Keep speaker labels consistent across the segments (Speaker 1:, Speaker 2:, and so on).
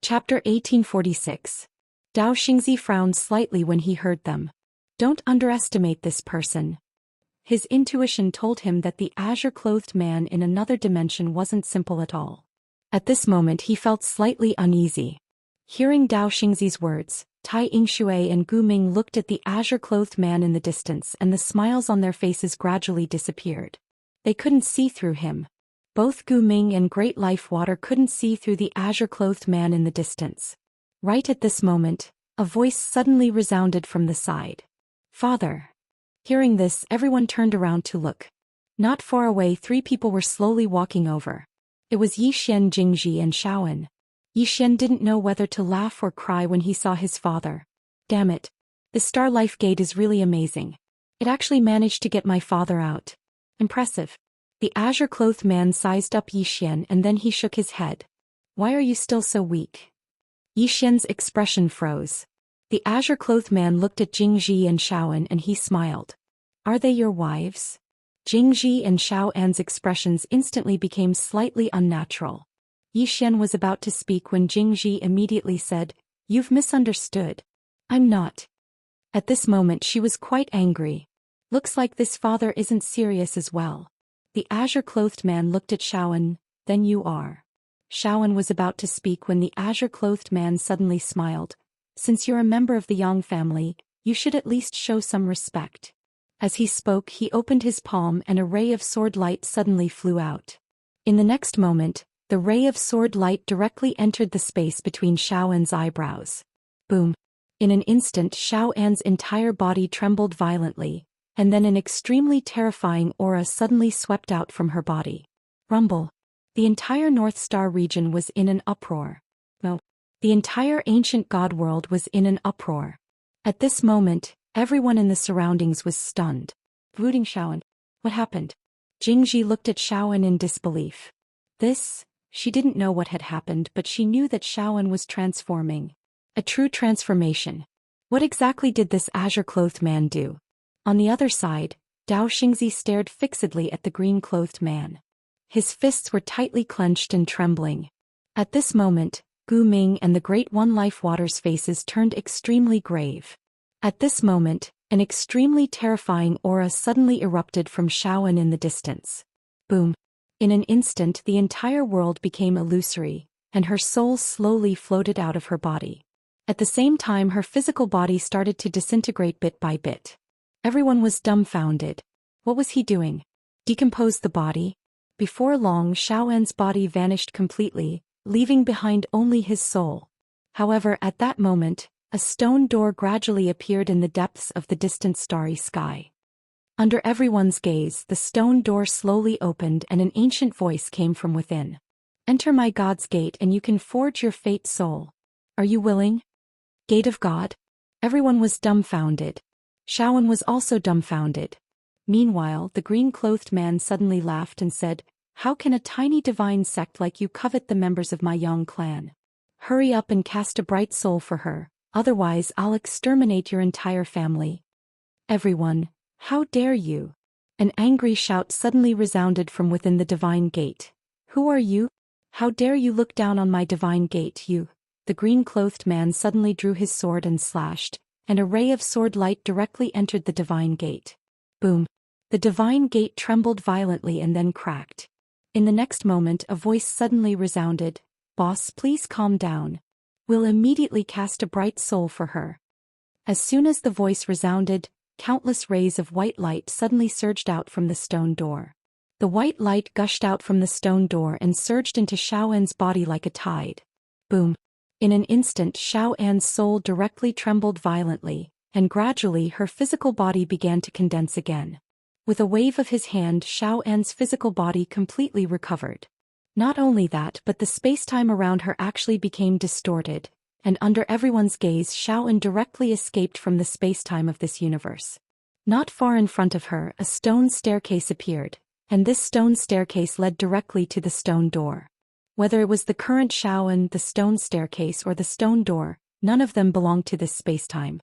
Speaker 1: Chapter 1846. Dao Xingzi frowned slightly when he heard them. Don't underestimate this person. His intuition told him that the azure-clothed man in another dimension wasn't simple at all. At this moment he felt slightly uneasy. Hearing Dao Xingzi's words, Tai Yingshui and Gu Ming looked at the azure-clothed man in the distance, and the smiles on their faces gradually disappeared. They couldn't see through him. Both Gu Ming and Great Life Water couldn't see through the azure-clothed man in the distance. Right at this moment, a voice suddenly resounded from the side. "Father." Hearing this, everyone turned around to look. Not far away, three people were slowly walking over. It was Yixian, Jingji and Shaoan. Yixian didn't know whether to laugh or cry when he saw his father. Damn it. The Star Life Gate is really amazing. It actually managed to get my father out. Impressive. The azure-clothed man sized up Yixian and then he shook his head. Why are you still so weak? Yixian's expression froze. The azure-clothed man looked at Jingji and Shaoan and he smiled. Are they your wives? Jingji and Shaoan's expressions instantly became slightly unnatural. Yixian was about to speak when Jingji immediately said, "You've misunderstood. I'm not." At this moment she was quite angry. Looks like this father isn't serious as well. The azure-clothed man looked at Shaoan. Then you are. Shaoan was about to speak when the azure-clothed man suddenly smiled. Since you're a member of the Yang family, you should at least show some respect. As he spoke, he opened his palm and a ray of sword light suddenly flew out. In the next moment, the ray of sword light directly entered the space between Shaoan's eyebrows. Boom. In an instant, Shaoan's entire body trembled violently, and then an extremely terrifying aura suddenly swept out from her body. Rumble. The entire North Star region was in an uproar. No. The entire ancient god world was in an uproar. At this moment, everyone in the surroundings was stunned. Rooting Shaoan. What happened? Jingji looked at Shaoan in disbelief. She didn't know what had happened, but she knew that Shaoan was transforming. A true transformation. What exactly did this azure-clothed man do? On the other side, Dao Xingzi stared fixedly at the green-clothed man. His fists were tightly clenched and trembling. At this moment, Gu Ming and the Great One Life Water's faces turned extremely grave. At this moment, an extremely terrifying aura suddenly erupted from Shaoan in the distance. Boom. In an instant the entire world became illusory, and her soul slowly floated out of her body. At the same time her physical body started to disintegrate bit by bit. Everyone was dumbfounded. What was he doing? Decompose the body? Before long, Shaoan's body vanished completely, leaving behind only his soul. However, at that moment, a stone door gradually appeared in the depths of the distant starry sky. Under everyone's gaze, the stone door slowly opened and an ancient voice came from within. Enter my God's gate and you can forge your fate soul. Are you willing? Gate of God? Everyone was dumbfounded. Shaoan was also dumbfounded. Meanwhile, the green-clothed man suddenly laughed and said, "How can a tiny divine sect like you covet the members of my Yang clan? Hurry up and cast a bright soul for her, otherwise I'll exterminate your entire family." Everyone, how dare you? An angry shout suddenly resounded from within the divine gate. Who are you? How dare you look down on my divine gate, you? The green-clothed man suddenly drew his sword and slashed, and a ray of sword light directly entered the divine gate. Boom. The divine gate trembled violently and then cracked. In the next moment a voice suddenly resounded, "Boss, please calm down. We'll immediately cast a bright soul for her." As soon as the voice resounded, countless rays of white light suddenly surged out from the stone door. The white light gushed out from the stone door and surged into Shaoan's body like a tide. Boom. In an instant Shaoan's soul directly trembled violently, and gradually her physical body began to condense again. With a wave of his hand, Shaoan's physical body completely recovered. Not only that, but the space-time around her actually became distorted, and under everyone's gaze Shaoan directly escaped from the space-time of this universe. Not far in front of her, a stone staircase appeared, and this stone staircase led directly to the stone door. Whether it was the current Shaoan, the stone staircase or the stone door, none of them belonged to this space-time.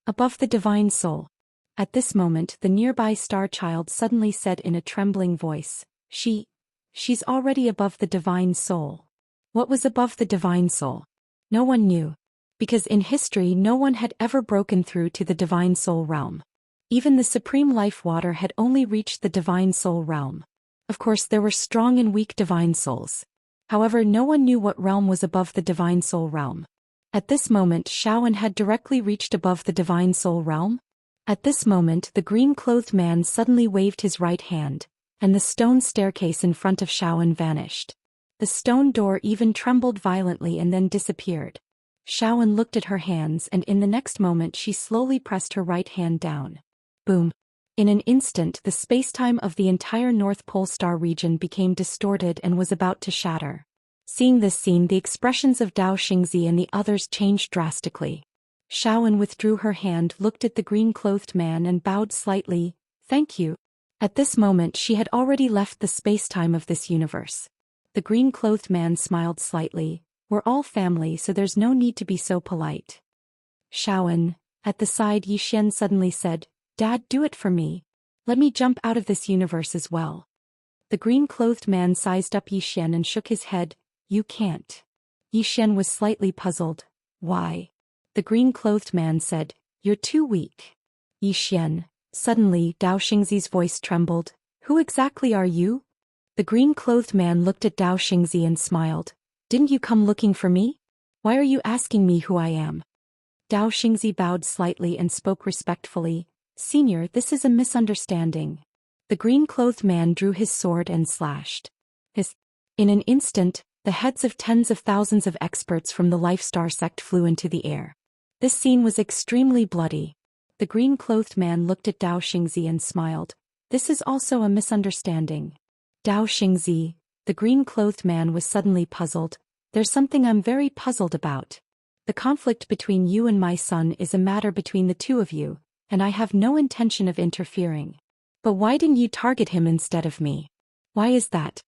Speaker 1: Above the divine soul. At this moment the nearby star child suddenly said in a trembling voice, She's already above the divine soul." What was above the divine soul? No one knew. Because in history no one had ever broken through to the Divine Soul realm. Even the Supreme Life Water had only reached the Divine Soul realm. Of course there were strong and weak Divine Souls. However, no one knew what realm was above the Divine Soul realm. At this moment Xiaoan had directly reached above the Divine Soul realm. At this moment the green-clothed man suddenly waved his right hand, and the stone staircase in front of Xiaoan vanished. The stone door even trembled violently and then disappeared. Xiaoan looked at her hands and in the next moment she slowly pressed her right hand down. Boom. In an instant the spacetime of the entire North Pole Star region became distorted and was about to shatter. Seeing this scene, the expressions of Dao Xingzi and the others changed drastically. Xiaoan withdrew her hand, looked at the green-clothed man and bowed slightly, "Thank you." At this moment she had already left the spacetime of this universe. The green-clothed man smiled slightly. "We're all family, so there's no need to be so polite." Xiaoan, at the side, Yixian suddenly said, "Dad, do it for me. Let me jump out of this universe as well." The green-clothed man sized up Yixian and shook his head. "You can't." Yixian was slightly puzzled. "Why?" The green-clothed man said, "You're too weak." Yixian. Suddenly, Dao Xingzi's voice trembled. "Who exactly are you?" The green-clothed man looked at Dao Xingzi and smiled. "Didn't you come looking for me? Why are you asking me who I am?" Dao Xingzi bowed slightly and spoke respectfully. "Senior, this is a misunderstanding." The green-clothed man drew his sword and slashed. In an instant, the heads of tens of thousands of experts from the Life Star sect flew into the air. This scene was extremely bloody. The green-clothed man looked at Dao Xingzi and smiled. "This is also a misunderstanding." Dao Xingzi, the green-clothed man, was suddenly puzzled. "There's something I'm very puzzled about. The conflict between you and my son is a matter between the two of you, and I have no intention of interfering. But why didn't you target him instead of me? Why is that?"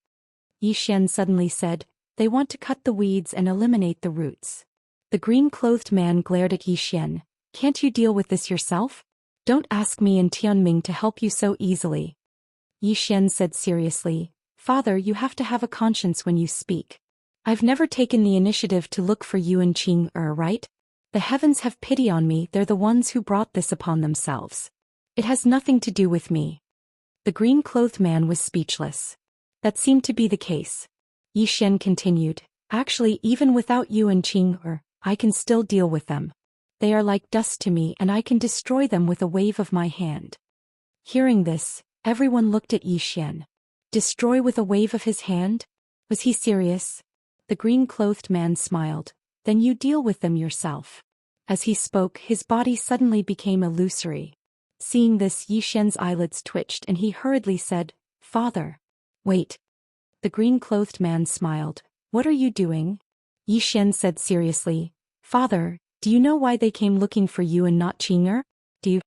Speaker 1: Yixian suddenly said, "They want to cut the weeds and eliminate the roots." The green-clothed man glared at Yixian. "Can't you deal with this yourself? Don't ask me and Tianming to help you so easily." Yixian said seriously, "Father, you have to have a conscience when you speak. I've never taken the initiative to look for you and Qing, right? The heavens have pity on me, they're the ones who brought this upon themselves. It has nothing to do with me." The green-clothed man was speechless. That seemed to be the case. Yixian continued, "Actually, even without you and Qing, I can still deal with them. They are like dust to me and I can destroy them with a wave of my hand." Hearing this, everyone looked at Yixian. Destroy with a wave of his hand? Was he serious? The green-clothed man smiled. "Then you deal with them yourself." As he spoke, his body suddenly became illusory. Seeing this, Yixian's eyelids twitched and he hurriedly said, "Father." "Wait." The green-clothed man smiled. "What are you doing?" Yixian said seriously, "Father, do you know why they came looking for you and not Qing? Do you?"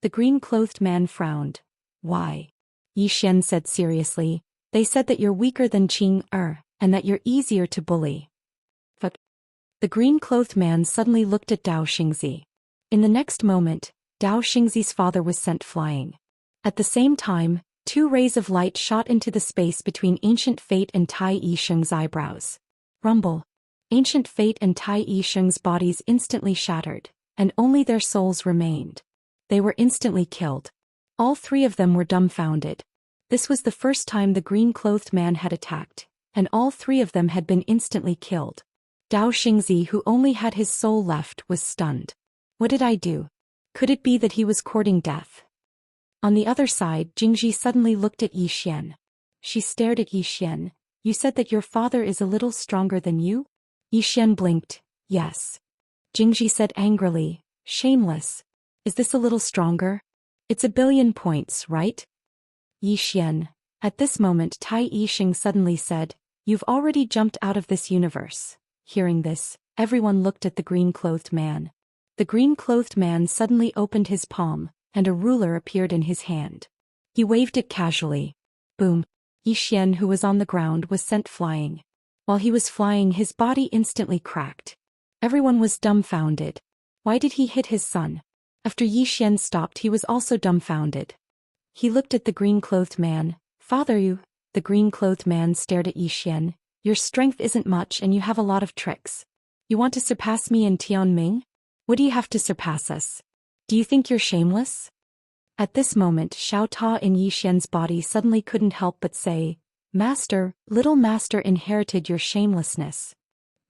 Speaker 1: The green-clothed man frowned. "Why?" Yixian said seriously, "They said that you're weaker than Qing, and that you're easier to bully." But the green-clothed man suddenly looked at Dao Xingzi. In the next moment, Dao Xingzi's father was sent flying. At the same time, two rays of light shot into the space between Ancient Fate and Tai Yisheng's eyebrows. Rumble. Ancient Fate and Tai Yisheng's bodies instantly shattered, and only their souls remained. They were instantly killed. All three of them were dumbfounded. This was the first time the green-clothed man had attacked, and all three of them had been instantly killed. Dao Xingzi, who only had his soul left, was stunned. What did I do? Could it be that he was courting death? On the other side, Jingji suddenly looked at Yixian. She stared at Yixian. "You said that your father is a little stronger than you?" Yixian blinked. "Yes." Jingji said angrily, "Shameless. Is this a little stronger? It's 1,000,000,000 points, right?" Yixian. At this moment Tai Yisheng suddenly said, "You've already jumped out of this universe." Hearing this, everyone looked at the green-clothed man. The green-clothed man suddenly opened his palm, and a ruler appeared in his hand. He waved it casually. Boom. Yixian, who was on the ground, was sent flying. While he was flying, his body instantly cracked. Everyone was dumbfounded. Why did he hit his son? After Yixian stopped, he was also dumbfounded. He looked at the green-clothed man. "Father, you..." The green-clothed man stared at Yixian. "Your strength isn't much and you have a lot of tricks. You want to surpass me in Tianming? What do you have to surpass us? Do you think you're shameless? At this moment, Xiao Ta in Yi Xian's body suddenly couldn't help but say, Master, little master inherited your shamelessness.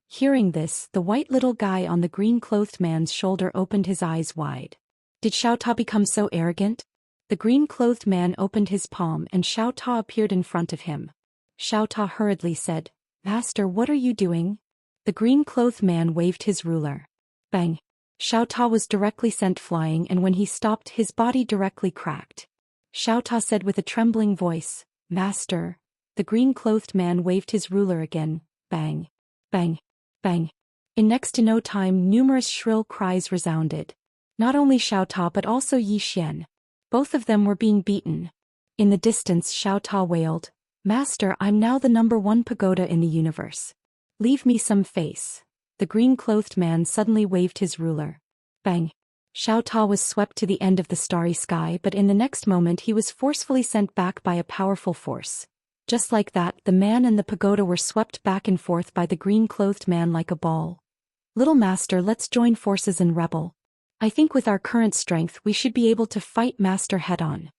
Speaker 1: Hearing this, the white little guy on the green-clothed man's shoulder opened his eyes wide. Did Xiao Ta become so arrogant? The green-clothed man opened his palm and Xiao Ta appeared in front of him. Xiao Ta hurriedly said, Master, what are you doing? The green-clothed man waved his ruler. Bang! Xiao Ta was directly sent flying, and when he stopped, his body directly cracked. Xiao Ta said with a trembling voice, Master. The green-clothed man waved his ruler again. Bang! Bang! Bang! In next to no time, numerous shrill cries resounded. Not only Xiao Ta but also Yi Xian. Both of them were being beaten. In the distance, Xiao Ta wailed, Master, I'm now the #1 pagoda in the universe. Leave me some face. The green-clothed man suddenly waved his ruler. Bang! Xiao Ta was swept to the end of the starry sky, but in the next moment he was forcefully sent back by a powerful force. Just like that, the man and the pagoda were swept back and forth by the green-clothed man like a ball. Little master, let's join forces and rebel. I think with our current strength we should be able to fight master head-on.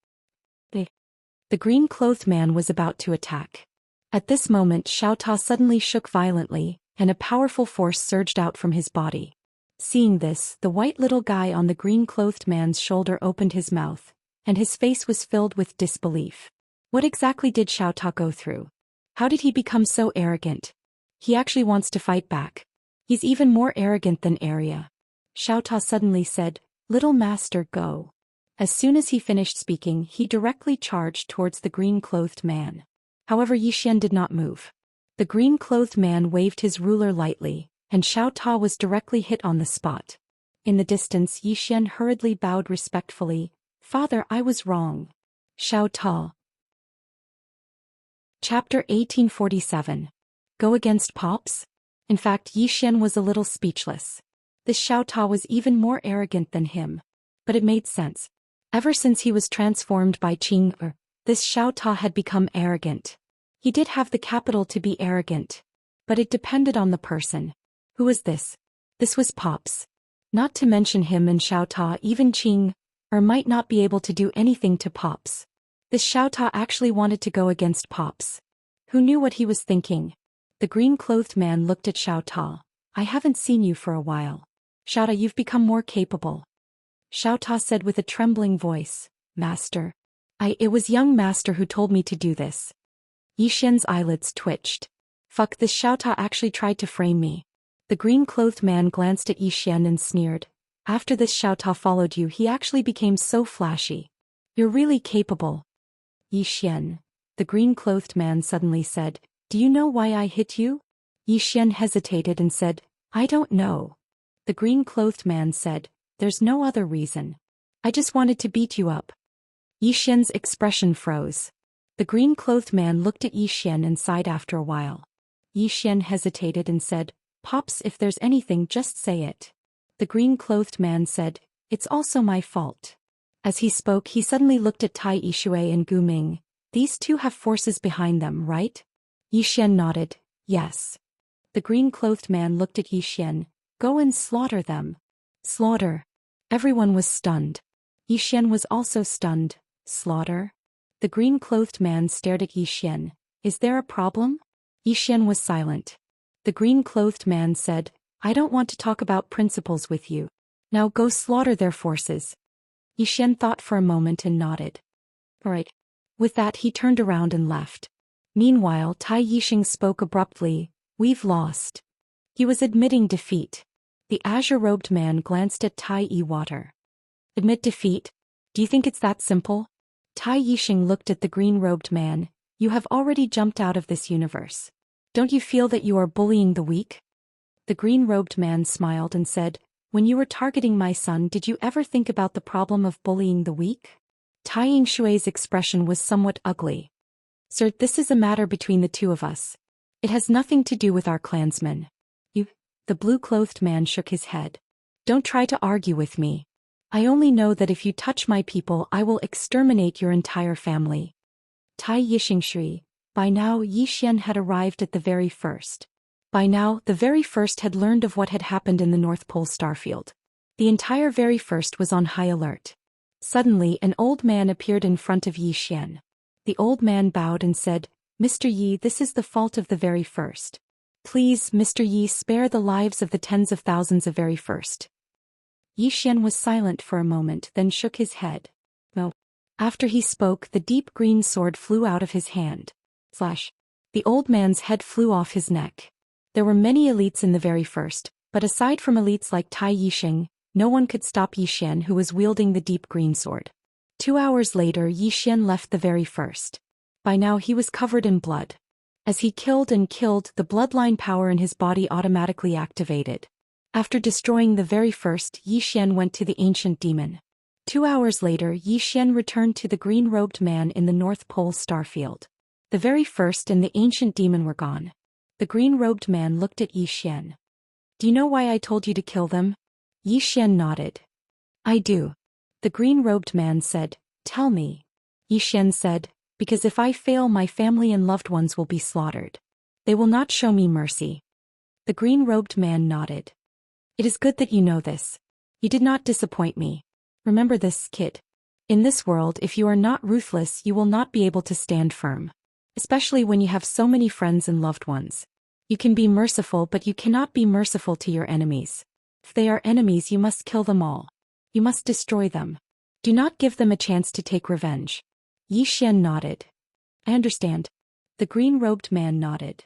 Speaker 1: The green-clothed man was about to attack. At this moment Xiao Ta suddenly shook violently, and a powerful force surged out from his body. Seeing this, the white little guy on the green-clothed man's shoulder opened his mouth, and his face was filled with disbelief. What exactly did Xiao Ta go through? How did he become so arrogant? He actually wants to fight back. He's even more arrogant than Arya. Xiao Ta suddenly said, Little master, go. As soon as he finished speaking, he directly charged towards the green-clothed man. However, Yi Xian did not move. The green-clothed man waved his ruler lightly, and Xiao Ta was directly hit on the spot. In the distance, Yi Xian hurriedly bowed respectfully, Father, I was wrong. Xiao Ta. Chapter 1847. Go against Pops? In fact, Yi Xian was a little speechless. This Xiao Ta was even more arrogant than him. But it made sense. Ever since he was transformed by Qing, this Xiao Ta had become arrogant. He did have the capital to be arrogant. But it depended on the person. Who was this? This was Pops. Not to mention him and Xiao Ta, even Qing, might not be able to do anything to Pops. This Xiao Ta actually wanted to go against Pops. Who knew what he was thinking? The green-clothed man looked at Xiao Ta. I haven't seen you for a while. Xiao Ta, you've become more capable. Xiao Ta said with a trembling voice, Master. It was young master who told me to do this. Yi Xian's eyelids twitched. Fuck, this Xiao Ta actually tried to frame me. The green-clothed man glanced at Yi Xian and sneered. After this Xiao Ta followed you, he actually became so flashy. You're really capable. Yi Xian. The green-clothed man suddenly said, Do you know why I hit you? Yi Xian hesitated and said, I don't know. The green-clothed man said, There's no other reason. I just wanted to beat you up. Yi Xian's expression froze. The green-clothed man looked at Yi Xian and sighed after a while. Yi Xian hesitated and said, Pops, if there's anything, just say it. The green-clothed man said, It's also my fault. As he spoke, he suddenly looked at Tai Yishui and Gu Ming. These two have forces behind them, right? Yi Xian nodded, yes. The green-clothed man looked at Yi Xian. Go and slaughter them. Slaughter. Everyone was stunned. Yi Xian was also stunned. Slaughter? The green-clothed man stared at Yi Xian. Is there a problem? Yi Xian was silent. The green-clothed man said, I don't want to talk about principles with you. Now go slaughter their forces. Yi Xian thought for a moment and nodded. All right. With that he turned around and left. Meanwhile, Tai Yixing spoke abruptly, We've lost. He was admitting defeat. The azure-robed man glanced at Tai Yiwater. Admit defeat? Do you think it's that simple? Tai Yixing looked at the green-robed man. You have already jumped out of this universe. Don't you feel that you are bullying the weak? The green-robed man smiled and said, When you were targeting my son, did you ever think about the problem of bullying the weak? Tai Yingshui's expression was somewhat ugly. Sir, this is a matter between the two of us. It has nothing to do with our clansmen. The blue-clothed man shook his head. Don't try to argue with me. I only know that if you touch my people, I will exterminate your entire family. Tai Yixing. By now, Yi Xian had arrived at the very first. By now, the very first had learned of what had happened in the North Pole starfield. The entire very first was on high alert. Suddenly, an old man appeared in front of Zhou Xian. The old man bowed and said, "Mr. Yi, this is the fault of the very first. Please, Mr. Yi, spare the lives of the tens of thousands of very first." Zhou Xian was silent for a moment, then shook his head. No. After he spoke, the deep green sword flew out of his hand. Flash. The old man's head flew off his neck. There were many elites in the very first, but aside from elites like Tai Yixing, no one could stop Zhou Xian, who was wielding the deep green sword. 2 hours later, Zhou Xian left the very first. By now he was covered in blood. As he killed and killed, the bloodline power in his body automatically activated. After destroying the very first, Zhou Xian went to the ancient demon. 2 hours later, Zhou Xian returned to the green-robed man in the North Pole starfield. The very first and the ancient demon were gone. The green-robed man looked at Zhou Xian. "Do you know why I told you to kill them?" Zhou Xian nodded. "I do." The green-robed man said, "Tell me." Zhou Xian said, "Because if I fail, my family and loved ones will be slaughtered. They will not show me mercy." The green-robed man nodded. "It is good that you know this. You did not disappoint me. Remember this, kid. In this world, if you are not ruthless, you will not be able to stand firm. Especially when you have so many friends and loved ones. You can be merciful, but you cannot be merciful to your enemies. If they are enemies, you must kill them all. You must destroy them. Do not give them a chance to take revenge." Zhou Xian nodded. "I understand." The green-robed man nodded.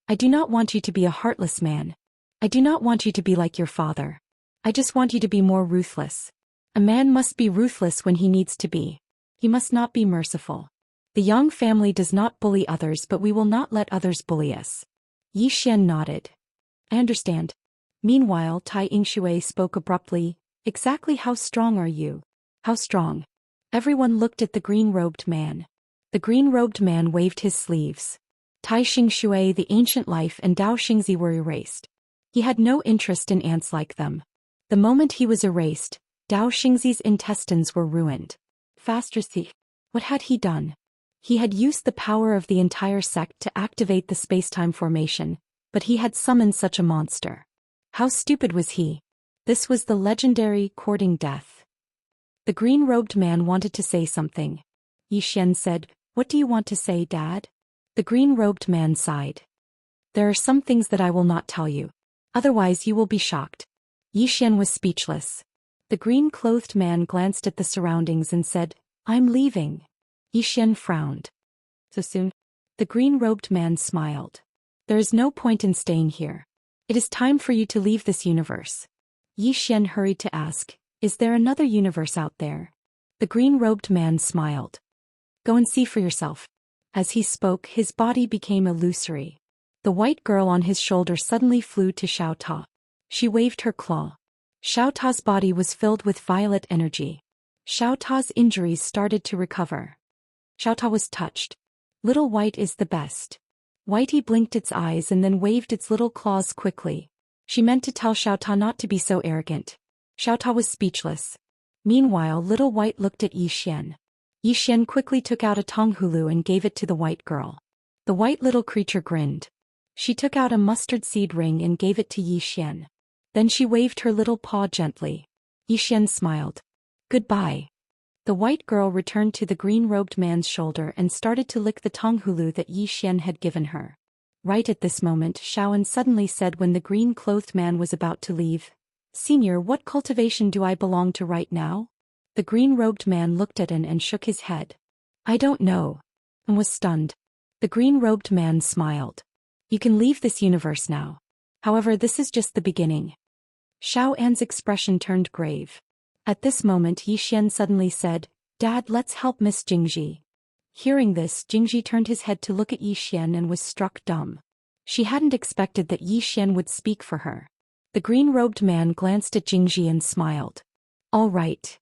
Speaker 1: "I do not want you to be a heartless man. I do not want you to be like your father. I just want you to be more ruthless. A man must be ruthless when he needs to be. He must not be merciful. The Yang family does not bully others, but we will not let others bully us." Zhou Xian nodded. "I understand." Meanwhile, Tai Yingshui spoke abruptly, "Exactly how strong are you? How strong?" Everyone looked at the green-robed man. The green-robed man waved his sleeves. Tai Yingshui, the ancient life, and Dao Xingzi were erased. He had no interest in ants like them. The moment he was erased, Dao Xingzi's intestines were ruined. Faster thief. What had he done? He had used the power of the entire sect to activate the spacetime formation, but he had summoned such a monster. How stupid was he? This was the legendary courting death. The green-robed man wanted to say something. Zhou Xian said, "What do you want to say, Dad?" The green-robed man sighed. "There are some things that I will not tell you. Otherwise you will be shocked." Zhou Xian was speechless. The green-clothed man glanced at the surroundings and said, "I'm leaving." Zhou Xian frowned. "So soon?" The green-robed man smiled. "There is no point in staying here. It is time for you to leave this universe." Zhou Xian hurried to ask, "Is there another universe out there?" The green-robed man smiled. "Go and see for yourself." As he spoke, his body became illusory. The white girl on his shoulder suddenly flew to Xiao Ta. She waved her claw. Xiao Ta's body was filled with violet energy. Xiao Ta's injuries started to recover. Xiao Ta was touched. "Little White is the best." Whitey blinked its eyes and then waved its little claws quickly. She meant to tell Xiao Ta not to be so arrogant. Xiao Ta was speechless. Meanwhile, Little White looked at Zhou Xian. Zhou Xian quickly took out a tonghulu and gave it to the white girl. The white little creature grinned. She took out a mustard seed ring and gave it to Zhou Xian. Then she waved her little paw gently. Zhou Xian smiled. "Goodbye." The white girl returned to the green-robed man's shoulder and started to lick the tonghulu that Zhou Xian had given her. Right at this moment, Shaoan suddenly said when the green-clothed man was about to leave, "Senior, what cultivation do I belong to right now?" The green-robed man looked at An and shook his head. "I don't know," and was stunned. The green-robed man smiled. "You can leave this universe now. However, this is just the beginning." Xiao An's expression turned grave. At this moment, Zhou Xian suddenly said, "Dad, let's help Miss Jingji." Hearing this, Jingji turned his head to look at Zhou Xian and was struck dumb. She hadn't expected that Zhou Xian would speak for her. The green-robed man glanced at Jingji and smiled. "All right."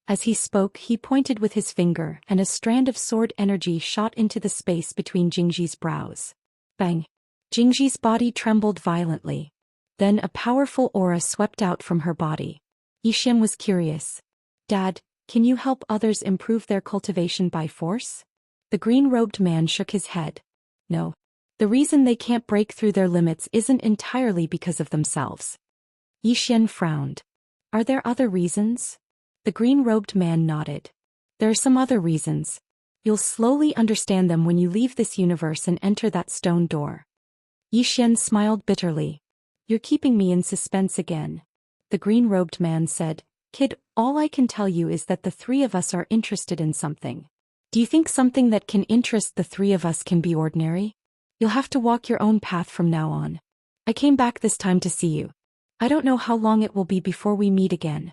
Speaker 1: As he spoke, he pointed with his finger, and a strand of sword energy shot into the space between Jingji's brows. Bang! Jingji's body trembled violently. Then a powerful aura swept out from her body. Zhou Xian was curious. "Dad, can you help others improve their cultivation by force?" The green-robed man shook his head. "No." The reason they can't break through their limits isn't entirely because of themselves. Yi Xian frowned. Are there other reasons? The green-robed man nodded. There are some other reasons. You'll slowly understand them when you leave this universe and enter that stone door. Yi Xian smiled bitterly. You're keeping me in suspense again. The green-robed man said, Kid, all I can tell you is that the three of us are interested in something. Do you think something that can interest the three of us can be ordinary? You'll have to walk your own path from now on. I came back this time to see you. I don't know how long it will be before we meet again.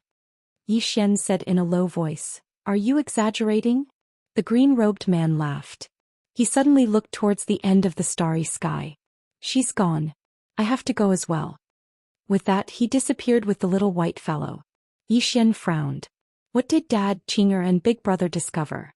Speaker 1: Yi Xian said in a low voice. Are you exaggerating? The green-robed man laughed. He suddenly looked towards the end of the starry sky. She's gone. I have to go as well. With that he disappeared with the little white fellow. Yi Xian frowned. What did Dad, Qing'er and Big Brother discover?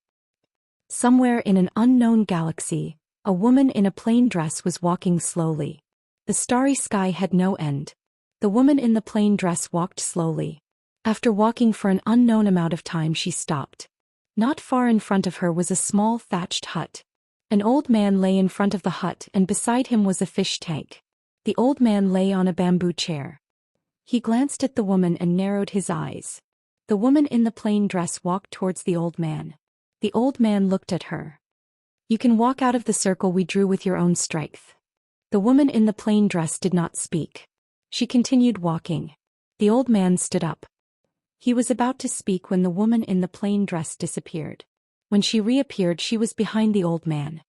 Speaker 1: Somewhere in an unknown galaxy, a woman in a plain dress was walking slowly. The starry sky had no end. The woman in the plain dress walked slowly. After walking for an unknown amount of time she stopped. Not far in front of her was a small thatched hut. An old man lay in front of the hut and beside him was a fish tank. The old man lay on a bamboo chair. He glanced at the woman and narrowed his eyes. The woman in the plain dress walked towards the old man. The old man looked at her. You can walk out of the circle we drew with your own strength. The woman in the plain dress did not speak. She continued walking. The old man stood up. He was about to speak when the woman in the plain dress disappeared. When she reappeared she was behind the old man.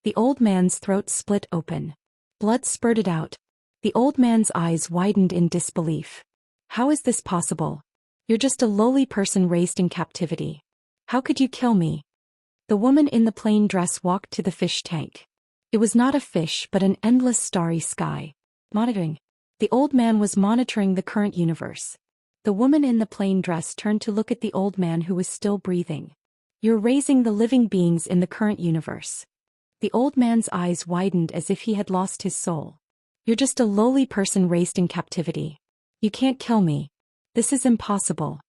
Speaker 1: The old man's throat split open. Blood spurted out. The old man's eyes widened in disbelief. How is this possible? You're just a lowly person raised in captivity. How could you kill me? The woman in the plain dress walked to the fish tank. It was not a fish but an endless starry sky. Monitoring. The old man was monitoring the current universe. The woman in the plain dress turned to look at the old man who was still breathing. You're raising the living beings in the current universe. The old man's eyes widened as if he had lost his soul. You're just a lowly person raised in captivity. You can't kill me. This is impossible.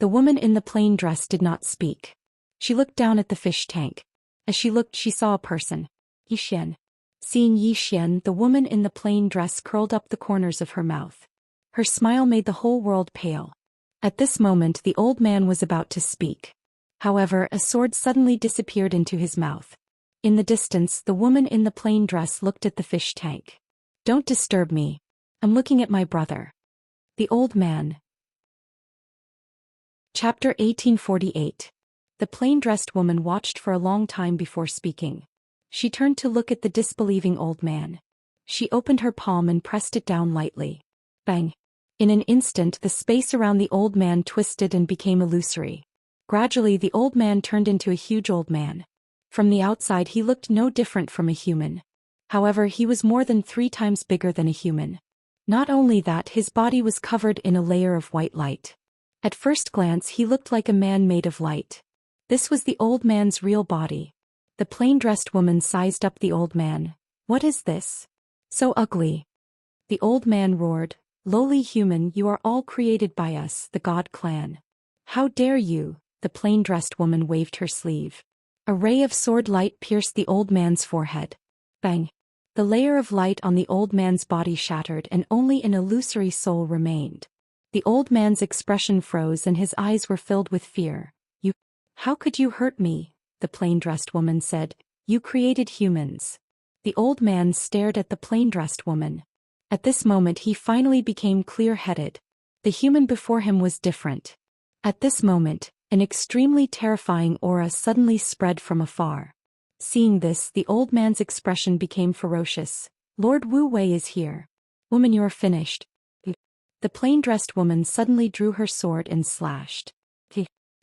Speaker 1: The woman in the plain dress did not speak. She looked down at the fish tank. As she looked she saw a person. Yi Xian. Seeing Yi Xian, the woman in the plain dress curled up the corners of her mouth. Her smile made the whole world pale. At this moment the old man was about to speak. However, a sword suddenly disappeared into his mouth. In the distance, the woman in the plain dress looked at the fish tank. Don't disturb me. I'm looking at my brother. The old man. Chapter 1848. The plain-dressed woman watched for a long time before speaking. She turned to look at the disbelieving old man. She opened her palm and pressed it down lightly. Bang! In an instant the space around the old man twisted and became illusory. Gradually the old man turned into a huge old man. From the outside he looked no different from a human. However, he was more than 3 times bigger than a human. Not only that, his body was covered in a layer of white light. At first glance he looked like a man made of light. This was the old man's real body. The plain-dressed woman sized up the old man. What is this? So ugly. The old man roared, Lowly human, you are all created by us, the God clan. How dare you? The plain-dressed woman waved her sleeve. A ray of sword light pierced the old man's forehead. Bang! The layer of light on the old man's body shattered and only an illusory soul remained. The old man's expression froze and his eyes were filled with fear. How could you hurt me? The plain-dressed woman said. You created humans. The old man stared at the plain-dressed woman. At this moment he finally became clear-headed. The human before him was different. At this moment, an extremely terrifying aura suddenly spread from afar. Seeing this, the old man's expression became ferocious. Lord Wu Wei is here. Woman, you are finished. The plain-dressed woman suddenly drew her sword and slashed.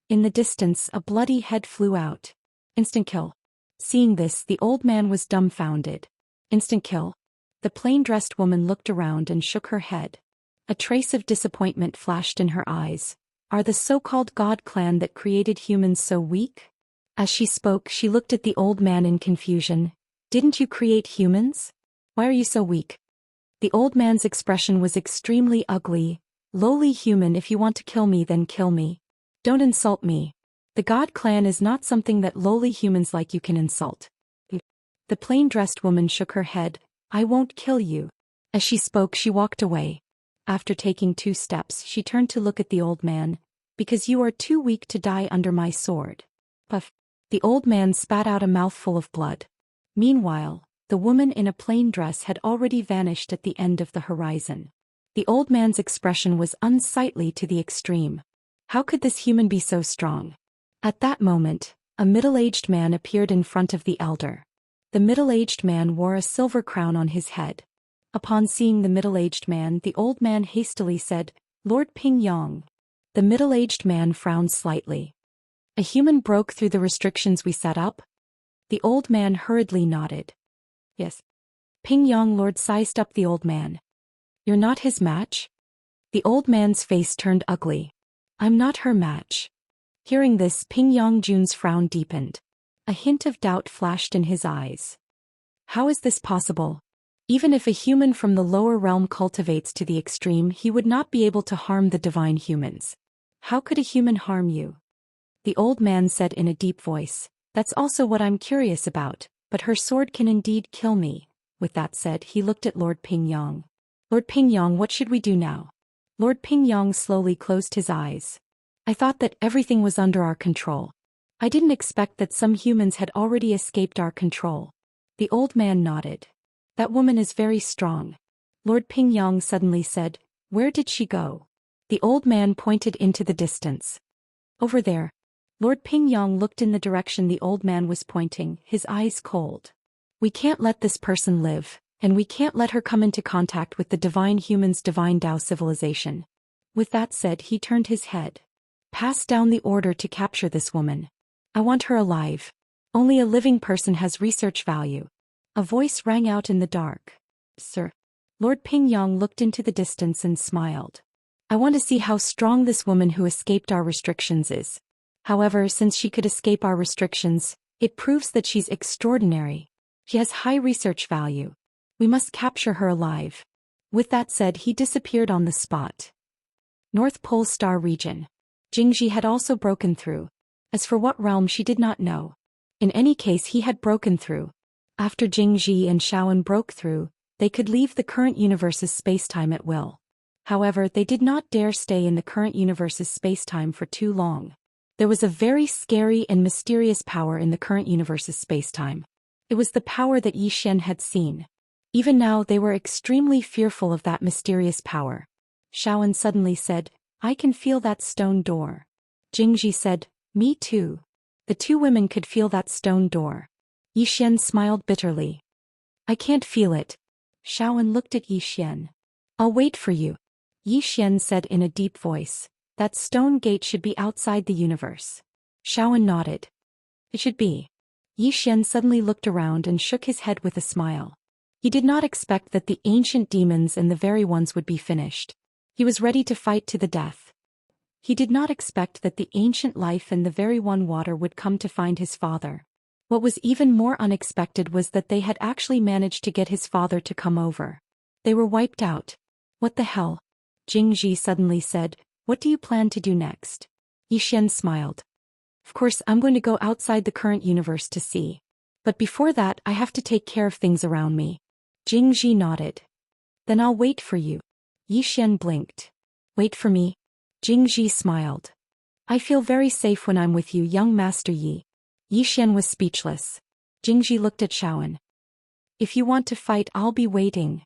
Speaker 1: In the distance, a bloody head flew out. Instant kill. Seeing this, the old man was dumbfounded. Instant kill. The plain-dressed woman looked around and shook her head. A trace of disappointment flashed in her eyes. Are the so-called God clan that created humans so weak? As she spoke, she looked at the old man in confusion. Didn't you create humans? Why are you so weak? The old man's expression was extremely ugly. Lowly human, if you want to kill me, then kill me. Don't insult me. The God clan is not something that lowly humans like you can insult. The plain-dressed woman shook her head. I won't kill you. As she spoke, she walked away. After taking 2 steps, she turned to look at the old man. Because you are too weak to die under my sword. Puff. The old man spat out a mouthful of blood. Meanwhile, the woman in a plain dress had already vanished at the end of the horizon. The old man's expression was unsightly to the extreme. How could this human be so strong? At that moment, a middle-aged man appeared in front of the elder. The middle-aged man wore a silver crown on his head. Upon seeing the middle-aged man, the old man hastily said, Lord Ping Yong. The middle-aged man frowned slightly. A human broke through the restrictions we set up? The old man hurriedly nodded. Yes. Ping Yong Lord sized up the old man. You're not his match? The old man's face turned ugly. I'm not her match. Hearing this, Ping Yong Jun's frown deepened. A hint of doubt flashed in his eyes. How is this possible? Even if a human from the lower realm cultivates to the extreme, he would not be able to harm the divine humans. How could a human harm you? The old man said in a deep voice. That's also what I'm curious about, but her sword can indeed kill me. With that said, he looked at Lord Ping Yong. Lord Ping Yong, what should we do now? Lord Ping Yong slowly closed his eyes. I thought that everything was under our control. I didn't expect that some humans had already escaped our control. The old man nodded. That woman is very strong. Lord Ping Yong suddenly said, Where did she go? The old man pointed into the distance. Over there. Lord Ping Yong looked in the direction the old man was pointing, his eyes cold. We can't let this person live, and we can't let her come into contact with the divine human's divine Tao civilization. With that said, he turned his head. Pass down the order to capture this woman. I want her alive. Only a living person has research value. A voice rang out in the dark. Sir. Lord Ping Yong looked into the distance and smiled. I want to see how strong this woman who escaped our restrictions is. However, since she could escape our restrictions, it proves that she's extraordinary. She has high research value. We must capture her alive. With that said, he disappeared on the spot. North Pole Star Region. Jingji had also broken through. As for what realm, she did not know. In any case, he had broken through. After Jingji and Xiaowen broke through, they could leave the current universe's spacetime at will. However, they did not dare stay in the current universe's spacetime for too long. There was a very scary and mysterious power in the current universe's spacetime. It was the power that Zhou Xian had seen. Even now, they were extremely fearful of that mysterious power. Xiaowen suddenly said, I can feel that stone door. Jingji said, Me too. The two women could feel that stone door. Zhou Xian smiled bitterly. I can't feel it. Xiaowen looked at Zhou Xian. I'll wait for you. Zhou Xian said in a deep voice. That stone gate should be outside the universe. Xiaowen nodded. It should be. Zhou Xian suddenly looked around and shook his head with a smile. He did not expect that the ancient demons and the very ones would be finished. He was ready to fight to the death. He did not expect that the ancient life and the very one water would come to find his father. What was even more unexpected was that they had actually managed to get his father to come over. They were wiped out. What the hell? Jingji suddenly said, What do you plan to do next? Zhou Xian smiled. Of course, I'm going to go outside the current universe to see. But before that, I have to take care of things around me. Jingji nodded. Then I'll wait for you. Zhou Xian blinked. Wait for me? Jingji smiled. I feel very safe when I'm with you, young Master Yi. Zhou Xian was speechless. Jingji looked at Xiaowen. If you want to fight, I'll be waiting.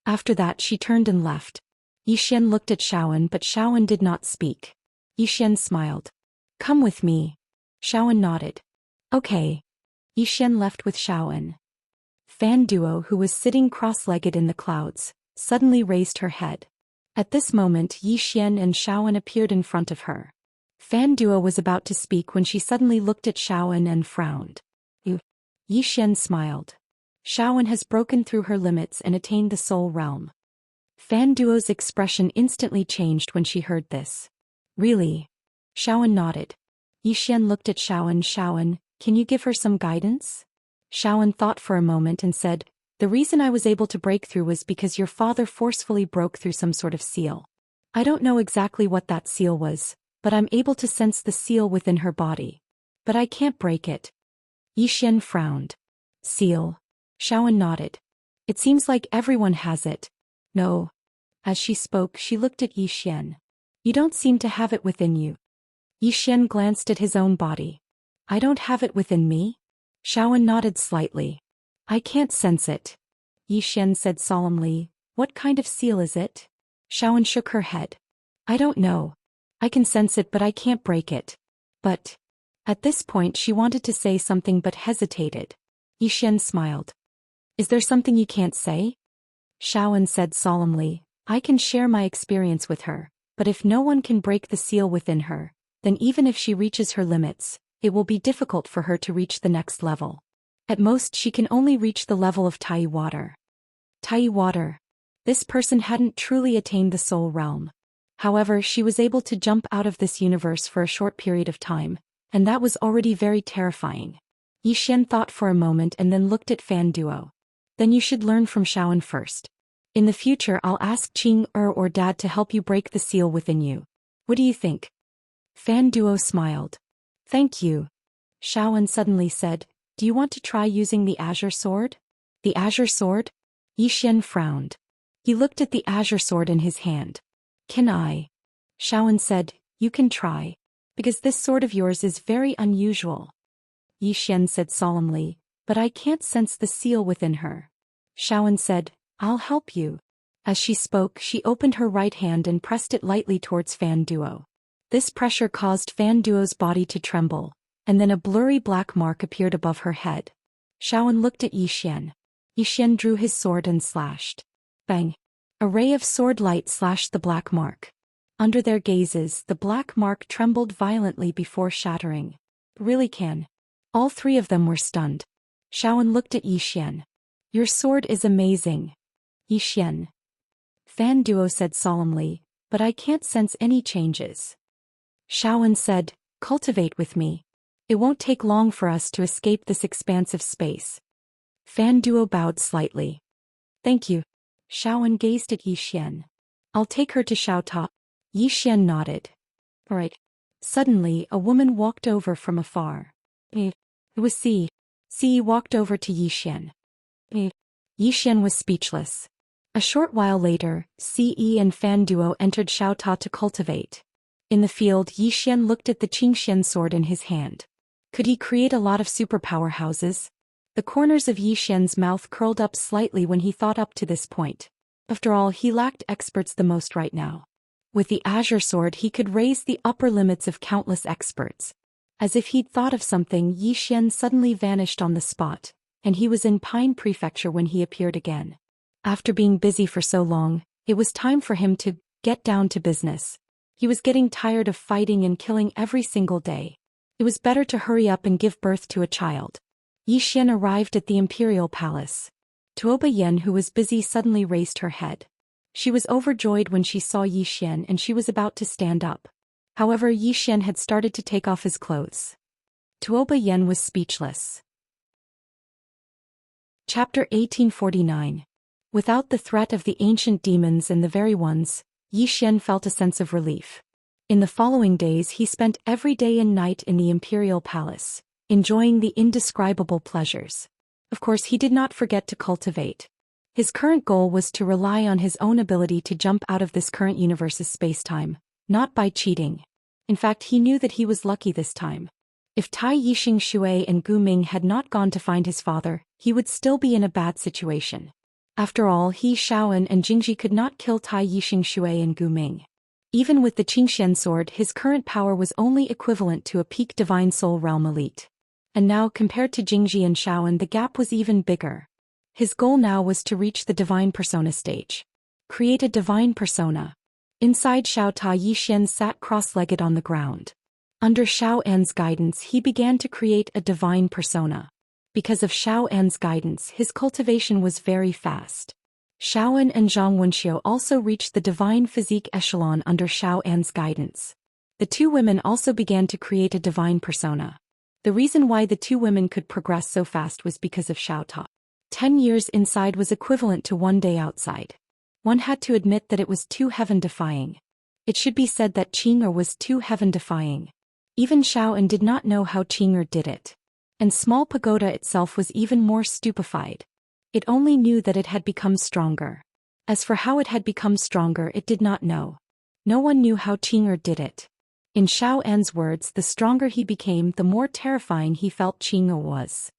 Speaker 1: After that, she turned and left. Zhou Xian looked at Xiaowen, but Xiaowen did not speak. Zhou Xian smiled. Come with me. Xiaowen nodded. Okay. Zhou Xian left with Xiaowen. Fan Duo, who was sitting cross-legged in the clouds, suddenly raised her head. At this moment, Zhou Xian and Xiaowen appeared in front of her. Fan Duo was about to speak when she suddenly looked at Xiaowen and frowned. Zhou Xian smiled. Xiaowen has broken through her limits and attained the soul realm. Fan Duo's expression instantly changed when she heard this. Really? Xiaowen nodded. Zhou Xian looked at Xiaowen. Xiaowen, can you give her some guidance? Xiaowen thought for a moment and said, The reason I was able to break through was because your father forcefully broke through some sort of seal. I don't know exactly what that seal was, but I'm able to sense the seal within her body. But I can't break it. Zhou Xian frowned. Seal. Xiaoan nodded. It seems like everyone has it. No. As she spoke, she looked at Yi Xian. You don't seem to have it within you. Yi Xian glanced at his own body. I don't have it within me? Xiaoan nodded slightly. I can't sense it. Yi Xian said solemnly, What kind of seal is it? Xiaoan shook her head. I don't know. I can sense it but I can't break it. But. At this point she wanted to say something but hesitated. Yi Xian smiled. Is there something you can't say? Xiaoan said solemnly, I can share my experience with her, but if no one can break the seal within her, then even if she reaches her limits, it will be difficult for her to reach the next level. At most she can only reach the level of Tai Water. Tai Water. This person hadn't truly attained the soul realm. However, she was able to jump out of this universe for a short period of time, and that was already very terrifying. Yi Xian thought for a moment and then looked at Fan Duo. Then you should learn from Xiaoan first. In the future I'll ask Qing or Dad to help you break the seal within you. What do you think? Fan Duo smiled. Thank you. Xiaoan suddenly said, Do you want to try using the azure sword? The azure sword? Yi Xian frowned. He looked at the azure sword in his hand. Can I? Xiaoan said, You can try. Because this sword of yours is very unusual. Yi Xian said solemnly, But I can't sense the seal within her. Xiaoan said, I'll help you. As she spoke, she opened her right hand and pressed it lightly towards Fan Duo. This pressure caused Fan Duo's body to tremble, and then a blurry black mark appeared above her head. Xiaoan looked at Yi Xian. Yi Xian drew his sword and slashed. Bang! A ray of sword light slashed the black mark. Under their gazes, the black mark trembled violently before shattering. Really can. All three of them were stunned. Xiaoan looked at Yi Xian. Your sword is amazing. Yi Xian. Fan Duo said solemnly, But I can't sense any changes. Xiaoan said, Cultivate with me. It won't take long for us to escape this expansive space. Fan Duo bowed slightly. Thank you. Xiaoan gazed at Yi Xian. I'll take her to Xiaota. Yi Xian nodded. All right. Suddenly, a woman walked over from afar. It was Si. Si walked over to Yi Xian. Yi Xian was speechless. A short while later, Ce and Fan Duo entered Xiaota to cultivate. In the field, Yi Xian looked at the Qingxian sword in his hand. Could he create a lot of superpower houses? The corners of Yi Xian's mouth curled up slightly when he thought up to this point. After all, he lacked experts the most right now. With the azure sword he could raise the upper limits of countless experts. As if he'd thought of something, Yi Xian suddenly vanished on the spot, and he was in Pine Prefecture when he appeared again. After being busy for so long, it was time for him to get down to business. He was getting tired of fighting and killing every single day. It was better to hurry up and give birth to a child. Yi Xian arrived at the imperial palace. Tuoba Yen, who was busy, suddenly raised her head. She was overjoyed when she saw Yi Xian and she was about to stand up. However, Yi Xian had started to take off his clothes. Tuoba Yen was speechless. Chapter 1849. Without the threat of the ancient demons and the very ones, Yi Xian felt a sense of relief. In the following days he spent every day and night in the imperial palace, enjoying the indescribable pleasures. Of course, he did not forget to cultivate. His current goal was to rely on his own ability to jump out of this current universe's spacetime, not by cheating. In fact, he knew that he was lucky this time. If Tai Yixing Shui and Gu Ming had not gone to find his father, he would still be in a bad situation. After all, he, Xiaoan, and Jingji could not kill Tai Yixing Shui and Gu Ming. Even with the Qingxian sword, his current power was only equivalent to a peak Divine Soul Realm elite. And now, compared to Jingji and Xiaoan, the gap was even bigger. His goal now was to reach the Divine Persona stage. Create a Divine Persona. Inside Xiaota, Yi Xian sat cross-legged on the ground. Under Xiao An's guidance, he began to create a Divine Persona. Because of Xiao An's guidance, his cultivation was very fast. Xiaoan and Zhang Wenxiu also reached the Divine Physique echelon under Xiao An's guidance. The two women also began to create a Divine Persona. The reason why the two women could progress so fast was because of Xiaota. 10 years inside was equivalent to 1 day outside. One had to admit that it was too heaven-defying. It should be said that Qing'er was too heaven-defying. Even Xiaoan did not know how Qing'er did it. And small pagoda itself was even more stupefied. It only knew that it had become stronger. As for how it had become stronger, it did not know. No one knew how Qing'er did it. In Xiao An's words, the stronger he became, the more terrifying he felt Qing'er was.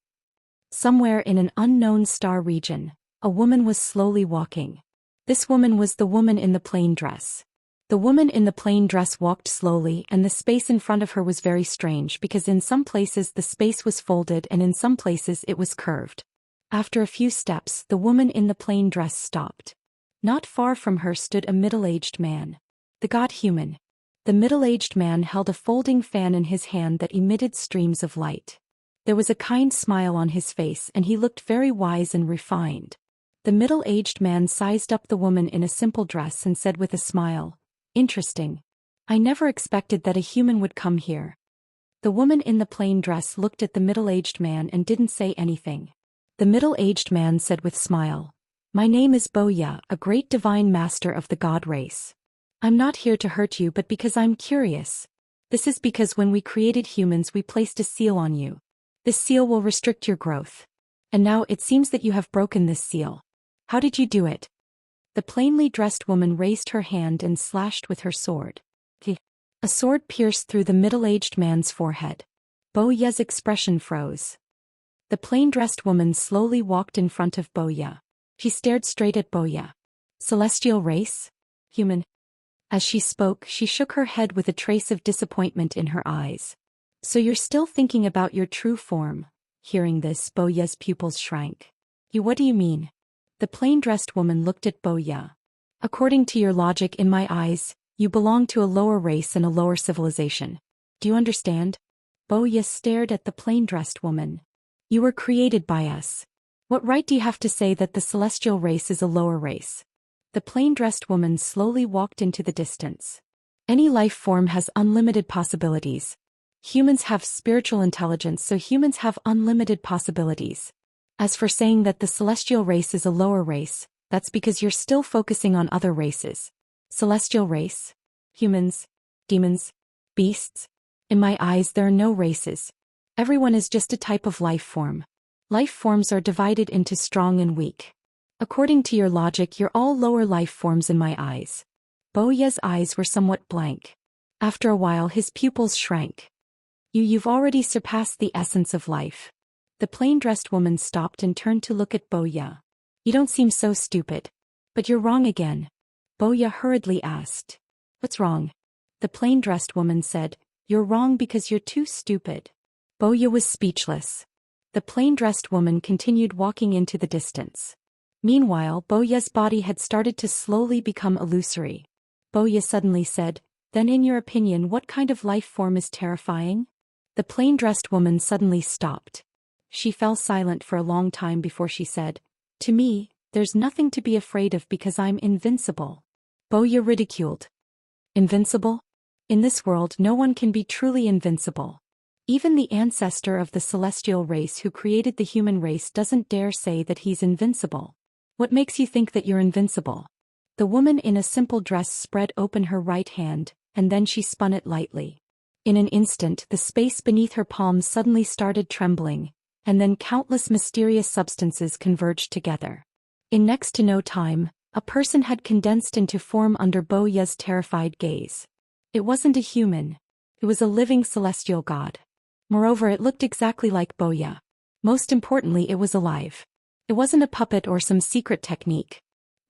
Speaker 1: Somewhere in an unknown star region, a woman was slowly walking. This woman was the woman in the plain dress. The woman in the plain dress walked slowly, and the space in front of her was very strange because in some places the space was folded and in some places it was curved. After a few steps, the woman in the plain dress stopped. Not far from her stood a middle-aged man. The god human. The middle-aged man held a folding fan in his hand that emitted streams of light. There was a kind smile on his face and he looked very wise and refined. The middle-aged man sized up the woman in a simple dress and said with a smile, "Interesting. I never expected that a human would come here." The woman in the plain dress looked at the middle-aged man and didn't say anything. The middle-aged man said with smile, "My name is Boya, a great divine master of the god race. I'm not here to hurt you but because I'm curious. This is because when we created humans we placed a seal on you. This seal will restrict your growth. And now it seems that you have broken this seal. How did you do it?" The plainly dressed woman raised her hand and slashed with her sword. A sword pierced through the middle-aged man's forehead. Boya's expression froze. The plain-dressed woman slowly walked in front of Boya. She stared straight at Boya. "Celestial race? Human?" As she spoke, she shook her head with a trace of disappointment in her eyes. "So you're still thinking about your true form?" Hearing this, Boya's pupils shrank. What do you mean?" The plain-dressed woman looked at Boya. "According to your logic, in my eyes, you belong to a lower race and a lower civilization. Do you understand?" Boya stared at the plain-dressed woman. "You were created by us. What right do you have to say that the celestial race is a lower race?" The plain-dressed woman slowly walked into the distance. "Any life form has unlimited possibilities. Humans have spiritual intelligence, so humans have unlimited possibilities. As for saying that the celestial race is a lower race, that's because you're still focusing on other races. Celestial race? Humans? Demons? Beasts? In my eyes, there are no races. Everyone is just a type of life form. Life forms are divided into strong and weak. According to your logic, you're all lower life forms in my eyes." Boya's eyes were somewhat blank. After a while, his pupils shrank. You've already surpassed the essence of life." The plain-dressed woman stopped and turned to look at Boya. "You don't seem so stupid. But you're wrong again." Boya hurriedly asked. "What's wrong?" The plain-dressed woman said, "You're wrong because you're too stupid." Boya was speechless. The plain-dressed woman continued walking into the distance. Meanwhile, Boya's body had started to slowly become illusory. Boya suddenly said, "Then in your opinion, what kind of life form is terrifying?" The plain-dressed woman suddenly stopped. She fell silent for a long time before she said, "To me, there's nothing to be afraid of because I'm invincible." Boya ridiculed. "Invincible? In this world no one can be truly invincible. Even the ancestor of the celestial race who created the human race doesn't dare say that he's invincible. What makes you think that you're invincible?" The woman in a simple dress spread open her right hand, and then she spun it lightly. In an instant, the space beneath her palms suddenly started trembling, and then countless mysterious substances converged together. In next to no time, a person had condensed into form under Boya's terrified gaze. It wasn't a human. It was a living celestial god. Moreover, it looked exactly like Boya. Most importantly, it was alive. It wasn't a puppet or some secret technique.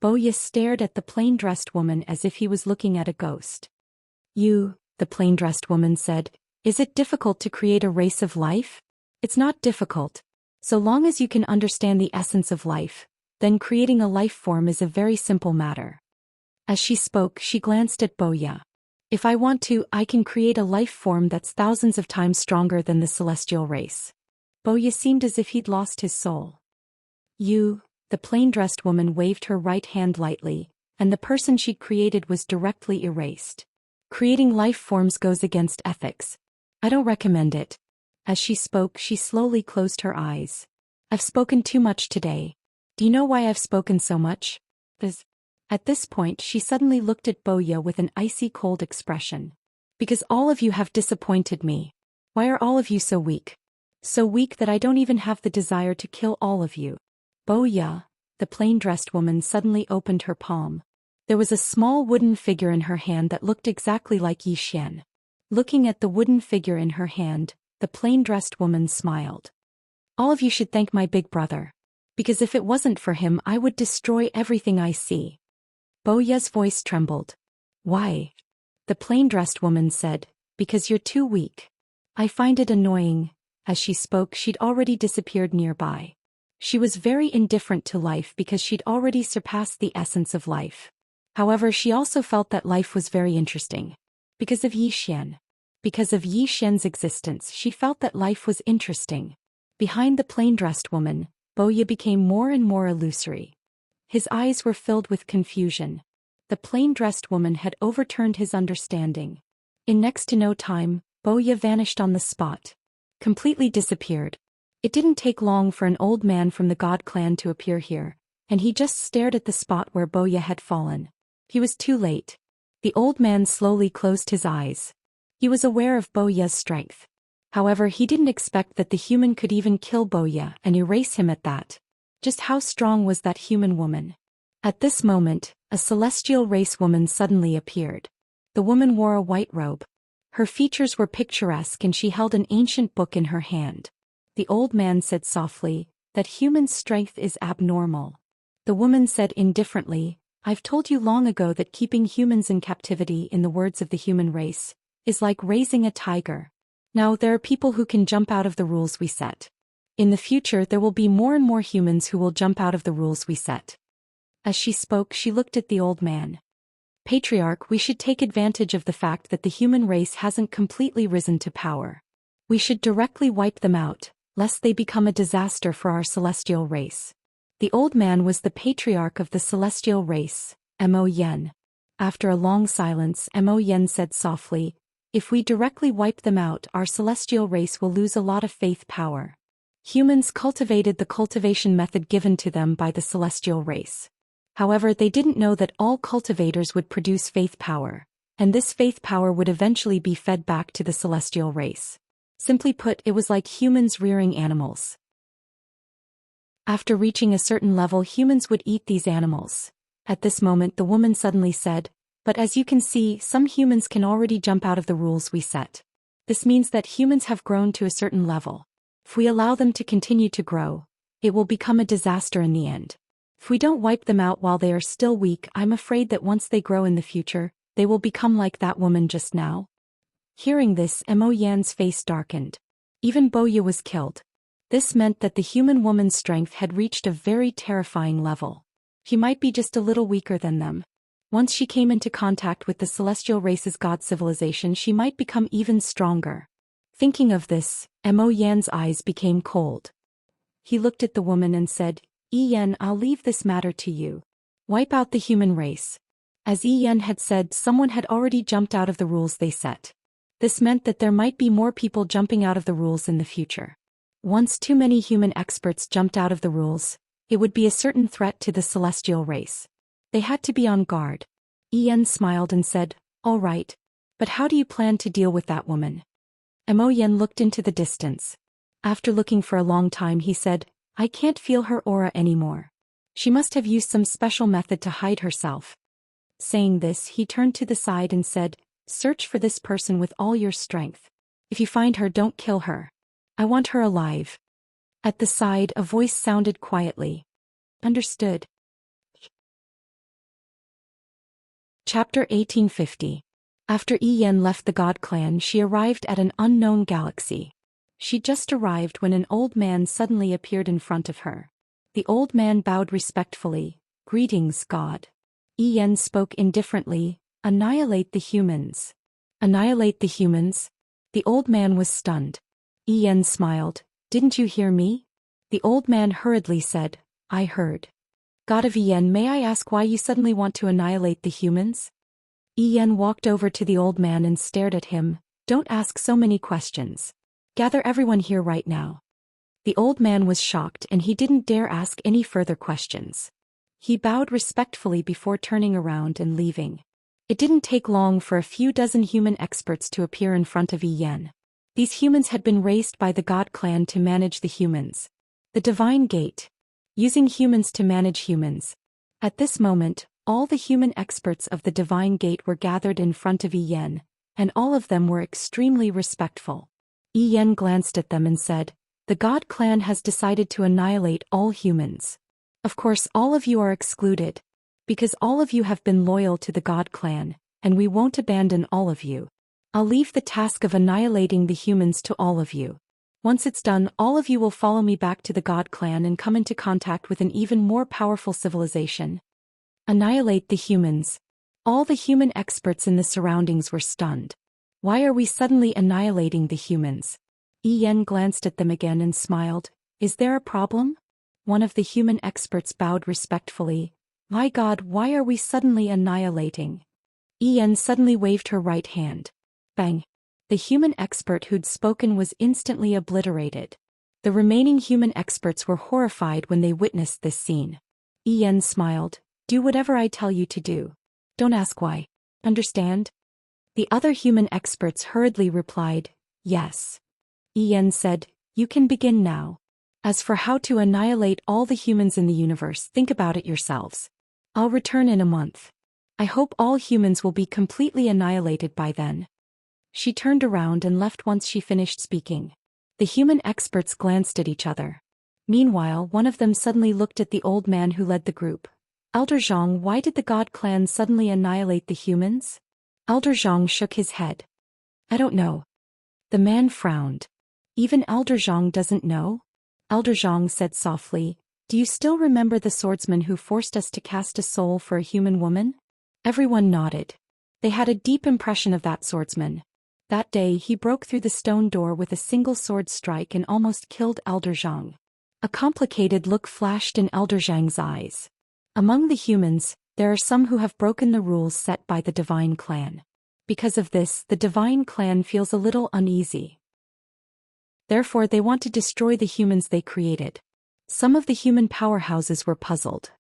Speaker 1: Boya stared at the plain-dressed woman as if he was looking at a ghost. The plain-dressed woman said, "Is it difficult to create a race of life? It's not difficult. So long as you can understand the essence of life, then creating a life form is a very simple matter." As she spoke, she glanced at Boya. "If I want to, I can create a life form that's thousands of times stronger than the celestial race." Boya seemed as if he'd lost his soul. The plain-dressed woman waved her right hand lightly, and the person she'd created was directly erased. "Creating life forms goes against ethics. I don't recommend it." As she spoke, she slowly closed her eyes. "I've spoken too much today. Do you know why I've spoken so much?" At this point, she suddenly looked at Boya with an icy cold expression. "Because all of you have disappointed me. Why are all of you so weak? So weak that I don't even have the desire to kill all of you. Boya, the plain-dressed woman suddenly opened her palm. There was a small wooden figure in her hand that looked exactly like Zhou Xian. Looking at the wooden figure in her hand, the plain-dressed woman smiled. All of you should thank my big brother. Because if it wasn't for him I would destroy everything I see. Boya's voice trembled. Why? The plain-dressed woman said, because you're too weak. I find it annoying. As she spoke she'd already disappeared nearby. She was very indifferent to life because she'd already surpassed the essence of life. However, she also felt that life was very interesting. Because of Zhou Xian. Because of Zhou Xian's existence she felt that life was interesting. Behind the plain-dressed woman, Boya became more and more illusory. His eyes were filled with confusion. The plain-dressed woman had overturned his understanding. In next to no time, Boya vanished on the spot. Completely disappeared. It didn't take long for an old man from the God clan to appear here, and he just stared at the spot where Boya had fallen. He was too late. The old man slowly closed his eyes. He was aware of Boya's strength. However, he didn't expect that the human could even kill Boya and erase him at that. Just how strong was that human woman? At this moment, a celestial race woman suddenly appeared. The woman wore a white robe. Her features were picturesque and she held an ancient book in her hand. The old man said softly, that human strength is abnormal. The woman said indifferently, I've told you long ago that keeping humans in captivity, in the words of the human race, is like raising a tiger. Now there are people who can jump out of the rules we set. In the future there will be more and more humans who will jump out of the rules we set. As she spoke she looked at the old man. Patriarch, we should take advantage of the fact that the human race hasn't completely risen to power. We should directly wipe them out, lest they become a disaster for our celestial race. The old man was the patriarch of the celestial race, Mo Yen. After a long silence, Mo Yen said softly, if we directly wipe them out, our celestial race will lose a lot of faith power. Humans cultivated the cultivation method given to them by the celestial race. However, they didn't know that all cultivators would produce faith power, and this faith power would eventually be fed back to the celestial race. Simply put, it was like humans rearing animals. After reaching a certain level, humans would eat these animals. At this moment, the woman suddenly said, but as you can see, some humans can already jump out of the rules we set. This means that humans have grown to a certain level. If we allow them to continue to grow, it will become a disaster in the end. If we don't wipe them out while they are still weak, I'm afraid that once they grow in the future, they will become like that woman just now. Hearing this, Mo Yan's face darkened. Even Boya was killed. This meant that the human woman's strength had reached a very terrifying level. She might be just a little weaker than them. Once she came into contact with the celestial race's god civilization, she might become even stronger. Thinking of this, Mo Yan's eyes became cold. He looked at the woman and said, Yen, I'll leave this matter to you. Wipe out the human race. As Yen had said, someone had already jumped out of the rules they set. This meant that there might be more people jumping out of the rules in the future. Once too many human experts jumped out of the rules, it would be a certain threat to the celestial race. They had to be on guard. Yen smiled and said, all right. But how do you plan to deal with that woman? Mo Yen looked into the distance. After looking for a long time he said, I can't feel her aura anymore. She must have used some special method to hide herself. Saying this, he turned to the side and said, search for this person with all your strength. If you find her, don't kill her. I want her alive. At the side, a voice sounded quietly. Understood. Chapter 1850. After Yen left the God clan, she arrived at an unknown galaxy. She just arrived when an old man suddenly appeared in front of her. The old man bowed respectfully. Greetings, God. Yen spoke indifferently. Annihilate the humans. Annihilate the humans? The old man was stunned. Yen smiled. Didn't you hear me? The old man hurriedly said, I heard. God of Yen, may I ask why you suddenly want to annihilate the humans? Yen walked over to the old man and stared at him. Don't ask so many questions. Gather everyone here right now. The old man was shocked and he didn't dare ask any further questions. He bowed respectfully before turning around and leaving. It didn't take long for a few dozen human experts to appear in front of Yen. These humans had been raised by the God clan to manage the humans. The Divine Gate. Using humans to manage humans. At this moment, all the human experts of the Divine Gate were gathered in front of Yi Yan, and all of them were extremely respectful. Yi Yan glanced at them and said, "The God clan has decided to annihilate all humans. Of course, all of you are excluded, because all of you have been loyal to the God clan, and we won't abandon all of you. I'll leave the task of annihilating the humans to all of you. Once it's done, all of you will follow me back to the God clan and come into contact with an even more powerful civilization. Annihilate the humans." All the human experts in the surroundings were stunned. Why are we suddenly annihilating the humans? Yi Yan glanced at them again and smiled. Is there a problem? One of the human experts bowed respectfully. My God, why are we suddenly annihilating? Yi Yan suddenly waved her right hand. Bang! The human expert who'd spoken was instantly obliterated. The remaining human experts were horrified when they witnessed this scene. Yi Yan smiled. Do whatever I tell you to do. Don't ask why. Understand? The other human experts hurriedly replied, yes. Yi Yan said, you can begin now. As for how to annihilate all the humans in the universe, think about it yourselves. I'll return in a month. I hope all humans will be completely annihilated by then. She turned around and left once she finished speaking. The human experts glanced at each other. Meanwhile, one of them suddenly looked at the old man who led the group. Elder Zhang, why did the God clan suddenly annihilate the humans? Elder Zhang shook his head. I don't know. The man frowned. Even Elder Zhang doesn't know? Elder Zhang said softly, do you still remember the swordsman who forced us to cast a soul for a human woman? Everyone nodded. They had a deep impression of that swordsman. That day he broke through the stone door with a single sword strike and almost killed Elder Zhang. A complicated look flashed in Elder Zhang's eyes. Among the humans, there are some who have broken the rules set by the Divine Clan. Because of this, the Divine Clan feels a little uneasy. Therefore, they want to destroy the humans they created. Some of the human powerhouses were puzzled.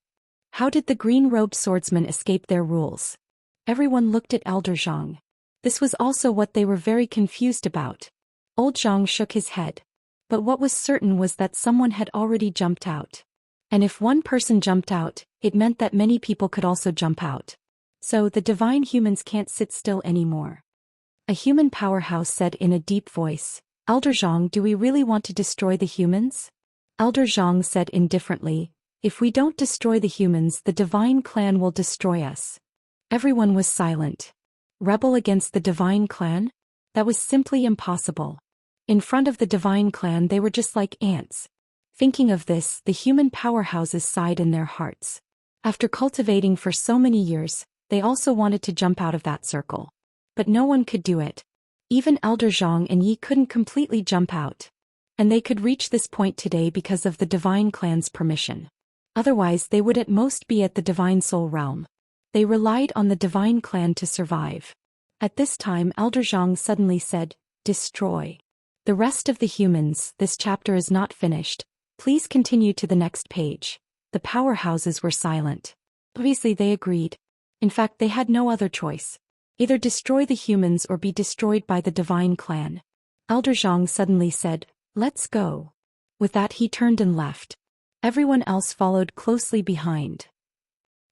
Speaker 1: How did the green-robed swordsman escape their rules? Everyone looked at Elder Zhang. This was also what they were very confused about. Old Zhang shook his head. But what was certain was that someone had already jumped out. And if one person jumped out, it meant that many people could also jump out. So the divine humans can't sit still anymore. A human powerhouse said in a deep voice, Elder Zhang, do we really want to destroy the humans? Elder Zhang said indifferently, if we don't destroy the humans, the Divine Clan will destroy us. Everyone was silent. Rebel against the Divine Clan? That was simply impossible. In front of the Divine Clan they were just like ants. Thinking of this, the human powerhouses sighed in their hearts. After cultivating for so many years, they also wanted to jump out of that circle. But no one could do it. Even Elder Zhang and Yi couldn't completely jump out. And they could reach this point today because of the Divine Clan's permission. Otherwise they would at most be at the Divine Soul Realm. They relied on the Divine Clan to survive. At this time Elder Zhang suddenly said, destroy. The rest of the humans, this chapter is not finished. Please continue to the next page. The powerhouses were silent. Obviously they agreed. In fact, they had no other choice. Either destroy the humans or be destroyed by the Divine Clan. Elder Zhang suddenly said, let's go. With that he turned and left. Everyone else followed closely behind.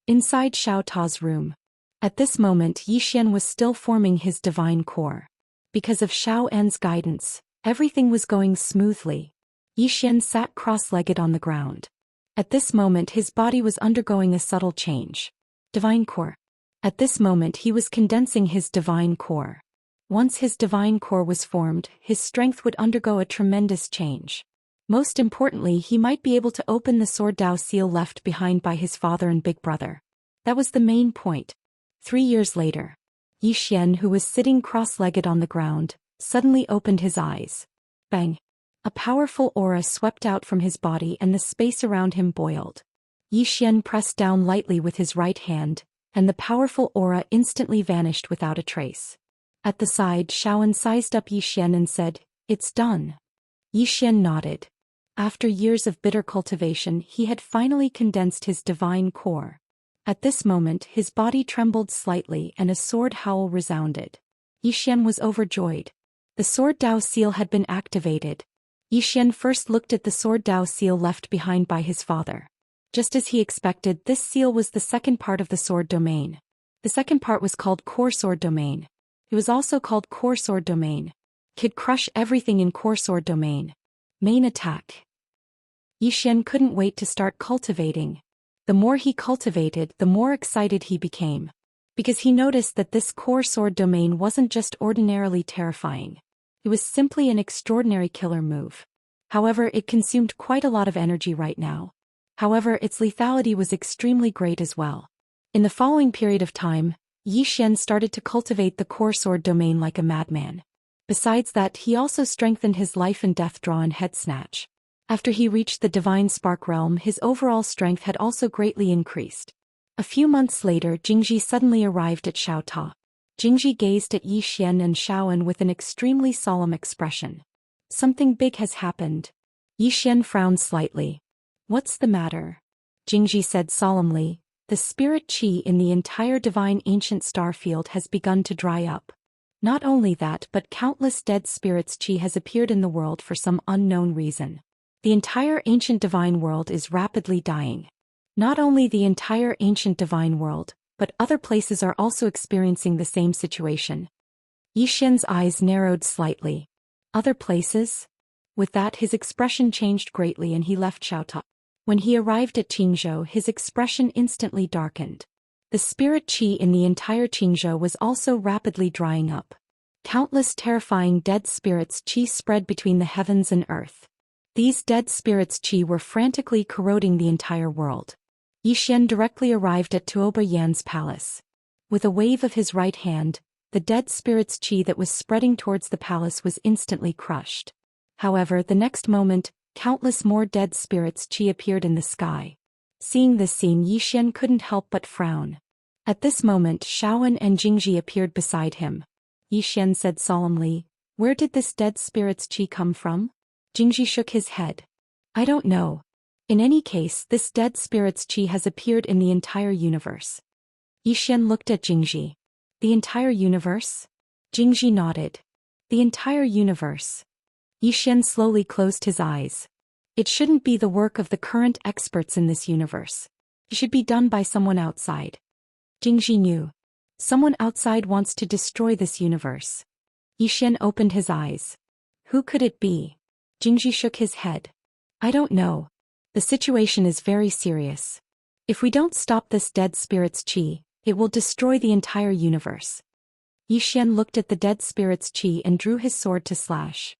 Speaker 1: Inside Xiao Ta's room. At this moment Yi Xian was still forming his divine core. Because of Xiao An's guidance, everything was going smoothly. Yi Xian sat cross-legged on the ground. At this moment his body was undergoing a subtle change. Divine core. At this moment he was condensing his divine core. Once his divine core was formed, his strength would undergo a tremendous change. Most importantly, he might be able to open the Sword Dao seal left behind by his father and big brother. That was the main point. 3 years later, Yi Xian, who was sitting cross-legged on the ground, suddenly opened his eyes. Bang! A powerful aura swept out from his body and the space around him boiled. Yi Xian pressed down lightly with his right hand, and the powerful aura instantly vanished without a trace. At the side, Xiaoan sized up Yi Xian and said, it's done. Yi Xian nodded. After years of bitter cultivation, he had finally condensed his divine core. At this moment, his body trembled slightly and a sword howl resounded. Yi Xian was overjoyed. The Sword Dao seal had been activated. Yi Xian first looked at the Sword Dao seal left behind by his father. Just as he expected, this seal was the second part of the Sword Domain. The second part was called Core Sword Domain. It was also called Core Sword Domain. Could crush everything in Core Sword Domain. Main attack. Yi Xian couldn't wait to start cultivating. The more he cultivated, the more excited he became. Because he noticed that this Core Sword Domain wasn't just ordinarily terrifying. It was simply an extraordinary killer move. However, it consumed quite a lot of energy right now. However, its lethality was extremely great as well. In the following period of time, Yi Xian started to cultivate the Core Sword Domain like a madman. Besides that, he also strengthened his life and death draw and head snatch. After he reached the Divine Spark realm, his overall strength had also greatly increased. A few months later, Jingji suddenly arrived at Xiaota. Jingji gazed at Yi Xian and Xiaoan with an extremely solemn expression. Something big has happened. Yi Xian frowned slightly. What's the matter? Jingji said solemnly, the spirit qi in the entire divine ancient star field has begun to dry up. Not only that, but countless dead spirits qi has appeared in the world for some unknown reason. The entire ancient divine world is rapidly dying. Not only the entire ancient divine world, but other places are also experiencing the same situation. Yi Xian's eyes narrowed slightly. Other places? With that, his expression changed greatly and he left Xiaota. When he arrived at Qingzhou, his expression instantly darkened. The spirit qi in the entire Qingzhou was also rapidly drying up. Countless terrifying dead spirits qi spread between the heavens and earth. These dead spirits qi were frantically corroding the entire world. Yi Xian directly arrived at Tuoba Yan's palace. With a wave of his right hand, the dead spirit's qi that was spreading towards the palace was instantly crushed. However, the next moment, countless more dead spirits qi appeared in the sky. Seeing this scene, Yi Xian couldn't help but frown. At this moment, Xiaoan and Jingji appeared beside him. Yi Xian said solemnly, "Where did this dead spirit's qi come from?" Jingji shook his head. "I don't know. In any case, this dead spirit's qi has appeared in the entire universe." Yi Xian looked at Jingji. "The entire universe?" Jingji nodded. "The entire universe." Yi Xian slowly closed his eyes. It shouldn't be the work of the current experts in this universe. It should be done by someone outside. Jingji knew. Someone outside wants to destroy this universe. Yi Xian opened his eyes. Who could it be? Jingji shook his head. "I don't know. The situation is very serious. If we don't stop this dead spirit's qi, it will destroy the entire universe." Yi Xian looked at the dead spirit's qi and drew his sword to slash.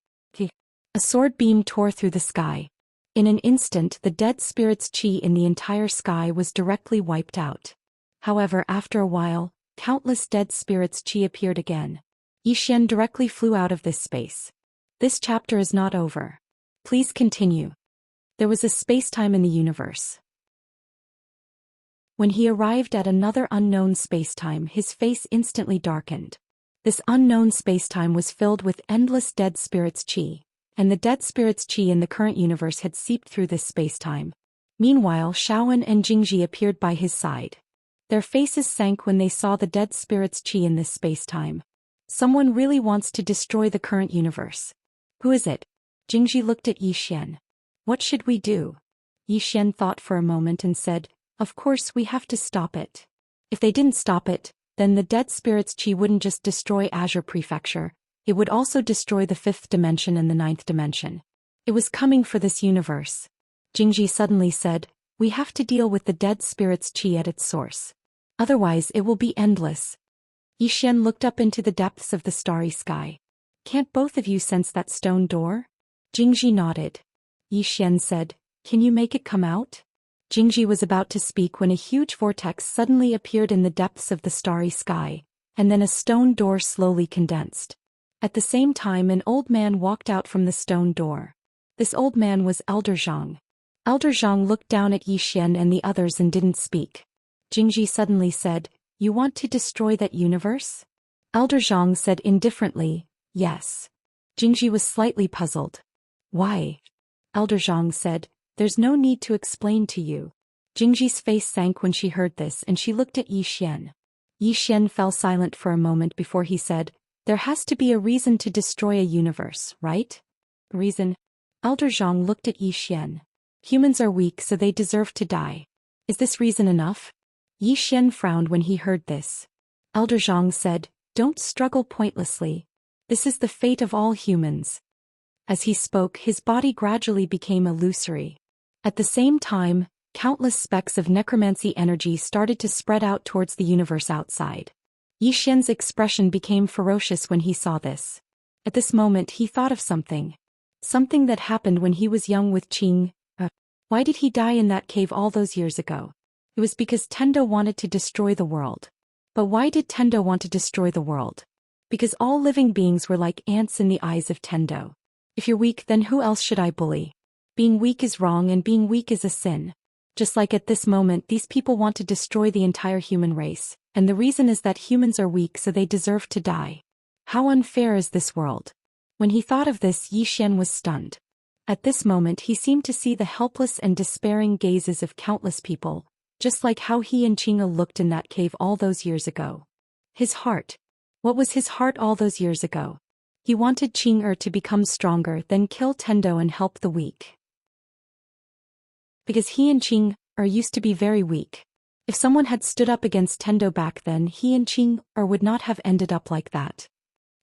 Speaker 1: A sword beam tore through the sky. In an instant, the dead spirit's qi in the entire sky was directly wiped out. However, after a while, countless dead spirits qi appeared again. Yi Xian directly flew out of this space. This chapter is not over. Please continue. There was a space-time in the universe. When he arrived at another unknown space-time, his face instantly darkened. This unknown space-time was filled with endless dead spirits qi, and the dead spirits qi in the current universe had seeped through this space-time. Meanwhile, Xiaoan and Jingji appeared by his side. Their faces sank when they saw the dead spirits qi in this space-time. Someone really wants to destroy the current universe. Who is it? Jingji looked at Yi Xian. What should we do? Yi Xian thought for a moment and said, "Of course we have to stop it. If they didn't stop it, then the dead spirits qi wouldn't just destroy Azure Prefecture, it would also destroy the 5th dimension and the 9th dimension. It was coming for this universe." Jingji suddenly said, "We have to deal with the dead spirits qi at its source. Otherwise it will be endless." Yi Xian looked up into the depths of the starry sky. "Can't both of you sense that stone door?" Jingji nodded. Yi Xian said, "Can you make it come out?" Jingji was about to speak when a huge vortex suddenly appeared in the depths of the starry sky, and then a stone door slowly condensed. At the same time, an old man walked out from the stone door. This old man was Elder Zhang. Elder Zhang looked down at Yi Xian and the others and didn't speak. Jingji suddenly said, "You want to destroy that universe?" Elder Zhang said indifferently, "Yes." Jingji was slightly puzzled. "Why?" Elder Zhang said, "There's no need to explain to you." Jingji's face sank when she heard this and she looked at Yi Xian. Yi Xian fell silent for a moment before he said, There has to be a reason to destroy a universe, right? Reason? Elder Zhang looked at Yi Xian. Humans are weak, so they deserve to die. Is this reason enough? Yi Xian frowned when he heard this. Elder Zhang said, "Don't struggle pointlessly. This is the fate of all humans." As he spoke, his body gradually became illusory. At the same time, countless specks of necromancy energy started to spread out towards the universe outside. Yi Xian's expression became ferocious when he saw this. At this moment he thought of something. Something that happened when he was young with Qing. Why did he die in that cave all those years ago? It was because Tendo wanted to destroy the world. But why did Tendo want to destroy the world? Because all living beings were like ants in the eyes of Tendo. If you're weak, then who else should I bully? Being weak is wrong and being weak is a sin. Just like at this moment, these people want to destroy the entire human race, and the reason is that humans are weak, so they deserve to die. How unfair is this world? When he thought of this, Yi Xian was stunned. At this moment he seemed to see the helpless and despairing gazes of countless people, just like how he and Qing'e looked in that cave all those years ago. His heart. What was his heart all those years ago? He wanted Qing'e to become stronger, then kill Tendo and help the weak. Because he and Qing'e used to be very weak. If someone had stood up against Tendo back then, he and Qing'e would not have ended up like that.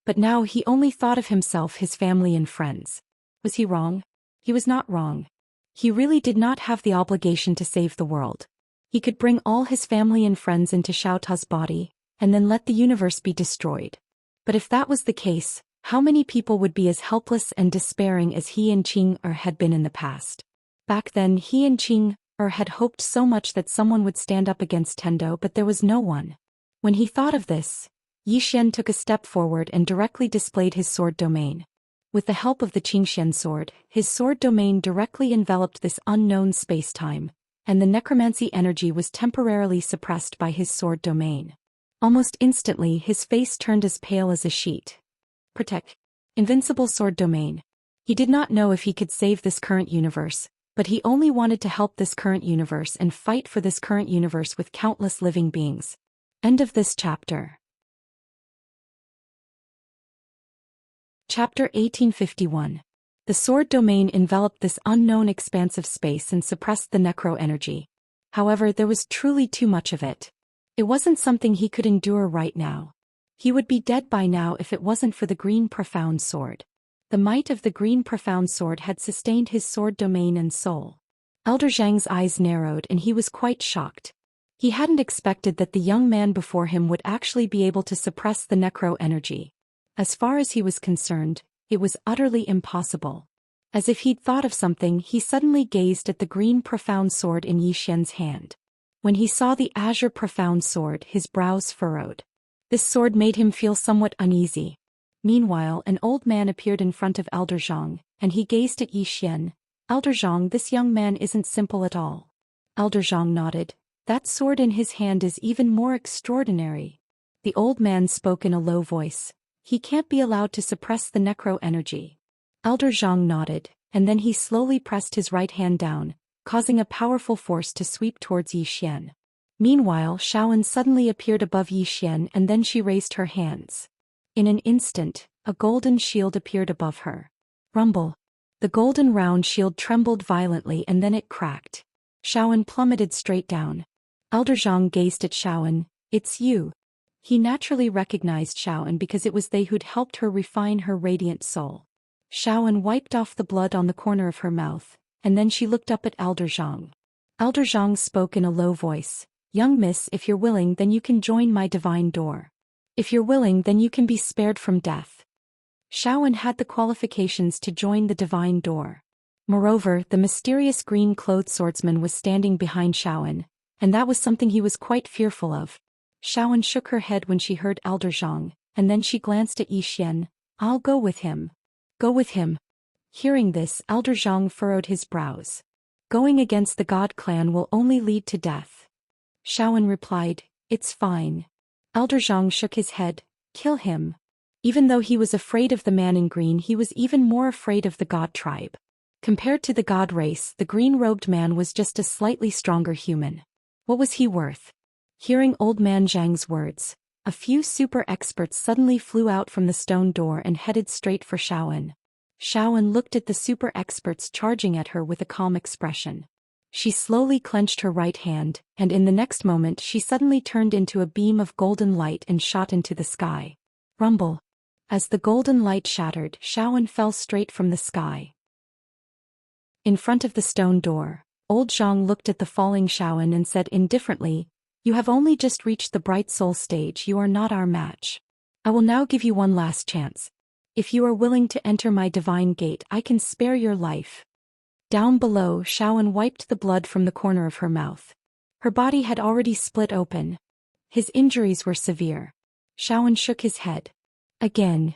Speaker 1: But now he only thought of himself, his family and friends. Was he wrong? He was not wrong. He really did not have the obligation to save the world. He could bring all his family and friends into Xiaota's body, and then let the universe be destroyed. But if that was the case, how many people would be as helpless and despairing as he and Qing'e had been in the past? Back then he and Qing'e had hoped so much that someone would stand up against Tendo, but there was no one. When he thought of this, Yi Xian took a step forward and directly displayed his sword domain. With the help of the Qingxian sword, his sword domain directly enveloped this unknown space-time, and the necromancy energy was temporarily suppressed by his sword domain. Almost instantly his face turned as pale as a sheet. Protect. Invincible sword domain. He did not know if he could save this current universe, but he only wanted to help this current universe and fight for this current universe with countless living beings. End of this chapter. Chapter 1851. The sword domain enveloped this unknown expanse of space and suppressed the necro energy. However, there was truly too much of it. It wasn't something he could endure right now. He would be dead by now if it wasn't for the green profound sword. The might of the green profound sword had sustained his sword domain and soul. Elder Zhang's eyes narrowed and he was quite shocked. He hadn't expected that the young man before him would actually be able to suppress the necro energy. As far as he was concerned, it was utterly impossible. As if he'd thought of something, he suddenly gazed at the green profound sword in Yi Xian's hand. When he saw the azure profound sword, his brows furrowed. This sword made him feel somewhat uneasy. Meanwhile, an old man appeared in front of Elder Zhang, and he gazed at Yi Xian. "Elder Zhang, this young man isn't simple at all." Elder Zhang nodded. "That sword in his hand is even more extraordinary." The old man spoke in a low voice. "He can't be allowed to suppress the necro energy." Elder Zhang nodded, and then he slowly pressed his right hand down, causing a powerful force to sweep towards Yi Xian. Meanwhile, Xiaoan suddenly appeared above Yi Xian and then she raised her hands. In an instant, a golden shield appeared above her. Rumble. The golden round shield trembled violently and then it cracked. Xiaoan plummeted straight down. Elder Zhang gazed at Xiaoan. "It's you." He naturally recognized Xiaoan because it was they who'd helped her refine her radiant soul. Xiaoan wiped off the blood on the corner of her mouth, and then she looked up at Elder Zhang. Elder Zhang spoke in a low voice. "Young miss, if you're willing, then you can join my divine door. If you're willing, then you can be spared from death." Xiaoan had the qualifications to join the divine door. Moreover, the mysterious green-clothed swordsman was standing behind Xiaoan, and that was something he was quite fearful of. Xiaoan shook her head when she heard Elder Zhang, and then she glanced at Yi Xian. "I'll go with him." "Go with him." Hearing this, Elder Zhang furrowed his brows. "Going against the God clan will only lead to death." Xiaoan replied, "It's fine." Elder Zhang shook his head. "Kill him." Even though he was afraid of the man in green, he was even more afraid of the God tribe. Compared to the God race, the green-robed man was just a slightly stronger human. What was he worth? Hearing old man Zhang's words, A few super experts suddenly flew out from the stone door and headed straight for Xiaoan. Xiaoan looked at the super experts charging at her with a calm expression. She slowly clenched her right hand, and in the next moment she suddenly turned into a beam of golden light and shot into the sky. Rumble. As the golden light shattered, Xiaoan fell straight from the sky. In front of the stone door, old Zhang looked at the falling Xiaoan and said indifferently, "You have only just reached the bright soul stage, you are not our match. I will now give you one last chance. If you are willing to enter my divine gate, I can spare your life." Down below, Xiaoan wiped the blood from the corner of her mouth. Her body had already split open. His injuries were severe. Xiaoan shook his head. Again.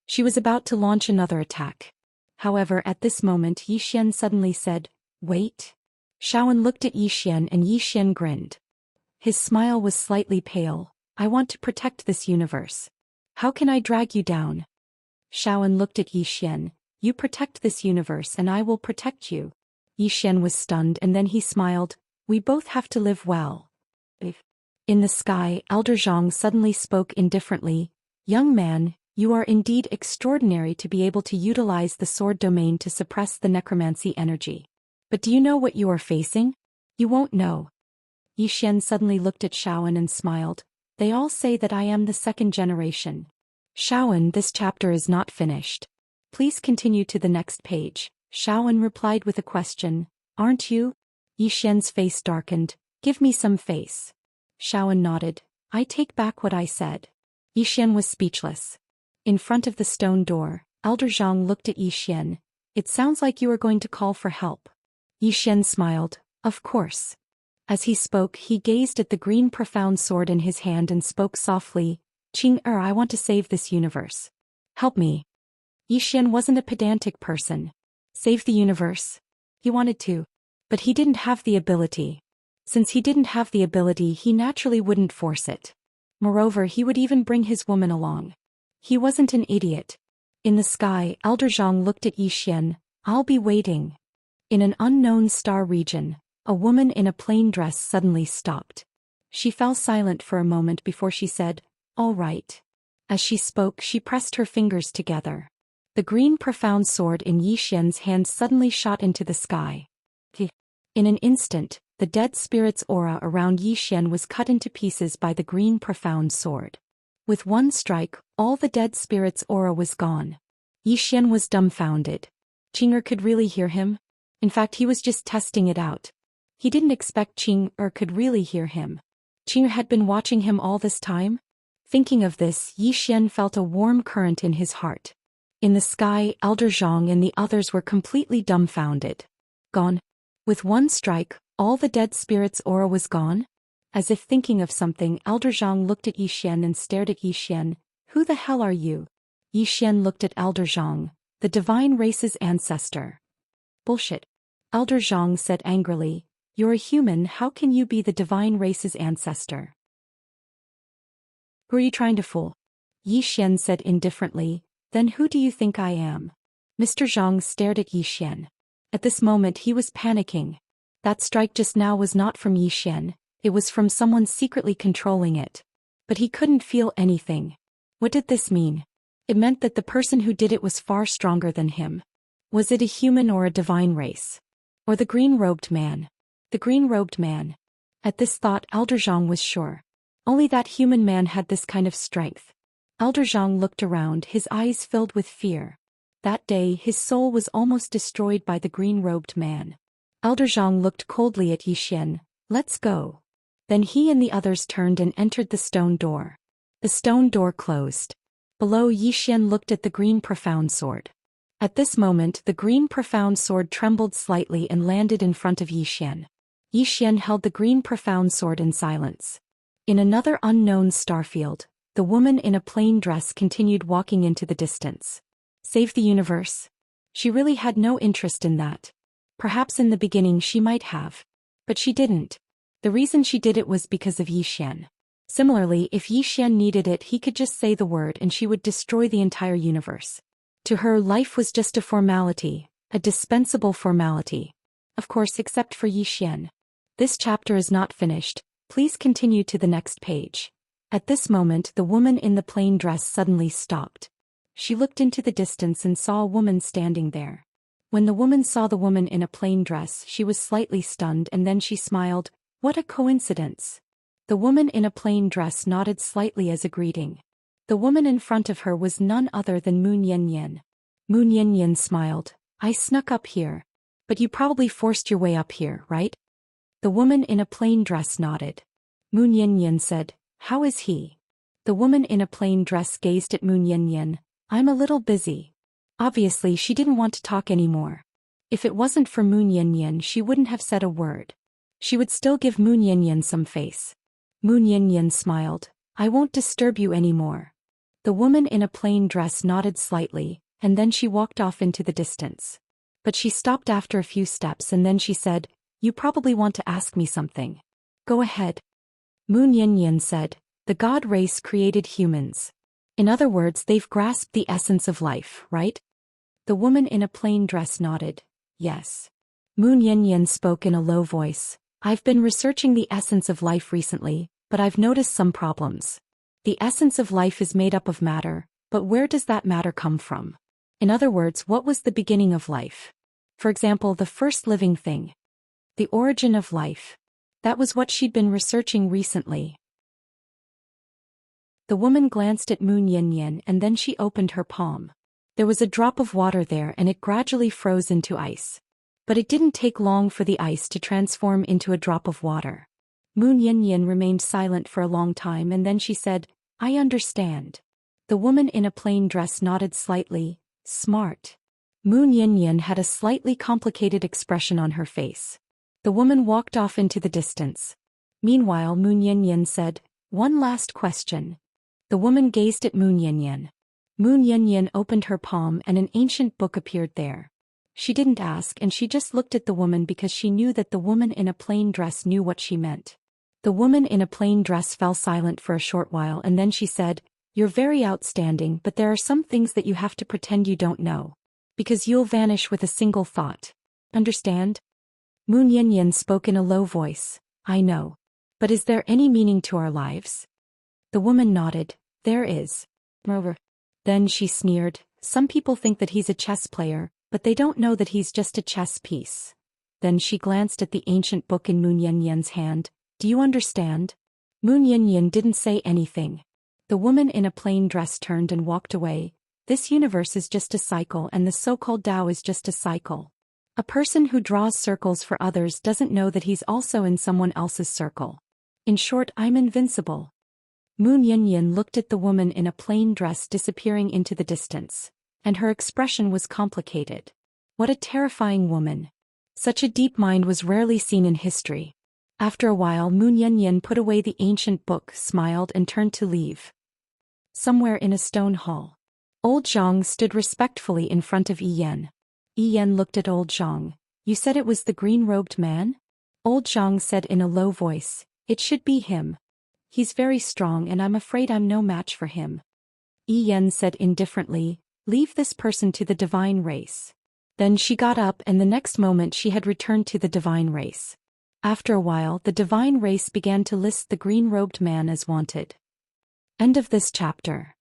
Speaker 1: She was about to launch another attack. However, at this moment Yi Xian suddenly said, "Wait." Xiaoan looked at Yi Xian and Yi Xian grinned. His smile was slightly pale. "I want to protect this universe. How can I drag you down?" Xiaoan looked at Yi Xian. "You protect this universe and I will protect you." Yi Xian was stunned and then he smiled. "We both have to live well." In the sky, Elder Zhang suddenly spoke indifferently. "Young man, you are indeed extraordinary to be able to utilize the sword domain to suppress the necromancy energy. But do you know what you are facing? You won't know." Yi Xian suddenly looked at Xiaoan and smiled. "They all say that I am the second generation." "Xiaoan, this chapter is not finished. Please continue to the next page." Xiaoan replied with a question. "Aren't you?" Yi Xian's face darkened. "Give me some face." Xiaoan nodded. "I take back what I said." Yi Xian was speechless. In front of the stone door, Elder Zhang looked at Yi Xian. "It sounds like you are going to call for help." Yi Xian smiled. "Of course." As he spoke, he gazed at the green profound sword in his hand and spoke softly. "Qing-er, I want to save this universe. Help me." Yi Xian wasn't a pedantic person. Save the universe? He wanted to. But he didn't have the ability. Since he didn't have the ability, he naturally wouldn't force it. Moreover, he would even bring his woman along. He wasn't an idiot. In the sky, Elder Zhang looked at Yi Xian. "I'll be waiting." In an unknown star region, a woman in a plain dress suddenly stopped. She fell silent for a moment before she said, "All right." As she spoke, she pressed her fingers together. The green profound sword in Yi Xian's hand suddenly shot into the sky. In an instant, the dead spirit's aura around Yi Xian was cut into pieces by the green profound sword. With one strike, all the dead spirit's aura was gone. Yi Xian was dumbfounded. Qing-er could really hear him? In fact, he was just testing it out. He didn't expect Qing-er could really hear him. Qing-er had been watching him all this time? Thinking of this, Yi Xian felt a warm current in his heart. In the sky, Elder Zhang and the others were completely dumbfounded. Gone. With one strike, all the dead spirit's aura was gone? As if thinking of something, Elder Zhang looked at Yi Xian and stared at Yi Xian. "Who the hell are you?" Yi Xian looked at Elder Zhang. "The divine race's ancestor." "Bullshit." Elder Zhang said angrily. "You're a human, how can you be the divine race's ancestor? Who are you trying to fool?" Yi Xian said indifferently. "Then who do you think I am?" Mr. Zhang stared at Yi Xian. At this moment he was panicking. That strike just now was not from Yi Xian, it was from someone secretly controlling it. But he couldn't feel anything. What did this mean? It meant that the person who did it was far stronger than him. Was it a human or a divine race? Or the green-robed man? The green-robed man. At this thought, Elder Zhang was sure. Only that human man had this kind of strength. Elder Zhang looked around, his eyes filled with fear. That day, his soul was almost destroyed by the green-robed man. Elder Zhang looked coldly at Yi Xian. "Let's go." Then he and the others turned and entered the stone door. The stone door closed. Below, Yi Xian looked at the green profound sword. At this moment, the green profound sword trembled slightly and landed in front of Yi Xian. Yi Xian held the green profound sword in silence. In another unknown starfield, the woman in a plain dress continued walking into the distance. Save the universe? She really had no interest in that. Perhaps in the beginning she might have. But she didn't. The reason she did it was because of Yi Xian. Similarly, if Yi Xian needed it, he could just say the word and she would destroy the entire universe. To her, life was just a formality, a dispensable formality. Of course, except for Yi Xian. This chapter is not finished. Please continue to the next page. At this moment the woman in the plain dress suddenly stopped. She looked into the distance and saw a woman standing there. When the woman saw the woman in a plain dress, she was slightly stunned and then she smiled. What a coincidence! The woman in a plain dress nodded slightly as a greeting. The woman in front of her was none other than Moon Yanyan. Moon Yanyan smiled. I snuck up here. But you probably forced your way up here, right? The woman in a plain dress nodded. Moon Yanyan said, How is he? The woman in a plain dress gazed at Moon Yanyan. I'm a little busy. Obviously she didn't want to talk anymore. If it wasn't for Moon Yanyan she wouldn't have said a word. She would still give Moon Yanyan some face. Moon Yanyan smiled. I won't disturb you anymore. The woman in a plain dress nodded slightly, and then she walked off into the distance. But she stopped after a few steps and then she said, You probably want to ask me something. Go ahead. Moon Yanyan said, The god race created humans. In other words, they've grasped the essence of life, right? The woman in a plain dress nodded. Yes. Moon Yanyan spoke in a low voice. I've been researching the essence of life recently, but I've noticed some problems. The essence of life is made up of matter, but where does that matter come from? In other words, what was the beginning of life? For example, the first living thing. The origin of life. That was what she'd been researching recently. The woman glanced at Moon Yanyan and then she opened her palm. There was a drop of water there and it gradually froze into ice. But it didn't take long for the ice to transform into a drop of water. Moon Yanyan remained silent for a long time and then she said, I understand. The woman in a plain dress nodded slightly. Smart. Moon Yanyan had a slightly complicated expression on her face. The woman walked off into the distance. Meanwhile Moon Yanyan said, One last question. The woman gazed at Moon Yanyan. Moon Yanyan opened her palm and an ancient book appeared there. She didn't ask and she just looked at the woman because she knew that the woman in a plain dress knew what she meant. The woman in a plain dress fell silent for a short while and then she said, You're very outstanding, but there are some things that you have to pretend you don't know. Because you'll vanish with a single thought. Understand? Moon Yanyan spoke in a low voice. I know. But is there any meaning to our lives? The woman nodded. There is. Moreover. Then she sneered. Some people think that he's a chess player, but they don't know that he's just a chess piece. Then she glanced at the ancient book in Moon Yanyan's hand. Do you understand? Moon Yanyan didn't say anything. The woman in a plain dress turned and walked away. This universe is just a cycle and the so-called Tao is just a cycle. A person who draws circles for others doesn't know that he's also in someone else's circle. In short, I'm invincible. Moon Yanyan looked at the woman in a plain dress disappearing into the distance, and her expression was complicated. What a terrifying woman. Such a deep mind was rarely seen in history. After a while Moon Yanyan put away the ancient book, smiled and turned to leave. Somewhere in a stone hall. Old Zhang stood respectfully in front of Yi Yan. Yi Yan looked at old Zhang. You said it was the green-robed man? Old Zhang said in a low voice. It should be him. He's very strong and I'm afraid I'm no match for him. Yi Yan said indifferently. Leave this person to the divine race. Then she got up and the next moment she had returned to the divine race. After a while the divine race began to list the green-robed man as wanted. End of this chapter.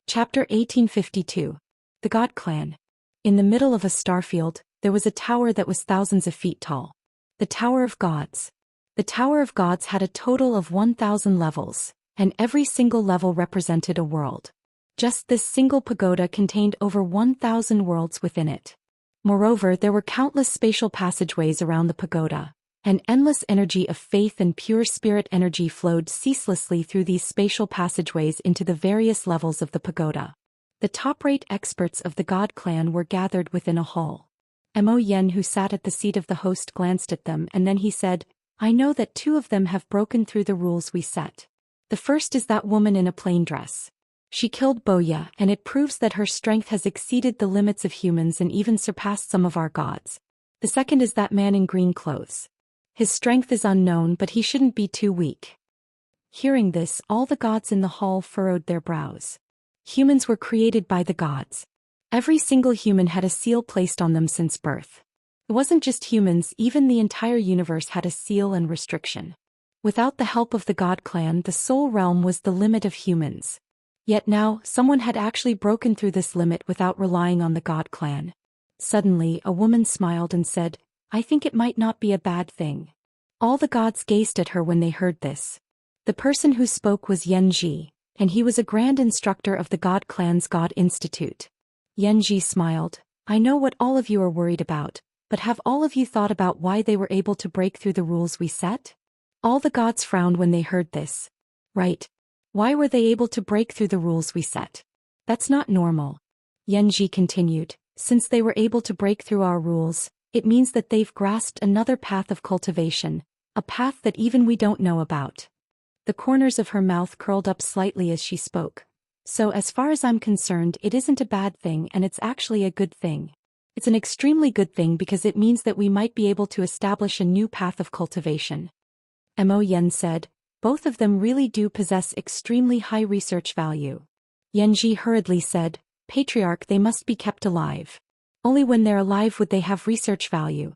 Speaker 1: Chapter 1852. The God Clan. In the middle of a starfield, there was a tower that was thousands of feet tall. The Tower of Gods. The Tower of Gods had a total of 1,000 levels, and every single level represented a world. Just this single pagoda contained over 1,000 worlds within it. Moreover, there were countless spatial passageways around the pagoda. An endless energy of faith and pure spirit energy flowed ceaselessly through these spatial passageways into the various levels of the pagoda. The top-rate experts of the God Clan were gathered within a hall. Mo Yen, who sat at the seat of the host, glanced at them and then he said, I know that two of them have broken through the rules we set. The first is that woman in a plain dress. She killed Boya, and it proves that her strength has exceeded the limits of humans and even surpassed some of our gods. The second is that man in green clothes. His strength is unknown, but he shouldn't be too weak. Hearing this, all the gods in the hall furrowed their brows. Humans were created by the gods. Every single human had a seal placed on them since birth. It wasn't just humans, even the entire universe had a seal and restriction. Without the help of the God Clan, the Soul Realm was the limit of humans. Yet now, someone had actually broken through this limit without relying on the God Clan. Suddenly, a woman smiled and said, "I think it might not be a bad thing." All the gods gazed at her when they heard this. The person who spoke was Yanji, and he was a grand instructor of the God Clan's God Institute. Yanji smiled, "I know what all of you are worried about, but have all of you thought about why they were able to break through the rules we set?" All the gods frowned when they heard this. Right. Why were they able to break through the rules we set? That's not normal. Yanji continued, "Since they were able to break through our rules, it means that they've grasped another path of cultivation, a path that even we don't know about." The corners of her mouth curled up slightly as she spoke. "So as far as I'm concerned, it isn't a bad thing, and it's actually a good thing. It's an extremely good thing because it means that we might be able to establish a new path of cultivation." Mo Yen said, "Both of them really do possess extremely high research value." Yanji hurriedly said, "Patriarch, they must be kept alive. Only when they're alive would they have research value."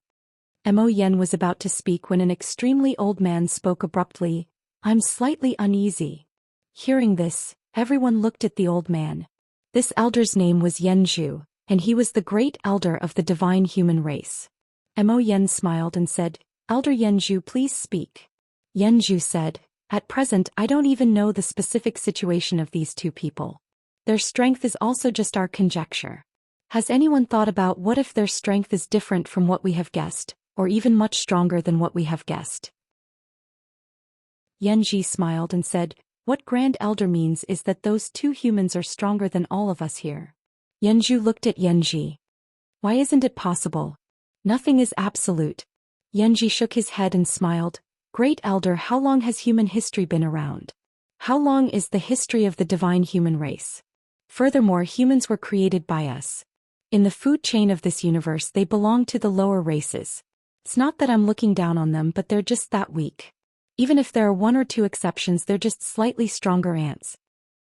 Speaker 1: Mo Yen was about to speak when an extremely old man spoke abruptly, "I'm slightly uneasy." Hearing this, everyone looked at the old man. This elder's name was Yanzhu, and he was the great elder of the divine human race. Mo Yen smiled and said, "Elder Yanzhu, please speak." Yanzhu said, "At present I don't even know the specific situation of these two people. Their strength is also just our conjecture. Has anyone thought about what if their strength is different from what we have guessed, or even much stronger than what we have guessed?" Yanji smiled and said, "What Grand Elder means is that those two humans are stronger than all of us here." Yanzhu looked at Yanji. "Why isn't it possible? Nothing is absolute." Yanji shook his head and smiled, "Great Elder, how long has human history been around? How long is the history of the divine human race? Furthermore, humans were created by us. In the food chain of this universe, they belong to the lower races. It's not that I'm looking down on them, but they're just that weak. Even if there are one or two exceptions, they're just slightly stronger ants."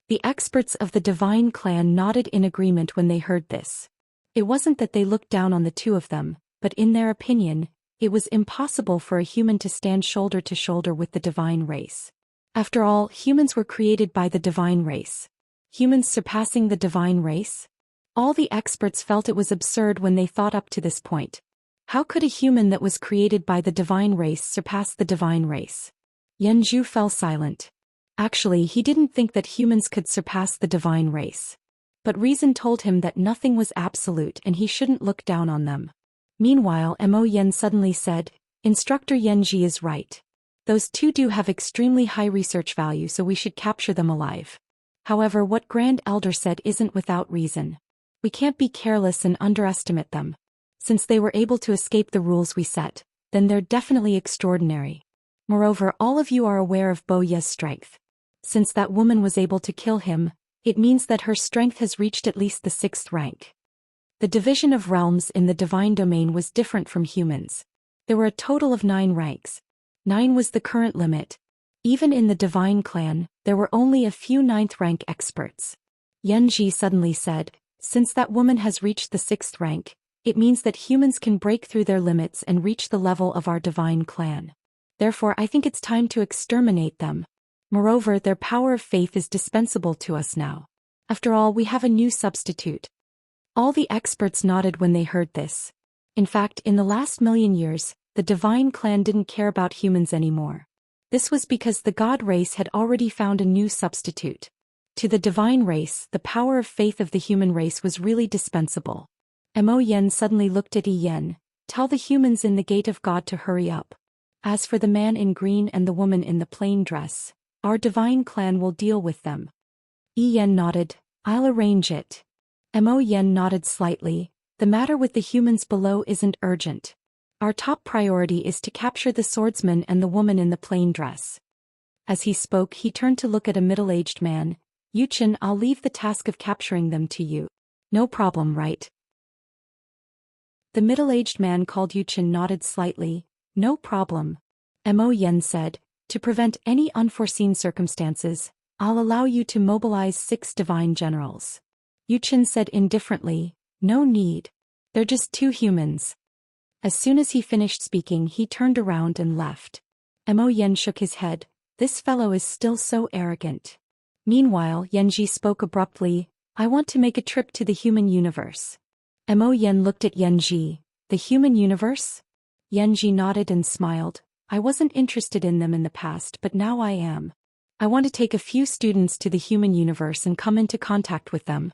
Speaker 1: The experts of the divine clan nodded in agreement when they heard this. It wasn't that they looked down on the two of them, but in their opinion, it was impossible for a human to stand shoulder to shoulder with the divine race. After all, humans were created by the divine race. Humans surpassing the divine race? All the experts felt it was absurd when they thought up to this point. How could a human that was created by the divine race surpass the divine race? Yanzhu fell silent. Actually, he didn't think that humans could surpass the divine race. But reason told him that nothing was absolute and he shouldn't look down on them. Meanwhile, Mo Yen suddenly said, "Instructor Yanji is right. Those two do have extremely high research value, so we should capture them alive. However, what Grand Elder said isn't without reason. We can't be careless and underestimate them. Since they were able to escape the rules we set, then they're definitely extraordinary. Moreover, all of you are aware of Bo Ye's strength. Since that woman was able to kill him, it means that her strength has reached at least the 6th rank. The division of realms in the divine domain was different from humans. There were a total of 9 ranks. 9 was the current limit. Even in the divine clan, there were only a few 9th rank experts. Yanji suddenly said, "Since that woman has reached the 6th rank, it means that humans can break through their limits and reach the level of our divine clan. Therefore, I think it's time to exterminate them. Moreover, their power of faith is dispensable to us now. After all, we have a new substitute." All the experts nodded when they heard this. In fact, in the last million years, the divine clan didn't care about humans anymore. This was because the god race had already found a new substitute. To the divine race, the power of faith of the human race was really dispensable. Mo Yen suddenly looked at Yi Yen, "Tell the humans in the gate of God to hurry up. As for the man in green and the woman in the plain dress, our divine clan will deal with them." Yi Yen nodded, "I'll arrange it." Mo Yen nodded slightly, "The matter with the humans below isn't urgent. Our top priority is to capture the swordsman and the woman in the plain dress." As he spoke, he turned to look at a middle-aged man. "Yuchen, I'll leave the task of capturing them to you. No problem, right?" The middle-aged man called Yuchen nodded slightly. "No problem." Mo Yen said, "To prevent any unforeseen circumstances, I'll allow you to mobilize 6 divine generals." Yuchen said indifferently, "No need. They're just 2 humans." As soon as he finished speaking, he turned around and left. Mo Yen shook his head. This fellow is still so arrogant. Meanwhile, Yanji spoke abruptly. I want to make a trip to the human universe. Mo Yen looked at Yanji. The human universe? Yanji nodded and smiled. I wasn't interested in them in the past, but now I am. I want to take a few students to the human universe and come into contact with them.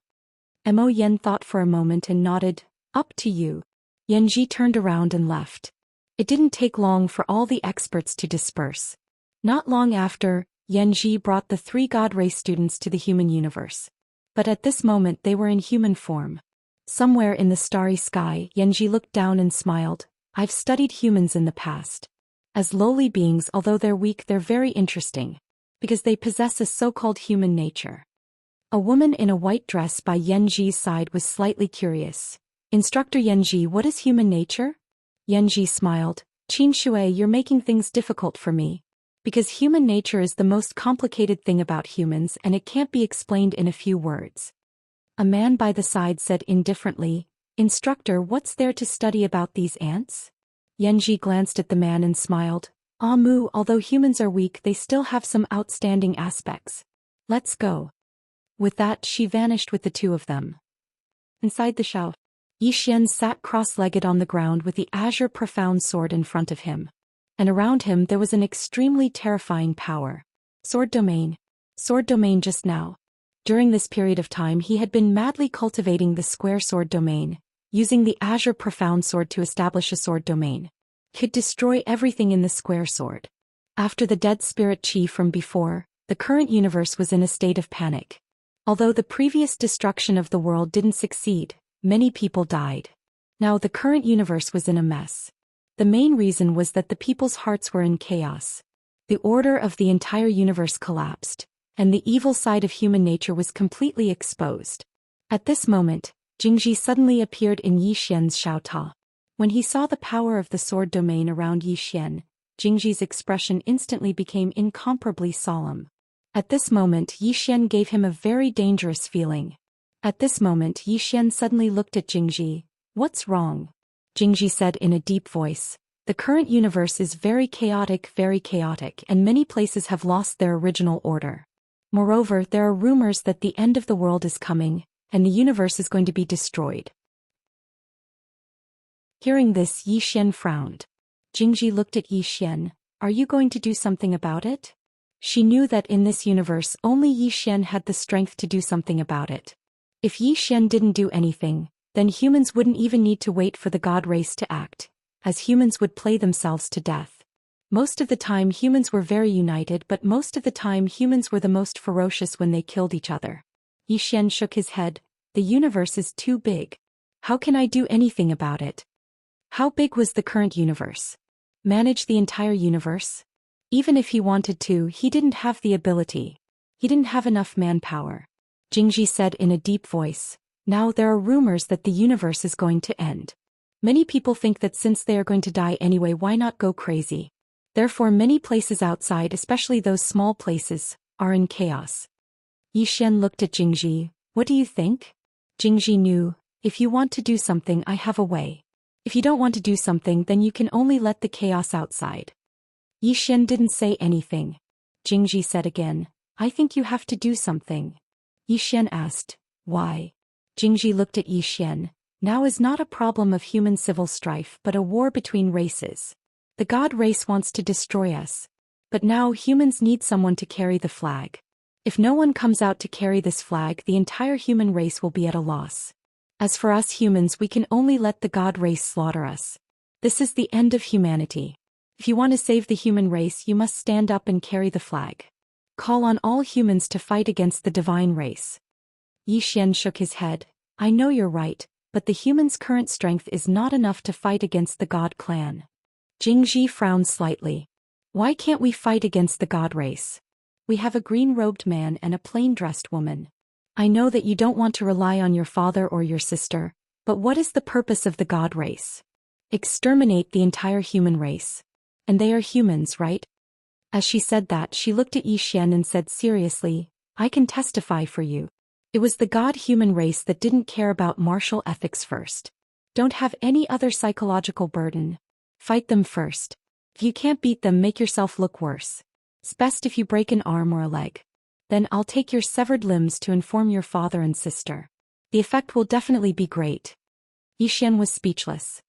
Speaker 1: Mo Yen thought for a moment and nodded. Up to you. Yanji turned around and left. It didn't take long for all the experts to disperse. Not long after, Yanji brought the 3 God Race students to the human universe. But at this moment they were in human form. Somewhere in the starry sky, Yanji looked down and smiled. I've studied humans in the past. As lowly beings, although they're weak, they're very interesting. Because they possess a so-called human nature. A woman in a white dress by Yanji's side was slightly curious. Instructor Yanji, what is human nature? Yanji smiled. Qin Shui, you're making things difficult for me. Because human nature is the most complicated thing about humans and it can't be explained in a few words. A man by the side said indifferently, Instructor, what's there to study about these ants? Yanji glanced at the man and smiled. Ah Mu, although humans are weak, they still have some outstanding aspects. Let's go. With that, she vanished with the 2 of them. Inside the Shao, Xian sat cross-legged on the ground with the azure profound sword in front of him. And around him there was an extremely terrifying power. Sword domain. Sword domain just now. During this period of time he had been madly cultivating the square sword domain, using the azure profound sword to establish a sword domain. Could destroy everything in the square sword. After the dead spirit chi from before, the current universe was in a state of panic. Although the previous destruction of the world didn't succeed, many people died. Now the current universe was in a mess. The main reason was that the people's hearts were in chaos. The order of the entire universe collapsed, and the evil side of human nature was completely exposed. At this moment, Jingji suddenly appeared in Yi Xian's Xiaota. When he saw the power of the sword domain around Yi Xian, Jingji's expression instantly became incomparably solemn. At this moment Yi Xian gave him a very dangerous feeling. At this moment Yi Xian suddenly looked at Jingji. What's wrong? Jingji said in a deep voice. The current universe is very chaotic, and many places have lost their original order. Moreover, there are rumors that the end of the world is coming, and the universe is going to be destroyed. Hearing this, Yi Xian frowned. Jingji looked at Yi Xian. Are you going to do something about it? She knew that in this universe only Yi Xian had the strength to do something about it. If Yi Xian didn't do anything, then humans wouldn't even need to wait for the God race to act, as humans would play themselves to death. Most of the time humans were very united, but most of the time humans were the most ferocious when they killed each other. Yi Xian shook his head. The universe is too big. How can I do anything about it? How big was the current universe? Manage the entire universe? Even if he wanted to, he didn't have the ability. He didn't have enough manpower. Jingji said in a deep voice. Now there are rumors that the universe is going to end. Many people think that since they are going to die anyway, why not go crazy? Therefore many places outside, especially those small places, are in chaos. Yi Xian looked at Jingji. What do you think? Jingji knew. If you want to do something, I have a way. If you don't want to do something, then you can only let the chaos outside. Yi Xian didn't say anything. Jingji said again. I think you have to do something. Yi Xian asked. Why? Jingji looked at Yi Xian. Now is not a problem of human civil strife but a war between races. The God race wants to destroy us. But now humans need someone to carry the flag. If no one comes out to carry this flag, the entire human race will be at a loss. As for us humans, we can only let the God race slaughter us. This is the end of humanity. If you want to save the human race, you must stand up and carry the flag. Call on all humans to fight against the divine race. Yi Xian shook his head. I know you're right, but the humans' current strength is not enough to fight against the God clan. Jingji frowned slightly. Why can't we fight against the God race? We have a green-robed man and a plain-dressed woman. I know that you don't want to rely on your father or your sister, but what is the purpose of the God race? Exterminate the entire human race. And they are humans, right? As she said that, she looked at Yi Xian and said seriously, I can testify for you. It was the God-human race that didn't care about martial ethics first. Don't have any other psychological burden. Fight them first. If you can't beat them, make yourself look worse. It's best if you break an arm or a leg. Then I'll take your severed limbs to inform your father and sister. The effect will definitely be great. Xian was speechless.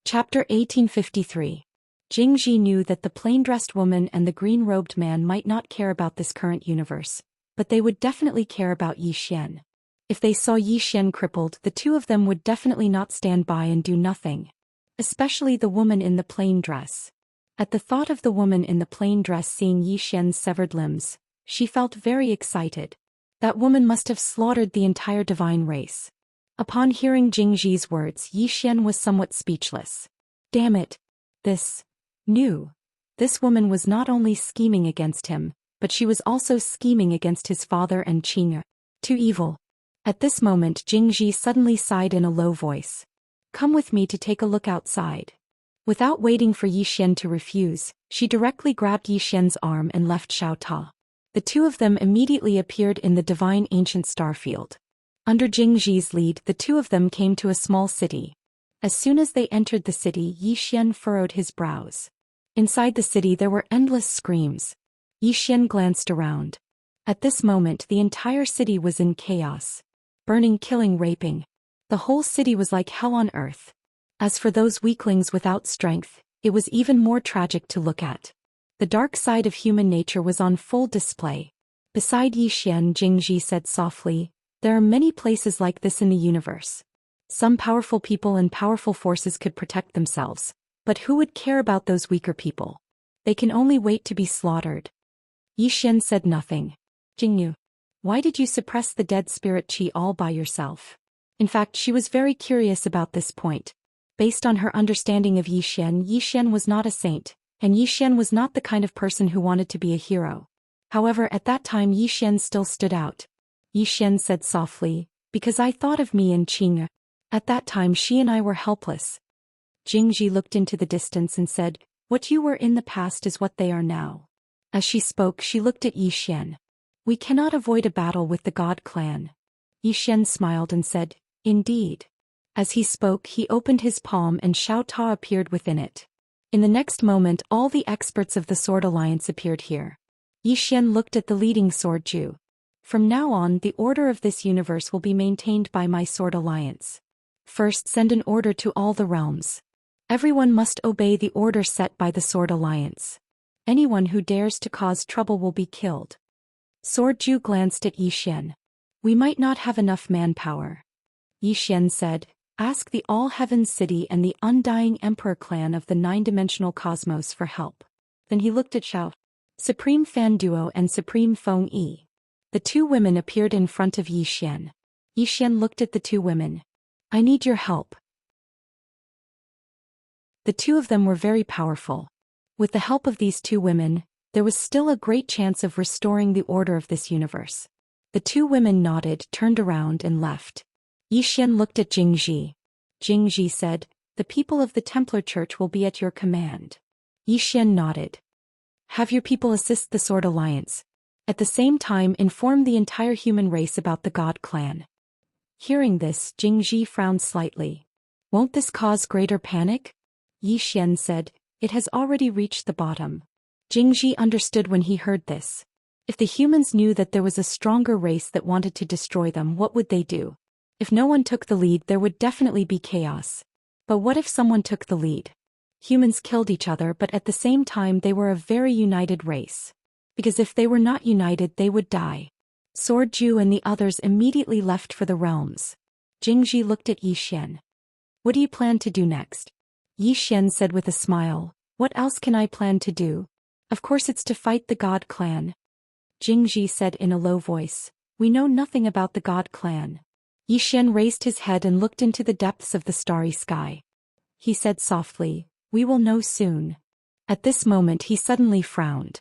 Speaker 1: Chapter 1853. Jingji knew that the plain-dressed woman and the green-robed man might not care about this current universe, but they would definitely care about Xian. If they saw Xian crippled, the two of them would definitely not stand by and do nothing. Especially the woman in the plain dress. At the thought of the woman in the plain dress seeing Xian's severed limbs, she felt very excited. That woman must have slaughtered the entire divine race. Upon hearing Jingji's words, Xian was somewhat speechless. Damn it! This woman was not only scheming against him, but she was also scheming against his father and Qing'e. Too evil. At this moment Jingji suddenly sighed in a low voice. Come with me to take a look outside. Without waiting for Xian to refuse, she directly grabbed Xian's arm and left Xiaota. The two of them immediately appeared in the divine ancient star field. Under Jingji's lead, the two of them came to a small city. As soon as they entered the city, Xian furrowed his brows. Inside the city there were endless screams. Xian glanced around. At this moment the entire city was in chaos. Burning, killing, raping. The whole city was like hell on earth. As for those weaklings without strength, it was even more tragic to look at. The dark side of human nature was on full display. Beside Xian, Jingji said softly, there are many places like this in the universe. Some powerful people and powerful forces could protect themselves, but who would care about those weaker people? They can only wait to be slaughtered. Xian said nothing. Jingyu, why did you suppress the dead spirit qi all by yourself? In fact, she was very curious about this point. Based on her understanding of Xian was not a saint, and Xian was not the kind of person who wanted to be a hero. However, at that time Xian still stood out. Xian said softly, because I thought of me and Qing'e. At that time she and I were helpless. Jingji looked into the distance and said, what you were in the past is what they are now. As she spoke, she looked at Xian. We cannot avoid a battle with the God clan. Xian smiled and said, indeed. As he spoke, he opened his palm and Xiaota appeared within it. In the next moment, all the experts of the Sword Alliance appeared here. Xian looked at the leading Sword Ju. From now on, the order of this universe will be maintained by my Sword Alliance. First, send an order to all the realms. Everyone must obey the order set by the Sword Alliance. Anyone who dares to cause trouble will be killed. Sword Ju glanced at Xian. We might not have enough manpower. Xian said, ask the All-Heavens City and the Undying Emperor clan of the nine-dimensional cosmos for help. Then he looked at Xiao, Supreme Fan Duo and Supreme Feng Yi. The two women appeared in front of Xian. Xian looked at the two women. I need your help. The two of them were very powerful. With the help of these two women, there was still a great chance of restoring the order of this universe. The two women nodded, turned around and left. Xian looked at Jingji. Jingji said, the people of the Templar Church will be at your command. Xian nodded. Have your people assist the Sword Alliance. At the same time, inform the entire human race about the God clan. Hearing this, Jingji frowned slightly. Won't this cause greater panic? Xian said, it has already reached the bottom. Jingji understood when he heard this. If the humans knew that there was a stronger race that wanted to destroy them, what would they do? If no one took the lead, there would definitely be chaos. But what if someone took the lead? Humans killed each other, but at the same time they were a very united race. Because if they were not united, they would die. Sword Ju and the others immediately left for the realms. Jingji looked at Xian. What do you plan to do next? Xian said with a smile, what else can I plan to do? Of course it's to fight the God clan. Jingji said in a low voice, we know nothing about the God clan. Xian raised his head and looked into the depths of the starry sky. He said softly, we will know soon. At this moment he suddenly frowned.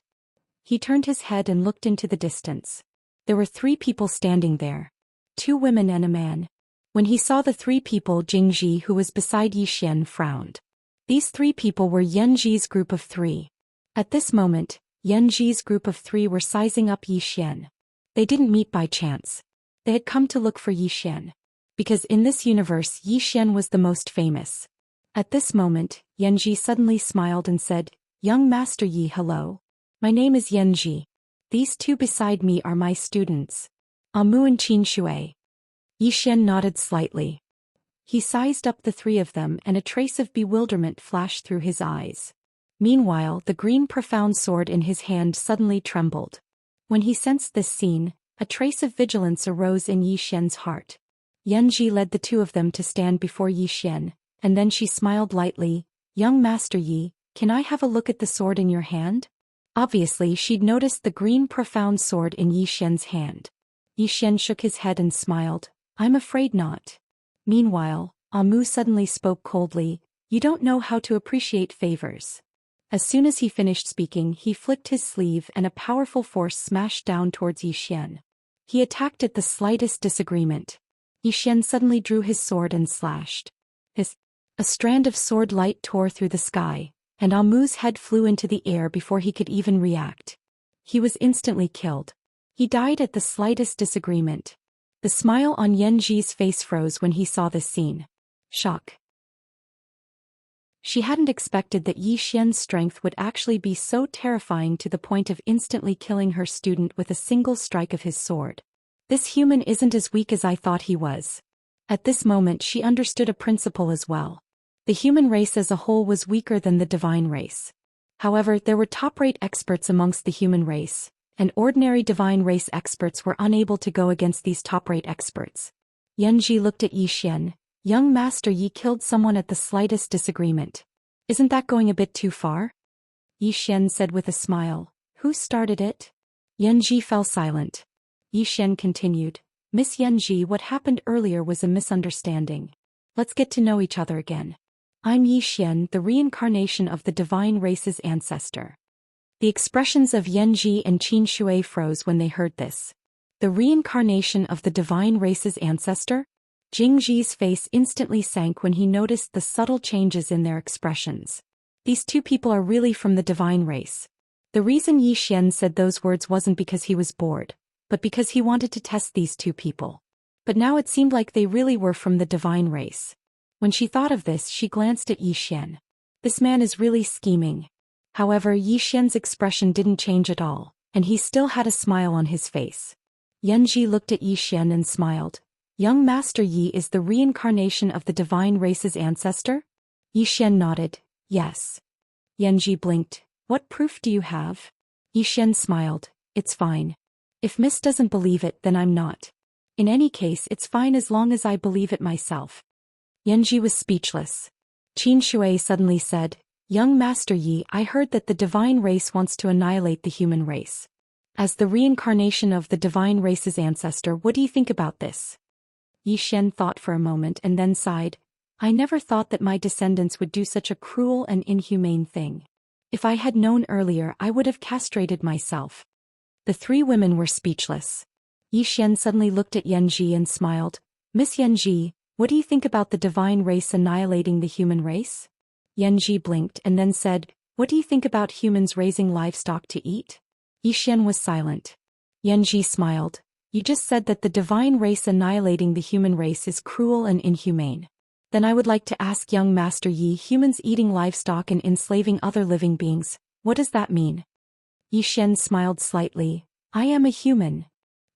Speaker 1: He turned his head and looked into the distance. There were 3 people standing there. 2 women and a man. When he saw the 3 people, Jingji, who was beside Xian, frowned. These 3 people were Yanji's group of 3. At this moment, Yanji's group of 3 were sizing up Xian. They didn't meet by chance. They had come to look for Xian. Because in this universe, Xian was the most famous. At this moment, Yanji suddenly smiled and said, "Young Master Yi, hello. My name is Yanji. These two beside me are my students. Amu and Xianxia." Yi Xian nodded slightly. He sized up the three of them and a trace of bewilderment flashed through his eyes. Meanwhile, the green profound sword in his hand suddenly trembled. When he sensed this scene, a trace of vigilance arose in Yi Xian's heart. Yanji led the two of them to stand before Yi Xian, and then she smiled lightly. "Young Master Yi, can I have a look at the sword in your hand?" Obviously, she'd noticed the green profound sword in Yi Xian's hand. Yi Xian shook his head and smiled. "I'm afraid not." Meanwhile, Amu suddenly spoke coldly, "You don't know how to appreciate favors." As soon as he finished speaking, he flicked his sleeve and a powerful force smashed down towards Yi Xian. He attacked at the slightest disagreement. Yi Xian suddenly drew his sword and slashed. A strand of sword light tore through the sky, and Amu's head flew into the air before he could even react. He was instantly killed. He died at the slightest disagreement. The smile on Yanji's face froze when he saw this scene. Shock. She hadn't expected that Yi Xian's strength would actually be so terrifying to the point of instantly killing her student with a single strike of his sword. This human isn't as weak as I thought he was. At this moment she understood a principle as well. The human race as a whole was weaker than the divine race. However, there were top-rate experts amongst the human race, and ordinary divine race experts were unable to go against these top-rate experts. Yanji looked at Yi Xian. "Young Master Yi killed someone at the slightest disagreement. Isn't that going a bit too far?" Yi Xian said with a smile. "Who started it?" Yanji fell silent. Yi Xian continued. "Miss Yanji, what happened earlier was a misunderstanding. Let's get to know each other again. I'm Yi Xian, the reincarnation of the divine race's ancestor." The expressions of Yanji and Xianxia froze when they heard this. The reincarnation of the divine race's ancestor? Jingji's face instantly sank when he noticed the subtle changes in their expressions. These two people are really from the divine race. The reason Yi Xian said those words wasn't because he was bored, but because he wanted to test these two people. But now it seemed like they really were from the divine race. When she thought of this, she glanced at Yi Xian. This man is really scheming. However, Yi Xian's expression didn't change at all, and he still had a smile on his face. Yanji looked at Yi Xian and smiled. "Young Master Yi is the reincarnation of the divine race's ancestor?" Yi Xian nodded. "Yes." Yanji blinked. "What proof do you have?" Yi Xian smiled. "It's fine. If Miss doesn't believe it, then I'm not. In any case, it's fine as long as I believe it myself." Yanji was speechless. Xianxia suddenly said, "Young Master Yi, I heard that the divine race wants to annihilate the human race. As the reincarnation of the divine race's ancestor, what do you think about this?" Yi Xian thought for a moment and then sighed. "I never thought that my descendants would do such a cruel and inhumane thing. If I had known earlier, I would have castrated myself." The three women were speechless. Yi Xian suddenly looked at Yanji and smiled. "Miss Yanji, what do you think about the divine race annihilating the human race?" Yanji blinked and then said, "What do you think about humans raising livestock to eat?" Yi Xian was silent. Yanji smiled. "You just said that the divine race annihilating the human race is cruel and inhumane. Then I would like to ask young Master Yi, humans eating livestock and enslaving other living beings, what does that mean?" Yi Xian smiled slightly. "I am a human."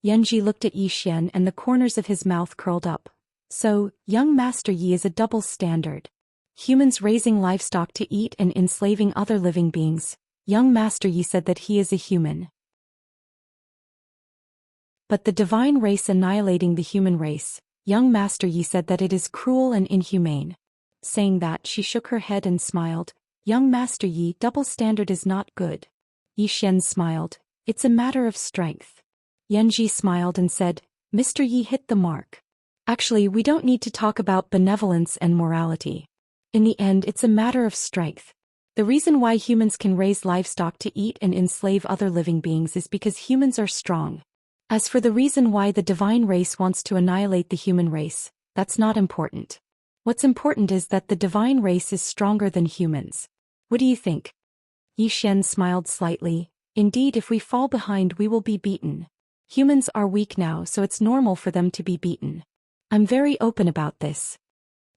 Speaker 1: Yanji looked at Yi Xian and the corners of his mouth curled up. "So, young Master Yi is a double standard. Humans raising livestock to eat and enslaving other living beings. Young Master Yi said that he is a human. But the divine race annihilating the human race, young Master Yi said that it is cruel and inhumane." Saying that, she shook her head and smiled. "Young Master Yi, double standard is not good." Yi Xian smiled. "It's a matter of strength." Yanji smiled and said, "Mr. Yi hit the mark. Actually, we don't need to talk about benevolence and morality. In the end, it's a matter of strength. The reason why humans can raise livestock to eat and enslave other living beings is because humans are strong. As for the reason why the divine race wants to annihilate the human race, that's not important. What's important is that the divine race is stronger than humans. What do you think?" Yi Xian smiled slightly. "Indeed, if we fall behind, we will be beaten. Humans are weak now, so it's normal for them to be beaten. I'm very open about this."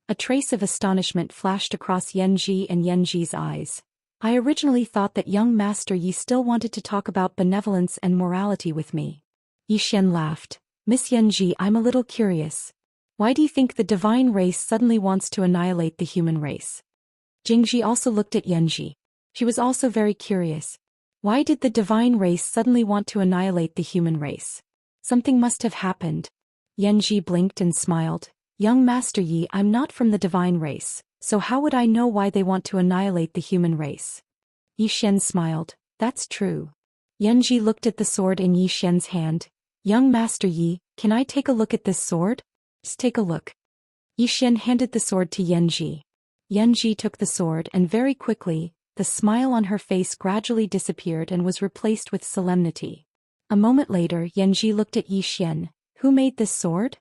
Speaker 1: A trace of astonishment flashed across Yanji and Yanji's eyes. I originally thought that young Master Yi still wanted to talk about benevolence and morality with me. Yi Xian laughed. Miss Yanji, I'm a little curious. Why do you think the divine race suddenly wants to annihilate the human race? Jingji also looked at Yanji. She was also very curious. Why did the divine race suddenly want to annihilate the human race? Something must have happened. Yanji blinked and smiled. Young Master Yi, I'm not from the divine race, so how would I know why they want to annihilate the human race? Yi Xian smiled. That's true. Yanji looked at the sword in Yi Xian's hand. Young Master Yi, can I take a look at this sword? Just take a look. Yi Xian handed the sword to Yanji. Yanji took the sword and very quickly, the smile on her face gradually disappeared and was replaced with solemnity. A moment later, Yanji looked at Yi Xian. Who made this sword?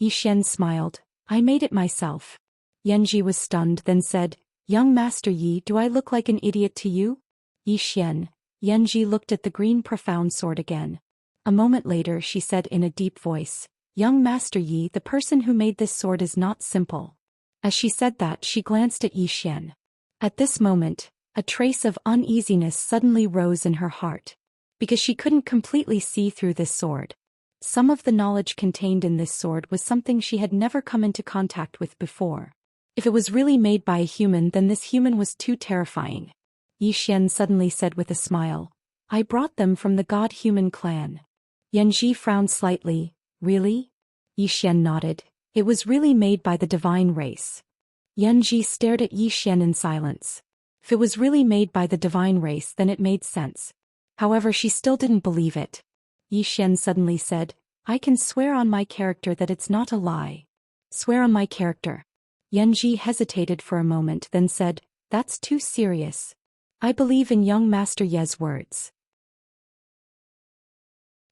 Speaker 1: Yi Xian smiled. I made it myself. Yanji was stunned, then said, Young Master Yi, do I look like an idiot to you? Yi Xian. Yanji looked at the green profound sword again. A moment later she said in a deep voice, Young Master Yi, the person who made this sword is not simple. As she said that, she glanced at Yi Xian. At this moment, a trace of uneasiness suddenly rose in her heart. Because she couldn't completely see through this sword. Some of the knowledge contained in this sword was something she had never come into contact with before. If it was really made by a human, then this human was too terrifying. Yi Xian suddenly said with a smile, I brought them from the god-human clan. Yanji frowned slightly. Really? Yi Xian nodded. It was really made by the divine race. Yanji stared at Yi Xian in silence. If it was really made by the divine race, then it made sense. However, she still didn't believe it. Yi Xian suddenly said, I can swear on my character that it's not a lie. Swear on my character. Yanji hesitated for a moment, then said, That's too serious. I believe in young Master Ye's words.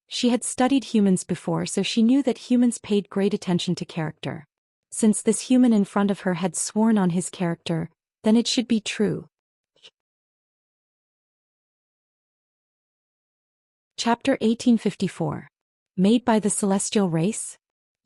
Speaker 1: She had studied humans before, so she knew that humans paid great attention to character. Since this human in front of her had sworn on his character, then it should be true. Chapter 1854. Made by the celestial race?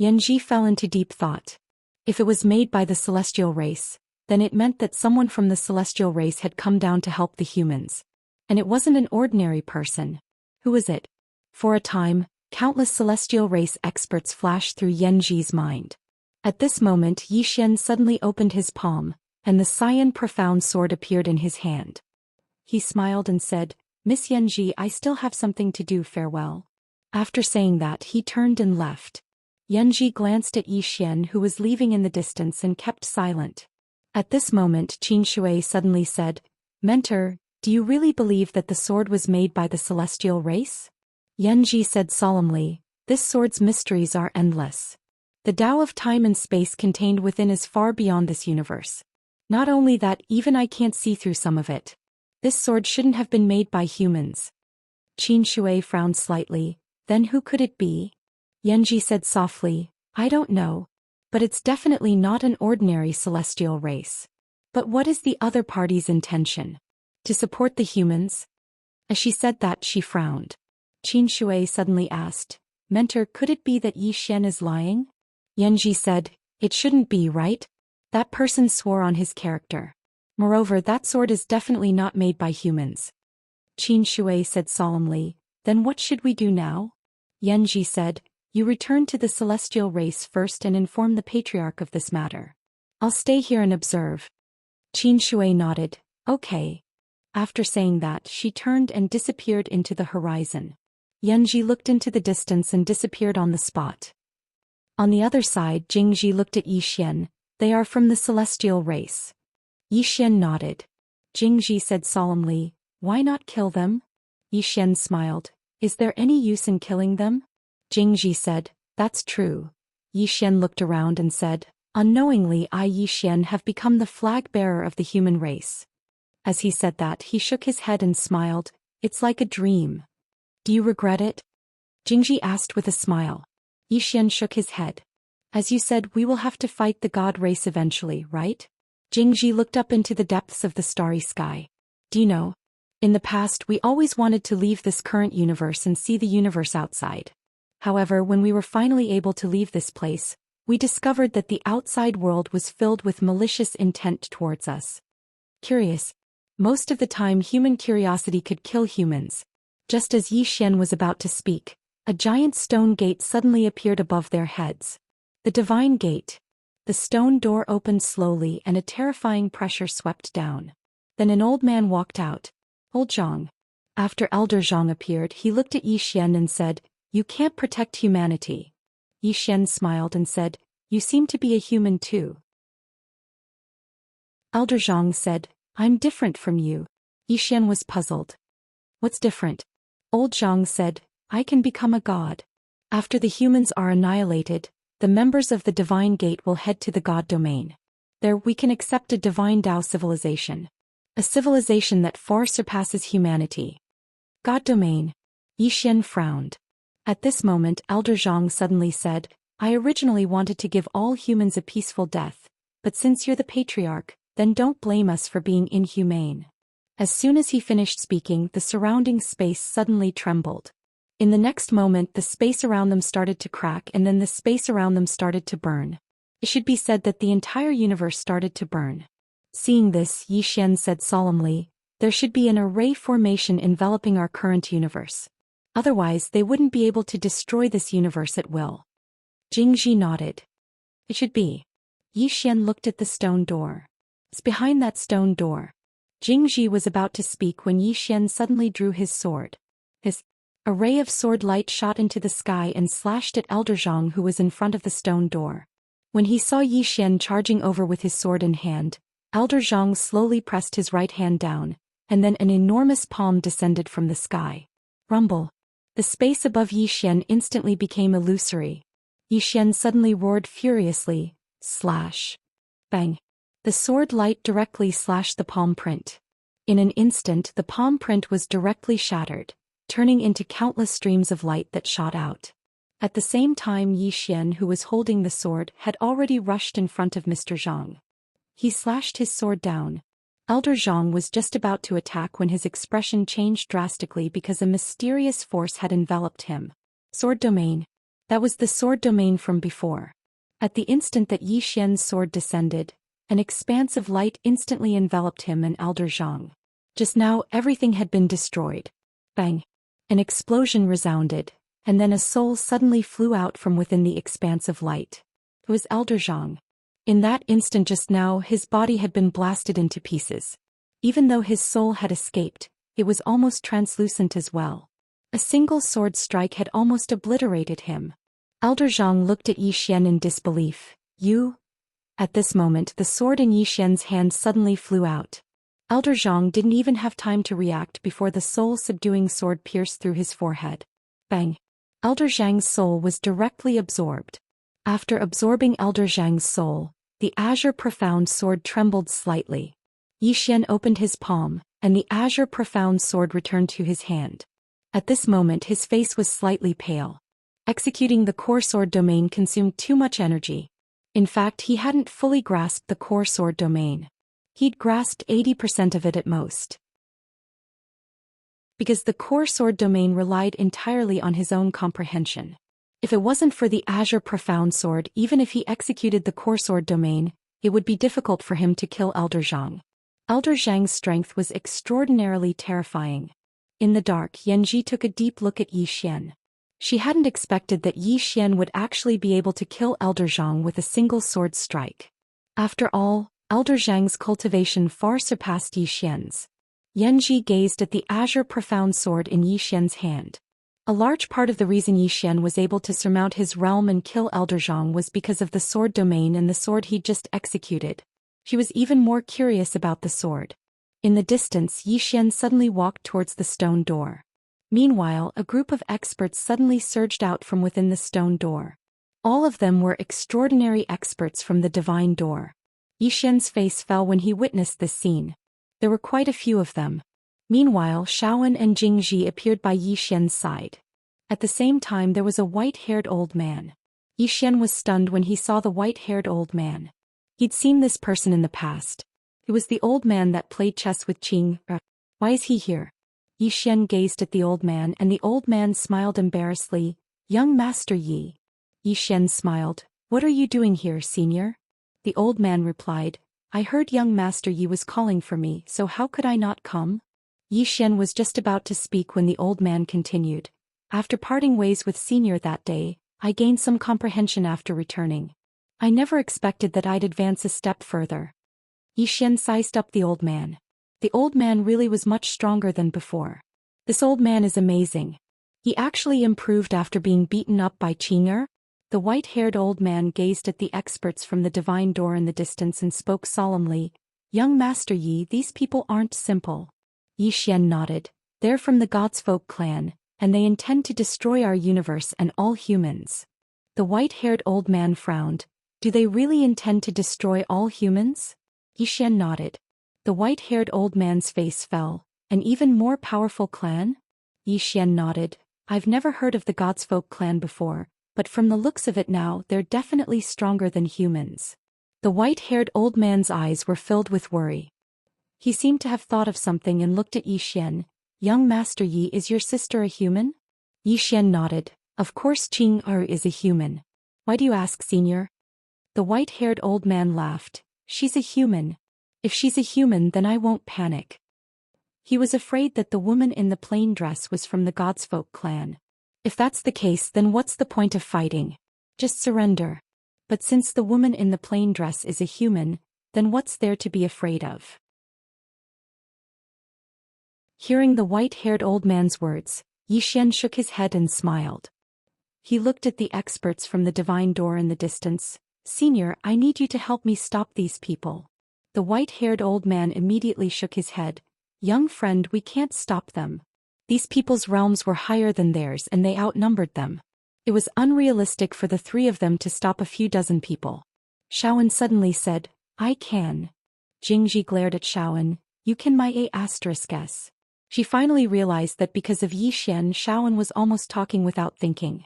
Speaker 1: Yanji fell into deep thought. If it was made by the celestial race, then it meant that someone from the celestial race had come down to help the humans. And it wasn't an ordinary person. Who was it? For a time, countless celestial race experts flashed through Yanji's mind. At this moment, Yi Xian suddenly opened his palm, and the cyan profound sword appeared in his hand. He smiled and said, Miss Yanji, I still have something to do, farewell. After saying that, he turned and left. Yanji glanced at Yi Xian, who was leaving in the distance, and kept silent. At this moment, Qin Shui suddenly said, Mentor, do you really believe that the sword was made by the celestial race? Yanji said solemnly, This sword's mysteries are endless. The Tao of time and space contained within is far beyond this universe. Not only that, even I can't see through some of it. This sword shouldn't have been made by humans. Qin Shui frowned slightly. Then who could it be? Yanji said softly, I don't know. But it's definitely not an ordinary celestial race. But what is the other party's intention? To support the humans? As she said that, she frowned. Qin Shui suddenly asked, Mentor, could it be that Yi Xian is lying? Yanji said, It shouldn't be, right? That person swore on his character. Moreover, that sword is definitely not made by humans. Qin Shui said solemnly, Then what should we do now? Yanji said, You return to the celestial race first and inform the patriarch of this matter. I'll stay here and observe. Qin Shui nodded, Okay. After saying that, she turned and disappeared into the horizon. Yanji looked into the distance and disappeared on the spot. On the other side, Jingji looked at Yi Xian. They are from the celestial race. Yi Xian nodded. Jingji said solemnly, Why not kill them? Yi Xian smiled. Is there any use in killing them? Jingji said, That's true. Yi Xian looked around and said, Unknowingly I, Yi Xian, have become the flag bearer of the human race. As he said that, he shook his head and smiled. It's like a dream. Do you regret it? Jingji asked with a smile. Yi Xian shook his head. As you said, we will have to fight the god race eventually, right? Jingji looked up into the depths of the starry sky. Do you know? In the past, we always wanted to leave this current universe and see the universe outside. However, when we were finally able to leave this place, We discovered that the outside world was filled with malicious intent towards us. Curious. Most of the time human curiosity could kill humans. Just as Zhou Xian was about to speak, a giant stone gate suddenly appeared above their heads. The divine gate. The stone door opened slowly and a terrifying pressure swept down. Then an old man walked out. Old Zhang. After Elder Zhang appeared, he looked at Zhou Xian and said, "You can't protect humanity." Zhou Xian smiled and said, "You seem to be a human too." Elder Zhang said, "I'm different from you." Zhou Xian was puzzled. "What's different?" Old Zhang said, "I can become a god. After the humans are annihilated, the members of the divine gate will head to the god domain. There we can accept a divine Tao civilization. A civilization that far surpasses humanity." God domain. Zhou Xian frowned. At this moment Elder Zhang suddenly said, "I originally wanted to give all humans a peaceful death, but since you're the patriarch, then don't blame us for being inhumane." As soon as he finished speaking, the surrounding space suddenly trembled. In the next moment the space around them started to crack and then the space around them started to burn. It should be said that the entire universe started to burn. Seeing this, Zhou Xian said solemnly, "There should be an array formation enveloping our current universe. Otherwise they wouldn't be able to destroy this universe at will." Jingji nodded. "It should be." Zhou Xian looked at the stone door. It's behind that stone door. Jingji was about to speak when Zhou Xian suddenly drew his sword. A ray of sword light shot into the sky and slashed at Elder Zhang, who was in front of the stone door. When he saw Zhou Xian charging over with his sword in hand, Elder Zhang slowly pressed his right hand down, and then an enormous palm descended from the sky. Rumble. The space above Zhou Xian instantly became illusory. Zhou Xian suddenly roared furiously, "Slash!" Bang! The sword light directly slashed the palm print. In an instant the palm print was directly shattered, turning into countless streams of light that shot out. At the same time Zhou Xian, who was holding the sword, had already rushed in front of Mr. Zhang. He slashed his sword down. Elder Zhang was just about to attack when his expression changed drastically because a mysterious force had enveloped him. Sword domain. That was the sword domain from before. At the instant that Zhou Xian's sword descended, an expanse of light instantly enveloped him and Elder Zhang. Just now everything had been destroyed. Bang! An explosion resounded, and then a soul suddenly flew out from within the expanse of light. It was Elder Zhang. In that instant just now his body had been blasted into pieces. Even though his soul had escaped, it was almost translucent as well. A single sword strike had almost obliterated him. Elder Zhang looked at Zhou Xian in disbelief. "You?" At this moment the sword in Zhou Xian's hand suddenly flew out. Elder Zhang didn't even have time to react before the soul-subduing sword pierced through his forehead. Bang! Elder Zhang's soul was directly absorbed. After absorbing Elder Zhang's soul, the azure profound sword trembled slightly. Zhou Xian opened his palm, and the azure profound sword returned to his hand. At this moment his face was slightly pale. Executing the core sword domain consumed too much energy. In fact, he hadn't fully grasped the core sword domain. He'd grasped 80% of it at most. Because the core sword domain relied entirely on his own comprehension. If it wasn't for the azure profound sword, even if he executed the core sword domain, it would be difficult for him to kill Elder Zhang. Elder Zhang's strength was extraordinarily terrifying. In the dark, Yanji took a deep look at Zhou Xian. She hadn't expected that Zhou Xian would actually be able to kill Elder Zhang with a single sword strike. After all, Elder Zhang's cultivation far surpassed Zhou Xian's. Yanji gazed at the azure profound sword in Zhou Xian's hand. A large part of the reason Zhou Xian was able to surmount his realm and kill Elder Zhang was because of the sword domain and the sword he'd just executed. She was even more curious about the sword. In the distance, Zhou Xian suddenly walked towards the stone door. Meanwhile, a group of experts suddenly surged out from within the stone door. All of them were extraordinary experts from the divine door. Zhou Xian's face fell when he witnessed this scene. There were quite a few of them. Meanwhile, Shaoan and Jingji appeared by Zhou Xian's side. At the same time there was a white-haired old man. Zhou Xian was stunned when he saw the white-haired old man. He'd seen this person in the past. It was the old man that played chess with Qing. Why is he here? Zhou Xian gazed at the old man and the old man smiled embarrassedly. "Young Master Yi." Zhou Xian smiled. What are you doing here, senior? The old man replied, I heard young Master Yi was calling for me, so how could I not come? Yi Xian was just about to speak when the old man continued. After parting ways with senior that day, I gained some comprehension after returning. I never expected that I'd advance a step further. Yi Xian sized up the old man. The old man really was much stronger than before. This old man is amazing. He actually improved after being beaten up by Qing'er. The white-haired old man gazed at the experts from the divine door in the distance and spoke solemnly, Young Master Yi, these people aren't simple. Yi Xian nodded. They're from the God's Folk clan, and they intend to destroy our universe and all humans. The white-haired old man frowned. Do they really intend to destroy all humans? Yi Xian nodded. The white-haired old man's face fell. An even more powerful clan? Yi Xian nodded. I've never heard of the God's Folk clan before, but from the looks of it now they're definitely stronger than humans. The white-haired old man's eyes were filled with worry. He seemed to have thought of something and looked at Yi Xian. Young Master Yi, is your sister a human? Yi Xian nodded. Of course Qing'er is a human. Why do you ask, senior? The white-haired old man laughed. She's a human. If she's a human, then I won't panic. He was afraid that the woman in the plain dress was from the God's Folk clan. If that's the case, then what's the point of fighting? Just surrender. But since the woman in the plain dress is a human, then what's there to be afraid of? Hearing the white-haired old man's words, Yi Xian shook his head and smiled. He looked at the experts from the divine door in the distance. Senior, I need you to help me stop these people. The white-haired old man immediately shook his head. Young friend, we can't stop them. These people's realms were higher than theirs and they outnumbered them. It was unrealistic for the three of them to stop a few dozen people. Shaoan suddenly said, I can. Jingji glared at Shaoan. You can my A**s. She finally realized that because of Yi Xian, Shaoan was almost talking without thinking.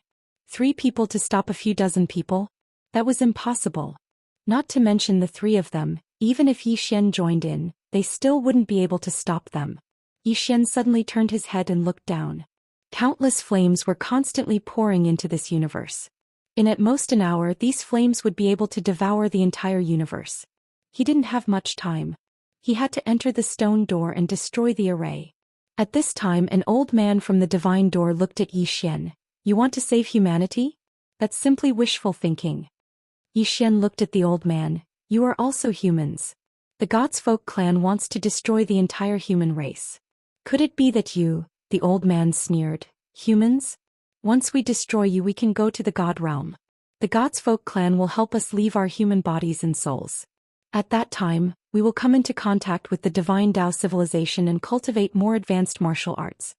Speaker 1: 3 people to stop a few dozen people? That was impossible. Not to mention the 3 of them, even if Yi Xian joined in, they still wouldn't be able to stop them. Yi Xian suddenly turned his head and looked down. Countless flames were constantly pouring into this universe. In at most an hour, these flames would be able to devour the entire universe. He didn't have much time. He had to enter the stone door and destroy the array. At this time, an old man from the divine door looked at Yi Xian. You want to save humanity? That's simply wishful thinking. Yi Xian looked at the old man. You are also humans. The God's Folk clan wants to destroy the entire human race. Could it be that you, the old man sneered, humans? Once we destroy you, we can go to the God realm. The God's Folk clan will help us leave our human bodies and souls. At that time, we will come into contact with the divine Tao civilization and cultivate more advanced martial arts.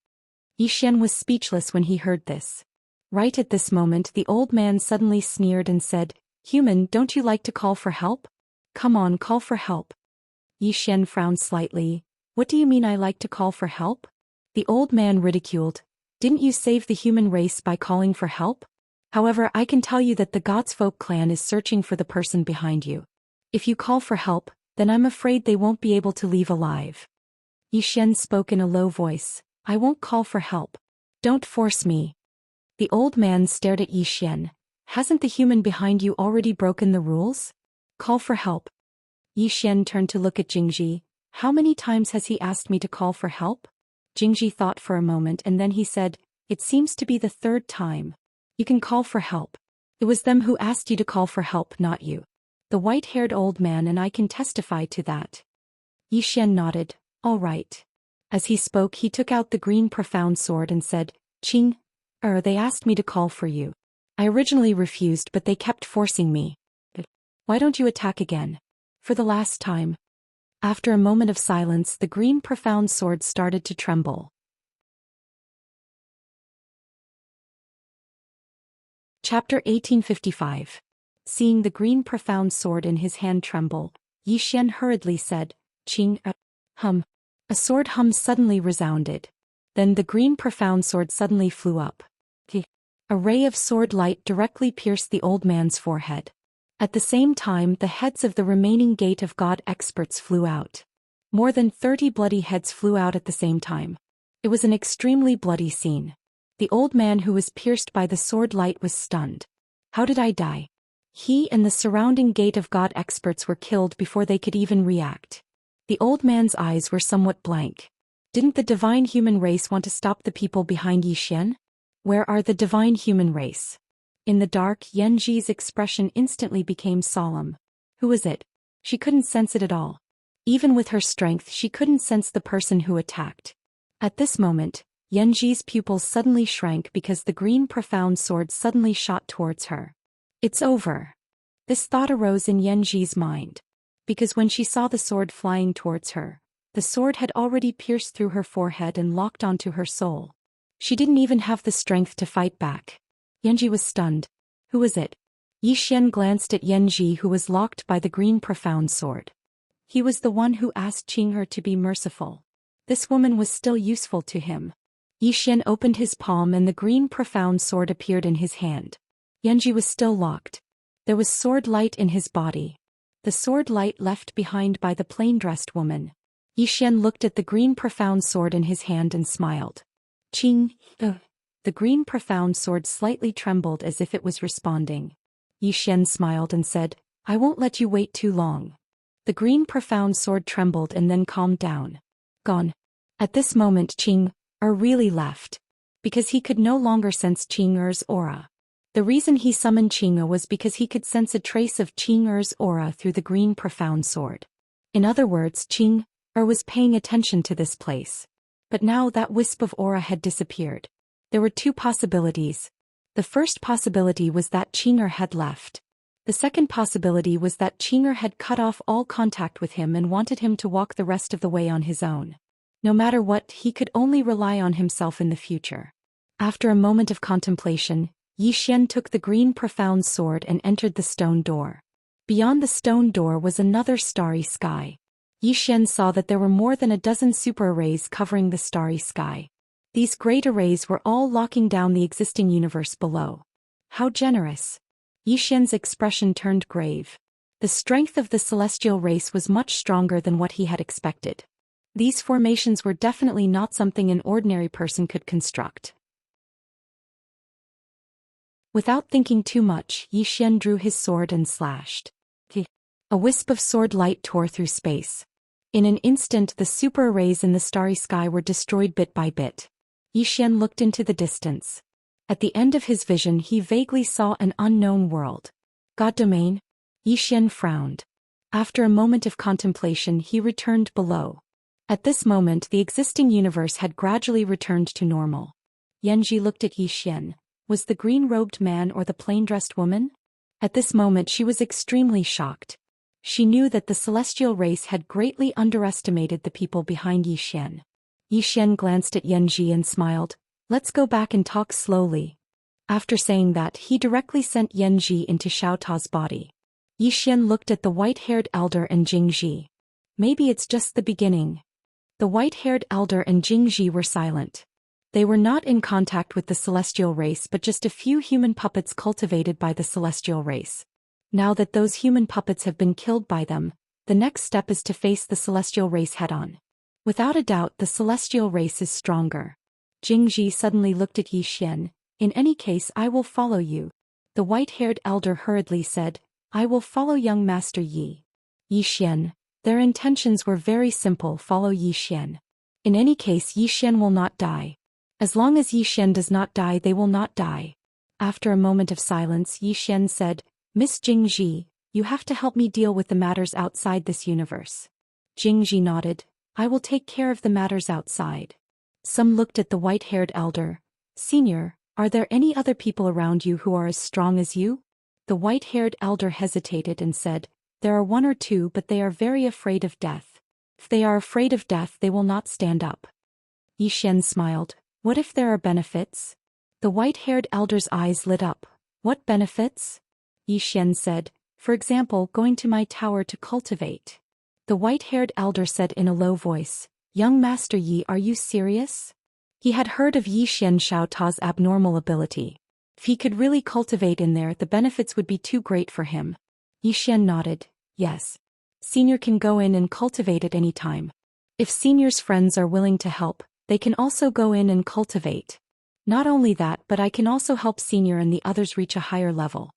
Speaker 1: Yi Xian was speechless when he heard this. Right at this moment, the old man suddenly sneered and said, Human, don't you like to call for help? Come on, call for help. Yi Xian frowned slightly. What do you mean I like to call for help? The old man ridiculed. Didn't you save the human race by calling for help? However, I can tell you that the God's Folk clan is searching for the person behind you. If you call for help, then I'm afraid they won't be able to leave alive. Yi Xian spoke in a low voice. I won't call for help. Don't force me. The old man stared at Yi Xian. Hasn't the human behind you already broken the rules? Call for help. Yi Xian turned to look at Jingji. How many times has he asked me to call for help? Jingji thought for a moment and then he said, It seems to be the 3rd time. You can call for help. It was them who asked you to call for help, not you. The white-haired old man and I can testify to that. Yi Xian nodded. All right. As he spoke, he took out the green profound sword and said, Qing'er, they asked me to call for you. I originally refused, but they kept forcing me. Why don't you attack again? For the last time. After a moment of silence, the green profound sword started to tremble. Chapter 1855. Seeing the green profound sword in his hand tremble, Yi Xian hurriedly said, Qing'er. Hum. A sword hum suddenly resounded. Then the green profound sword suddenly flew up. A ray of sword light directly pierced the old man's forehead. At the same time, the heads of the remaining Gate of God experts flew out. More than 30 bloody heads flew out at the same time. It was an extremely bloody scene. The old man who was pierced by the sword light was stunned. How did I die? He and the surrounding Gate of God experts were killed before they could even react. The old man's eyes were somewhat blank. Didn't the divine human race want to stop the people behind Yi Xian? Where are the divine human race? In the dark, Yan Ji's expression instantly became solemn. Who is it? She couldn't sense it at all. Even with her strength, she couldn't sense the person who attacked. At this moment, Yan Ji's pupils suddenly shrank because the green profound sword suddenly shot towards her. It's over. This thought arose in Yan Ji's mind. Because when she saw the sword flying towards her, the sword had already pierced through her forehead and locked onto her soul. She didn't even have the strength to fight back. Yanji was stunned. Who is it? Yi Xian glanced at Yanji, who was locked by the green profound sword. He was the one who asked Qing'er to be merciful. This woman was still useful to him. Yi Xian opened his palm and the green profound sword appeared in his hand. Yanji was still locked. There was sword light in his body. The sword light left behind by the plain-dressed woman. Yi Xian looked at the green profound sword in his hand and smiled. Qing, the green profound sword slightly trembled as if it was responding. Yi Xian smiled and said, I won't let you wait too long. The green profound sword trembled and then calmed down. Gone. At this moment Qing'er really left. Because he could no longer sense Qing'er's aura. The reason he summoned Qing'er was because he could sense a trace of Qing'er's aura through the green profound sword. In other words, Qing'er was paying attention to this place. But now that wisp of aura had disappeared. There were two possibilities. The first possibility was that Qing'er had left. The second possibility was that Qing'er had cut off all contact with him and wanted him to walk the rest of the way on his own. No matter what, he could only rely on himself in the future. After a moment of contemplation, Yi Xian took the green profound sword and entered the stone door. Beyond the stone door was another starry sky. Yi Xian saw that there were more than a dozen super arrays covering the starry sky. These great arrays were all locking down the existing universe below. How generous! Yi Xian's expression turned grave. The strength of the celestial race was much stronger than what he had expected. These formations were definitely not something an ordinary person could construct. Without thinking too much, Yi Xian drew his sword and slashed. A wisp of sword light tore through space. In an instant the super arrays in the starry sky were destroyed bit by bit. Yi Xian looked into the distance. At the end of his vision he vaguely saw an unknown world. God domain? Yi Xian frowned. After a moment of contemplation he returned below. At this moment the existing universe had gradually returned to normal. Yanji looked at Yi Xian. Was the green-robed man or the plain-dressed woman? At this moment she was extremely shocked. She knew that the celestial race had greatly underestimated the people behind Yi Xian. Yi Xian glanced at Yanji and smiled. Let's go back and talk slowly. After saying that, he directly sent Yanji into Xiaota's body. Yi Xian looked at the white-haired elder and Jingji. Maybe it's just the beginning. The white-haired elder and Jingji were silent. They were not in contact with the celestial race but just a few human puppets cultivated by the celestial race. Now that those human puppets have been killed by them, the next step is to face the celestial race head-on. Without a doubt the celestial race is stronger. Jingji suddenly looked at Yi Xian. In any case I will follow you. The white-haired elder hurriedly said, I will follow young Master Yi. Yi Xian. Their intentions were very simple, follow Yi Xian. In any case Yi Xian will not die. As long as Yi Xian does not die they will not die. After a moment of silence Yi Xian said, Miss Jingji, you have to help me deal with the matters outside this universe. Jingji nodded. I will take care of the matters outside. Some looked at the white-haired elder. Senior, are there any other people around you who are as strong as you? The white-haired elder hesitated and said, There are one or two but they are very afraid of death. If they are afraid of death they will not stand up. Yi Xian smiled. What if there are benefits? The white-haired elder's eyes lit up. What benefits? Yi Xian said, for example, going to my tower to cultivate. The white-haired elder said in a low voice, Young Master Yi, are you serious? He had heard of Yi Xian Xiaota's abnormal ability. If he could really cultivate in there, the benefits would be too great for him. Yi Xian nodded. Yes. Senior can go in and cultivate at any time. If Senior's friends are willing to help, they can also go in and cultivate. Not only that, but I can also help Senior and the others reach a higher level.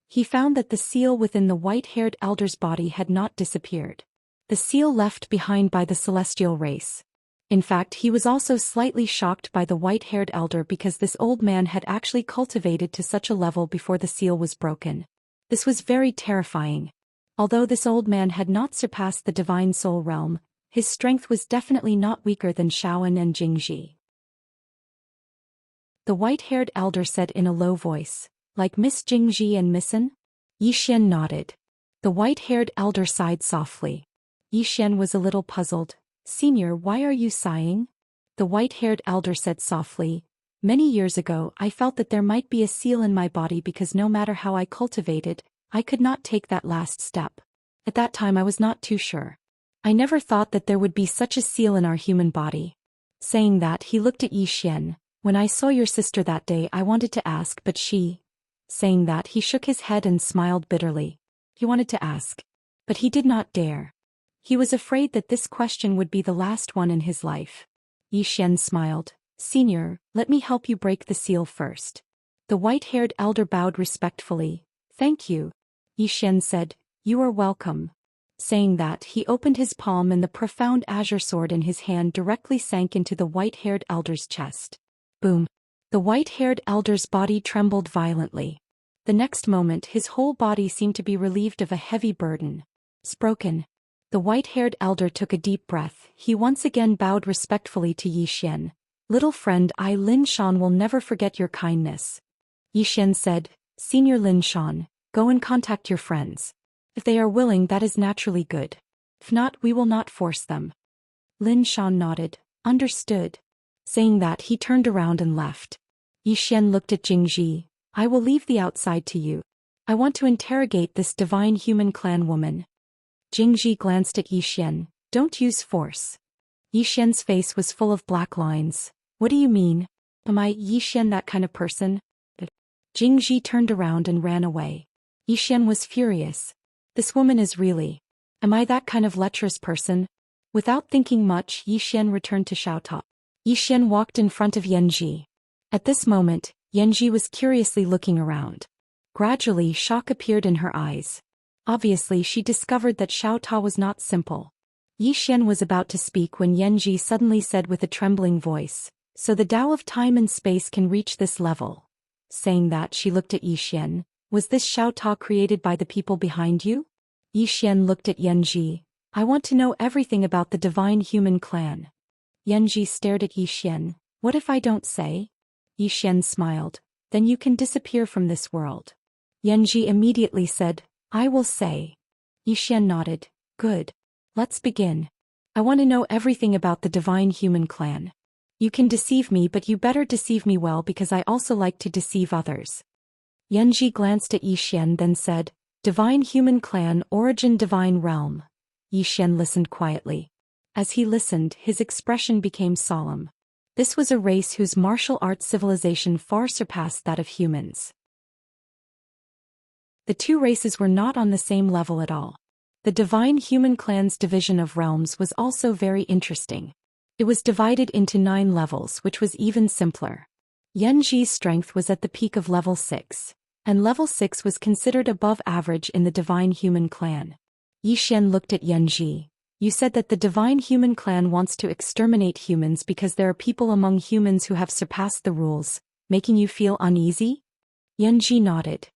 Speaker 1: He found that the seal within the white-haired elder's body had not disappeared. The seal left behind by the celestial race. In fact, he was also slightly shocked by the white-haired elder because this old man had actually cultivated to such a level before the seal was broken. This was very terrifying. Although this old man had not surpassed the divine soul realm, his strength was definitely not weaker than Xiaoan and Jingji. The white-haired elder said in a low voice, "Like Miss Jingji and Missin?" Xian nodded. The white-haired elder sighed softly. Xian was a little puzzled. "Senior, why are you sighing?" The white-haired elder said softly, "Many years ago I felt that there might be a seal in my body because no matter how I cultivated, I could not take that last step. At that time I was not too sure. I never thought that there would be such a seal in our human body." Saying that, he looked at Xian. "When I saw your sister that day I wanted to ask but she..." Saying that, he shook his head and smiled bitterly. He wanted to ask, but he did not dare. He was afraid that this question would be the last one in his life. Xian smiled. "Senior, let me help you break the seal first." The white-haired elder bowed respectfully. "Thank you." Xian said, "You are welcome." Saying that, he opened his palm and the profound azure sword in his hand directly sank into the white-haired elder's chest. Boom! The white-haired elder's body trembled violently. The next moment his whole body seemed to be relieved of a heavy burden. Spoken. The white-haired elder took a deep breath. He once again bowed respectfully to Xian. "Little friend, I Lin Shan will never forget your kindness." Xian said, "Senior Lin Shan, go and contact your friends. If they are willing, that is naturally good. If not, we will not force them." Lin Shan nodded. "Understood." Saying that, he turned around and left. Xian looked at Jingji. "I will leave the outside to you. I want to interrogate this divine human clan woman." Jingji glanced at Xian. "Don't use force." Xian's face was full of black lines. "What do you mean? Am I Xian that kind of person?" Jingji turned around and ran away. Xian was furious. "This woman is really... Am I that kind of lecherous person?" Without thinking much, Xian returned to Xiaotao. Xian walked in front of Yanji. At this moment, Yanji was curiously looking around. Gradually, shock appeared in her eyes. Obviously, she discovered that Xiaotao was not simple. Xian was about to speak when Yanji suddenly said with a trembling voice, "So the Tao of time and space can reach this level." Saying that, she looked at Xian. "Was this Xiaotao created by the people behind you?" Xian looked at Yanji. "I want to know everything about the divine human clan." Yanji stared at Xian. "What if I don't say?" Xian smiled. "Then you can disappear from this world." Yanji immediately said, "I will say." Xian nodded. "Good. Let's begin. I want to know everything about the divine human clan. You can deceive me, but you better deceive me well because I also like to deceive others." Yanji glanced at Xian, then said, "Divine human clan, origin divine realm." Xian listened quietly. As he listened, his expression became solemn. This was a race whose martial arts civilization far surpassed that of humans. The two races were not on the same level at all. The divine human clan's division of realms was also very interesting. It was divided into 9 levels, which was even simpler. Yanji's strength was at the peak of level 6, and level 6 was considered above average in the divine human clan. Xian looked at Yanji. "You said that the divine human clan wants to exterminate humans because there are people among humans who have surpassed the rules, making you feel uneasy?" Yanji nodded.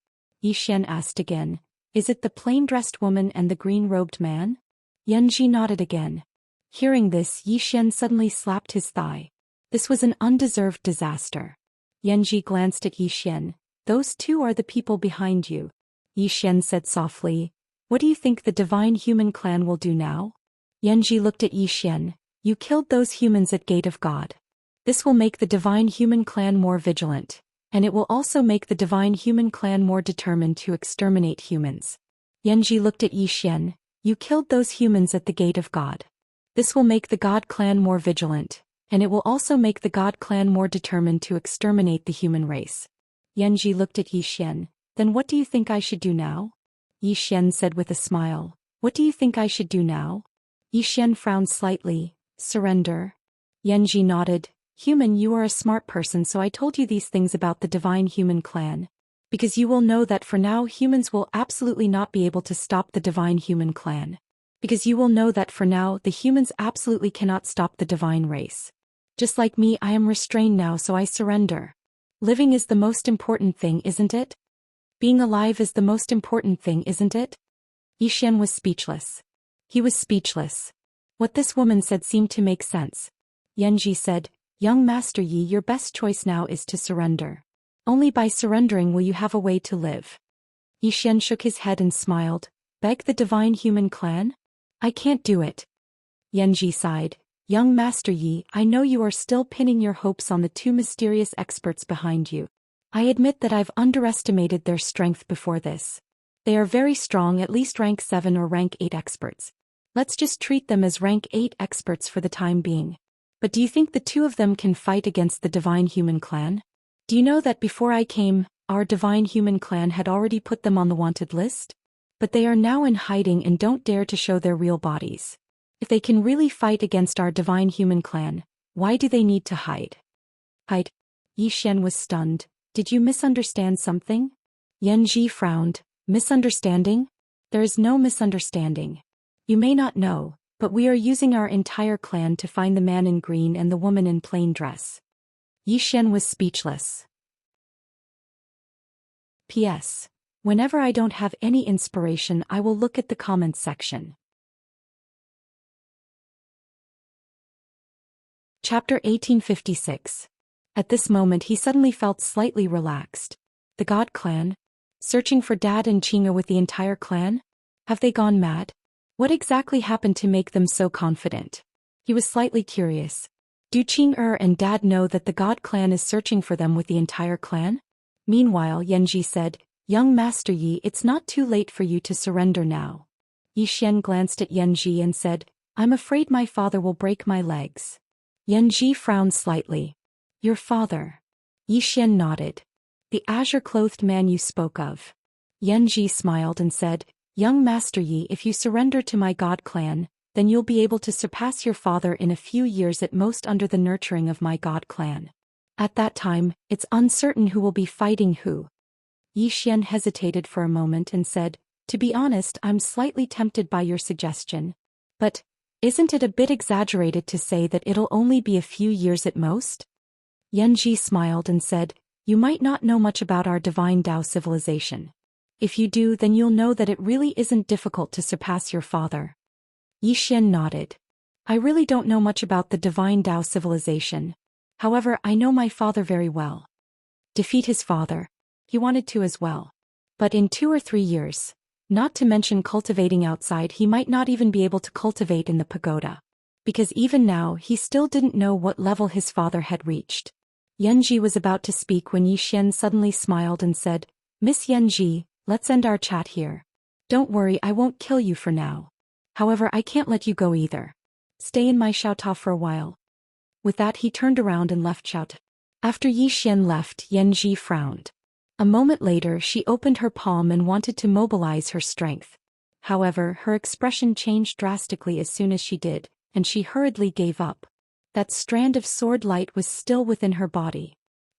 Speaker 1: Xian asked again, "Is it the plain-dressed woman and the green-robed man?" Yanji nodded again. Hearing this, Xian suddenly slapped his thigh. This was an undeserved disaster. Yanji glanced at Xian. "Those two are the people behind you." Xian said softly, "What do you think the divine human clan will do now?" Yanji looked at Xian. "You killed those humans at Gate of God. This will make the divine human clan more vigilant, and it will also make the divine human clan more determined to exterminate humans." Yanji looked at Xian. "You killed those humans at the Gate of God. This will make the God clan more vigilant, and it will also make the God clan more determined to exterminate the human race." Yanji looked at Xian. "Then what do you think I should do now?" Xian said with a smile. "What do you think I should do now?" Xian frowned slightly. "Surrender." Yanji nodded. "Human, you are a smart person, so I told you these things about the divine human clan. Because you will know that for now humans will absolutely not be able to stop the divine human clan. Because you will know that for now the humans absolutely cannot stop the divine race. Just like me, I am restrained now, so I surrender. Living is the most important thing, isn't it? Being alive is the most important thing, isn't it? Zhou Xian was speechless. He was speechless. What this woman said seemed to make sense. Xianxia said, "Young Master Yi, your best choice now is to surrender. Only by surrendering will you have a way to live." Zhou Xian shook his head and smiled. "Beg the divine human clan? I can't do it." Xianxia sighed. "Young Master Yi, I know you are still pinning your hopes on the two mysterious experts behind you. I admit that I've underestimated their strength before this. They are very strong, at least rank 7 or rank 8 experts. Let's just treat them as rank 8 experts for the time being. But do you think the two of them can fight against the divine human clan? Do you know that before I came, our divine human clan had already put them on the wanted list? But they are now in hiding and don't dare to show their real bodies. If they can really fight against our divine human clan, why do they need to hide?" "Hide?" Zhou Xian was stunned. "Did you misunderstand something?" Xianxia frowned. "Misunderstanding? There is no misunderstanding. You may not know, but we are using our entire clan to find the man in green and the woman in plain dress." Zhou Xian was speechless. P.S. Whenever I don't have any inspiration, I will look at the comments section. Chapter 1856. At this moment he suddenly felt slightly relaxed. The God clan? Searching for Dad and Qing'e with the entire clan? Have they gone mad? What exactly happened to make them so confident? He was slightly curious. Do Qing'e and Dad know that the God clan is searching for them with the entire clan? Meanwhile, Xianxia said, "Young Master Yi, it's not too late for you to surrender now." Zhou Xian glanced at Xianxia and said, "I'm afraid my father will break my legs." Xianxia frowned slightly. "Your father?" Zhou Xian nodded. "The azure-clothed man you spoke of." Xianxia smiled and said, "Young Master Yi, if you surrender to my God clan, then you'll be able to surpass your father in a few years at most under the nurturing of my God clan. At that time, it's uncertain who will be fighting who." Zhou Xian hesitated for a moment and said, "To be honest, I'm slightly tempted by your suggestion. But, isn't it a bit exaggerated to say that it'll only be a few years at most?" Xianxia smiled and said, "You might not know much about our divine Tao civilization. If you do, then you'll know that it really isn't difficult to surpass your father." Zhou Xian nodded. "I really don't know much about the divine Tao civilization. However, I know my father very well." Defeat his father. He wanted to as well. But in 2 or 3 years, not to mention cultivating outside, he might not even be able to cultivate in the pagoda. Because even now he still didn't know what level his father had reached. Xianxia was about to speak when Zhou Xian suddenly smiled and said, "Miss Xianxia, let's end our chat here. Don't worry, I won't kill you for now. However, I can't let you go either. Stay in my xiaota for a while." With that he turned around and left xiaota. After Zhou Xian left, Xianxia frowned. A moment later she opened her palm and wanted to mobilize her strength. However, her expression changed drastically as soon as she did, and she hurriedly gave up. That strand of sword light was still within her body.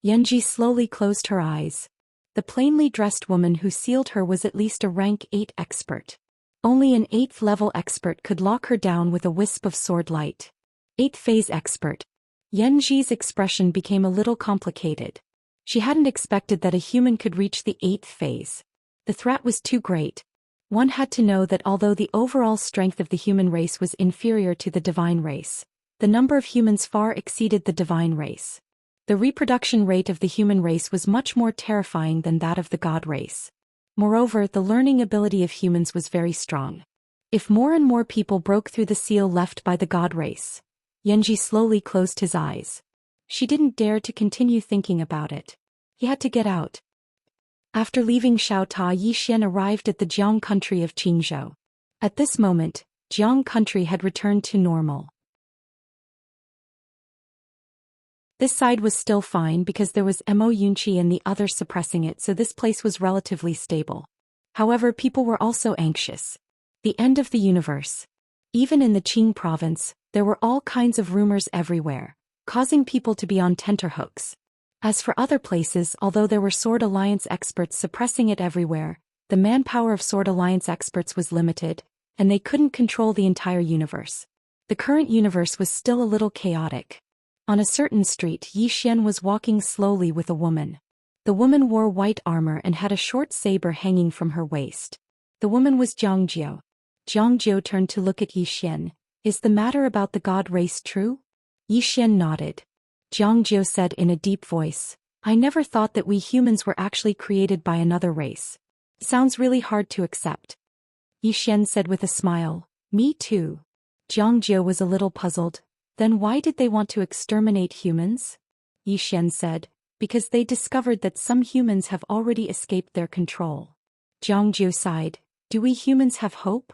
Speaker 1: Xianxia slowly closed her eyes. The plainly dressed woman who sealed her was at least a rank 8 expert. Only an 8th level expert could lock her down with a wisp of sword light. 8th phase expert. Xianxia's expression became a little complicated. She hadn't expected that a human could reach the 8th phase. The threat was too great. One had to know that although the overall strength of the human race was inferior to the divine race, the number of humans far exceeded the divine race. The reproduction rate of the human race was much more terrifying than that of the god race. Moreover, the learning ability of humans was very strong. If more and more people broke through the seal left by the god race, Xianxia slowly closed his eyes. She didn't dare to continue thinking about it. He had to get out. After leaving Xiaota, Zhou Xian arrived at the Jiang country of Qingzhou. At this moment, Jiang country had returned to normal. This side was still fine because there was Mo Yunqi and the others suppressing it, so this place was relatively stable. However, people were also anxious. The end of the universe. Even in the Qing province, there were all kinds of rumors everywhere, causing people to be on tenterhooks. As for other places, although there were Sword Alliance experts suppressing it everywhere, the manpower of Sword Alliance experts was limited, and they couldn't control the entire universe. The current universe was still a little chaotic. On a certain street, Yi Xian was walking slowly with a woman. The woman wore white armor and had a short saber hanging from her waist. The woman was Jiangjiu. Jiangjiu turned to look at Yi Xian. Is the matter about the god race true? Yi Xian nodded. Jiangjiu said in a deep voice, I never thought that we humans were actually created by another race. Sounds really hard to accept. Yi Xian said with a smile, Me too. Jiangjiu was a little puzzled. Then why did they want to exterminate humans? Yi Xian said, because they discovered that some humans have already escaped their control. Jiangjiu sighed, Do we humans have hope?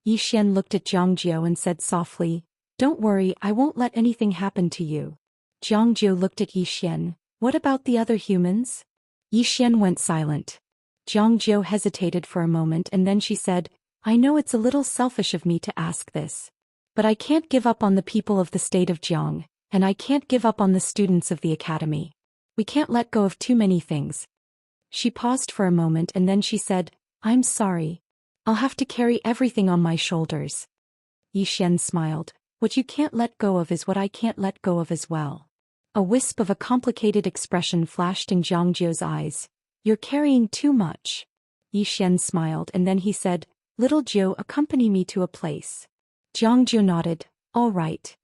Speaker 1: Yi Xian looked at Jiangjiu and said softly, Don't worry, I won't let anything happen to you. Jiangjiu looked at Yi Xian, What about the other humans? Yi Xian went silent. Jiangjiu hesitated for a moment and then she said, I know it's a little selfish of me to ask this. But I can't give up on the people of the state of Jiang, and I can't give up on the students of the academy. We can't let go of too many things. She paused for a moment and then she said, I'm sorry. I'll have to carry everything on my shoulders. Yi Xian smiled. What you can't let go of is what I can't let go of as well. A wisp of a complicated expression flashed in Jiangjiu's eyes. You're carrying too much. Yi Xian smiled and then he said, Little Jiu, accompany me to a place. Jiangjiu nodded, All right.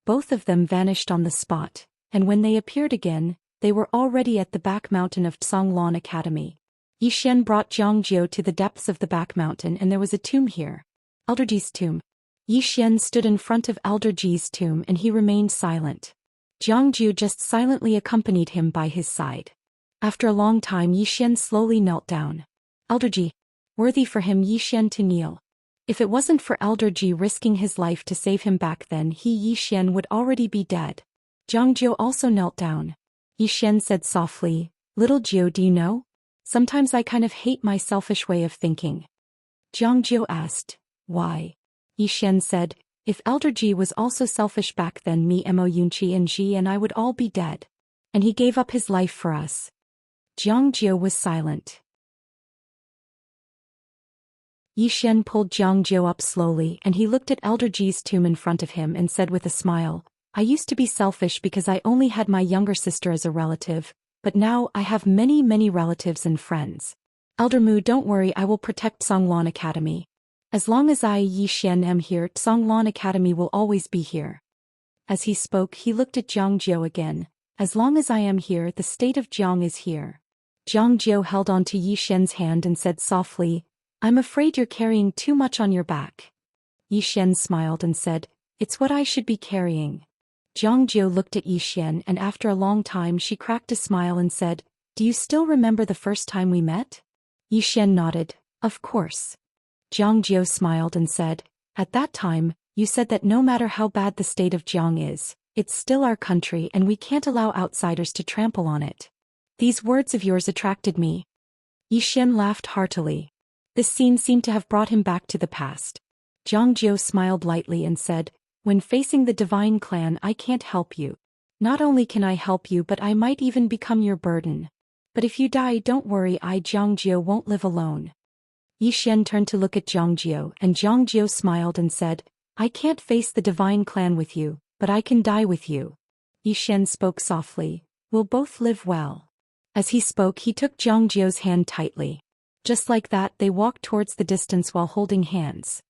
Speaker 1: Both of them vanished on the spot, and when they appeared again, they were already at the back mountain of Tsonglon Academy. Yi Xian brought Jiangjiu to the depths of the back mountain and there was a tomb here. Elder Ji's tomb. Yi Xian stood in front of Elder Ji's tomb and he remained silent. Jiangjiu just silently accompanied him by his side. After a long time Yi Xian slowly knelt down. Elder Ji. Worthy for him Yi Xian to kneel. If it wasn't for Elder Ji risking his life to save him back then Yi Xian would already be dead. Jiangjiu also knelt down. Yi Xian said softly, Little Jiu, do you know? Sometimes I kind of hate my selfish way of thinking. Jiangjiu asked, Why? Yi Xian said, If Elder Ji was also selfish back then me Mo Yunqi and Ji and I would all be dead. And he gave up his life for us. Jiangjiu was silent. Yi Xian pulled Jiangjiu up slowly and he looked at Elder Ji's tomb in front of him and said with a smile, I used to be selfish because I only had my younger sister as a relative, but now I have many relatives and friends. Elder Mu, don't worry, I will protect Tsonglon Academy. As long as I, Yi Xian, am here, Tsonglon Academy will always be here. As he spoke, he looked at Jiangjiu again. As long as I am here, the state of Jiang is here. Jiangjiu held on to Yi Xian's hand and said softly, I'm afraid you're carrying too much on your back. Yi Xian smiled and said, It's what I should be carrying. Jiangjiu looked at Yi Xian and after a long time she cracked a smile and said, Do you still remember the first time we met? Yi Xian nodded, Of course. Jiangjiu smiled and said, At that time, you said that no matter how bad the state of Jiang is, it's still our country and we can't allow outsiders to trample on it. These words of yours attracted me. Yi Xian laughed heartily. This scene seemed to have brought him back to the past. Jiangjiu smiled lightly and said, When facing the divine clan I can't help you. Not only can I help you but I might even become your burden. But if you die don't worry, I Jiangjiu won't live alone. Yi Xian turned to look at Jiangjiu and Jiangjiu smiled and said, I can't face the divine clan with you, but I can die with you. Yi Xian spoke softly, We'll both live well. As he spoke he took Jiangjiu's hand tightly. Just like that they walked towards the distance while holding hands.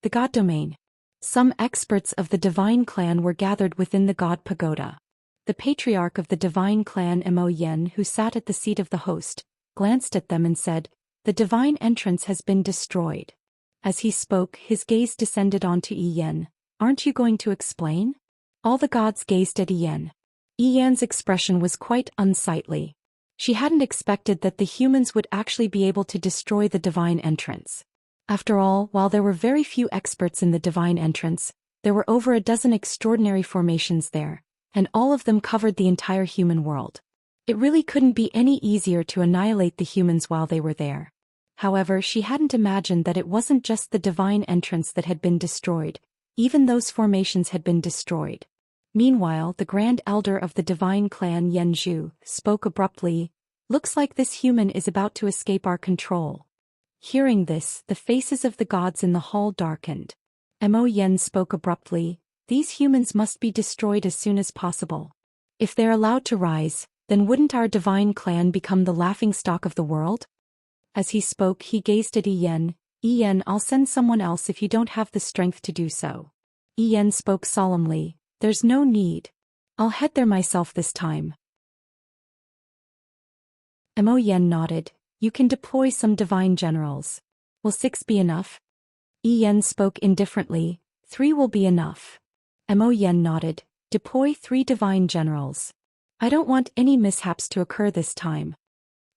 Speaker 1: The God Domain. Some experts of the Divine Clan were gathered within the God Pagoda. The patriarch of the Divine Clan Mo Yen, who sat at the seat of the host, glanced at them and said, The divine entrance has been destroyed. As he spoke his gaze descended onto Yi Yen. Aren't you going to explain? All the gods gazed at Yi Yen. Yi Yen's expression was quite unsightly. She hadn't expected that the humans would actually be able to destroy the divine entrance. After all, while there were very few experts in the divine entrance, there were over a dozen extraordinary formations there, and all of them covered the entire human world. It really couldn't be any easier to annihilate the humans while they were there. However, she hadn't imagined that it wasn't just the divine entrance that had been destroyed, even those formations had been destroyed. Meanwhile, the Grand Elder of the Divine Clan Yanzhu spoke abruptly, "Looks like this human is about to escape our control." Hearing this, the faces of the gods in the hall darkened. Mo Yen spoke abruptly, "These humans must be destroyed as soon as possible. If they're allowed to rise, then wouldn't our divine clan become the laughingstock of the world?" As he spoke, he gazed at Yi Yen, "I'll send someone else if you don't have the strength to do so." Yi Yen spoke solemnly, "There's no need. I'll head there myself this time." Mo Yen nodded, "You can deploy some divine generals. Will 6 be enough?" Yi Yen spoke indifferently, 3 will be enough." Mo Yen nodded, "Deploy 3 divine generals. I don't want any mishaps to occur this time."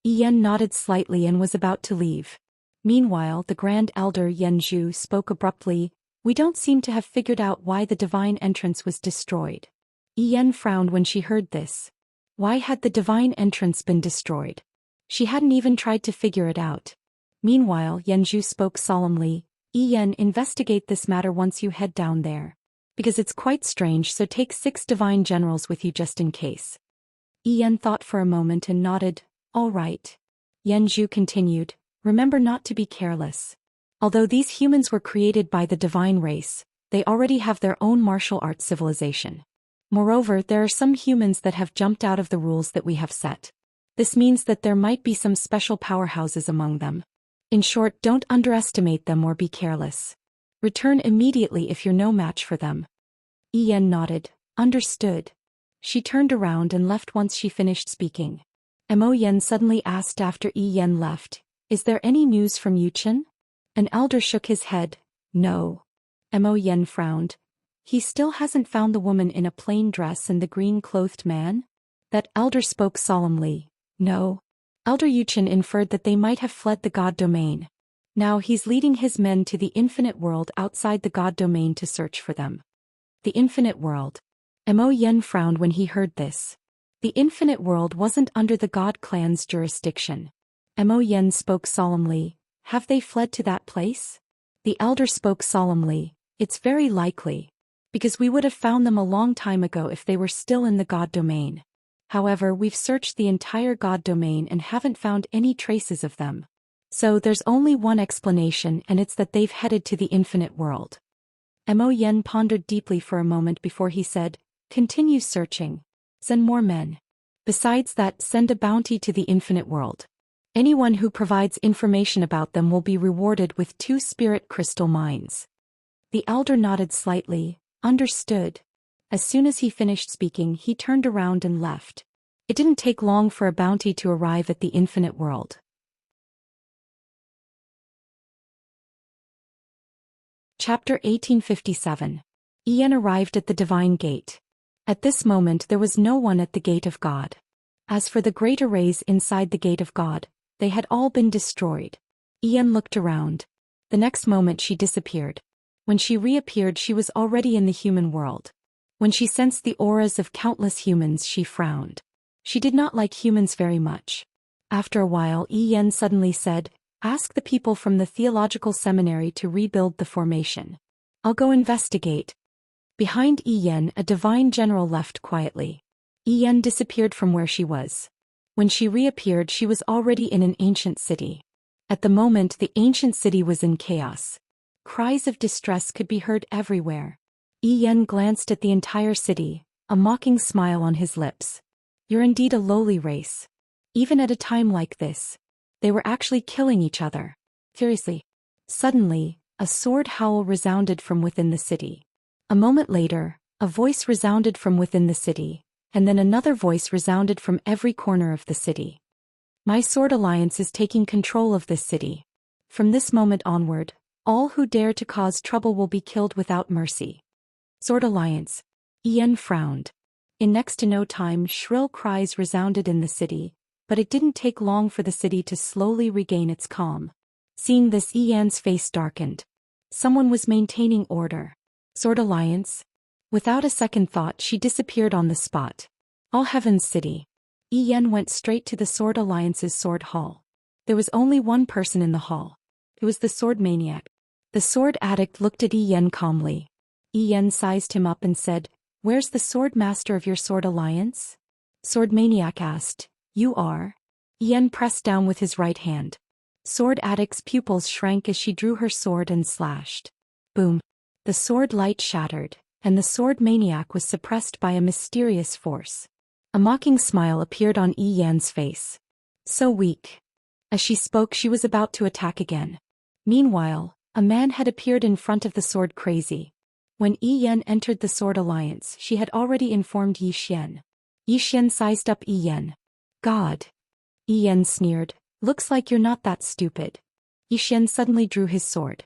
Speaker 1: Yi Yen nodded slightly and was about to leave. Meanwhile, the Grand Elder Yanzhu spoke abruptly, "We don't seem to have figured out why the divine entrance was destroyed." Yi Yen frowned when she heard this. Why had the divine entrance been destroyed? She hadn't even tried to figure it out. Meanwhile, Yanzhu spoke solemnly, "Yi Yen, investigate this matter once you head down there. Because it's quite strange, so take 6 divine generals with you just in case." Yi Yen thought for a moment and nodded, "All right." Yanzhu continued, "Remember not to be careless. Although these humans were created by the divine race, they already have their own martial arts civilization. Moreover, there are some humans that have jumped out of the rules that we have set. This means that there might be some special powerhouses among them. In short, don't underestimate them or be careless. Return immediately if you're no match for them." Yi Yen nodded, "Understood." She turned around and left once she finished speaking. Mo Yen suddenly asked after Yi Yen left, "Is there any news from Yuchen?" An elder shook his head, "No." Mo Yen frowned. "He still hasn't found the woman in a plain dress and the green-clothed man?" That elder spoke solemnly, "No." Elder Yuchen inferred that they might have fled the god domain. Now he's leading his men to the infinite world outside the god domain to search for them. The infinite world. Mo Yen frowned when he heard this. The infinite world wasn't under the god clan's jurisdiction. Mo Yen spoke solemnly, "Have they fled to that place?" The elder spoke solemnly, "It's very likely. Because we would have found them a long time ago if they were still in the god domain. However, we've searched the entire god domain and haven't found any traces of them. So there's only one explanation, and it's that they've headed to the infinite world." Mo Yen pondered deeply for a moment before he said, "Continue searching. Send more men. Besides that, send a bounty to the infinite world. Anyone who provides information about them will be rewarded with 2 spirit crystal mines." The elder nodded slightly, "Understood." As soon as he finished speaking, he turned around and left. It didn't take long for a bounty to arrive at the infinite world. Chapter 1857. Yen arrived at the divine gate. At this moment there was no one at the gate of God. As for the great arrays inside the gate of God, they had all been destroyed. Yen looked around. The next moment she disappeared. When she reappeared, she was already in the human world. When she sensed the auras of countless humans, she frowned. She did not like humans very much. After a while, Yen suddenly said, "Ask the people from the theological seminary to rebuild the formation. I'll go investigate." Behind Yen, a divine general left quietly. Yen disappeared from where she was. When she reappeared, she was already in an ancient city. At the moment, the ancient city was in chaos. Cries of distress could be heard everywhere. Yen glanced at the entire city, a mocking smile on his lips. "You're indeed a lowly race. Even at a time like this, they were actually killing each other. Seriously." Suddenly, a sword howl resounded from within the city. A moment later, a voice resounded from within the city, and then another voice resounded from every corner of the city. "My sword alliance is taking control of this city. From this moment onward, all who dare to cause trouble will be killed without mercy." Sword alliance. Yen frowned. In next to no time, shrill cries resounded in the city, but it didn't take long for the city to slowly regain its calm. Seeing this, Yen's face darkened. Someone was maintaining order. Sword alliance? Without a second thought, she disappeared on the spot. All Heaven's City. Yen went straight to the Sword Alliance's sword hall. There was only one person in the hall. It was the sword maniac. The sword addict looked at Yen calmly. Yen sized him up and said, Where's the sword master of your sword alliance? Sword maniac asked. You are? Yen pressed down with his right hand. Sword addict's pupils shrank as she drew her sword and slashed. Boom. The sword light shattered, and the sword maniac was suppressed by a mysterious force. A mocking smile appeared on Yan's face. So weak. As she spoke, she was about to attack again. Meanwhile, a man had appeared in front of the sword crazy. When Yan entered the sword alliance, she had already informed Zhou Xian. Zhou Xian sized up Yan. God. Yan sneered. Looks like you're not that stupid. Zhou Xian suddenly drew his sword.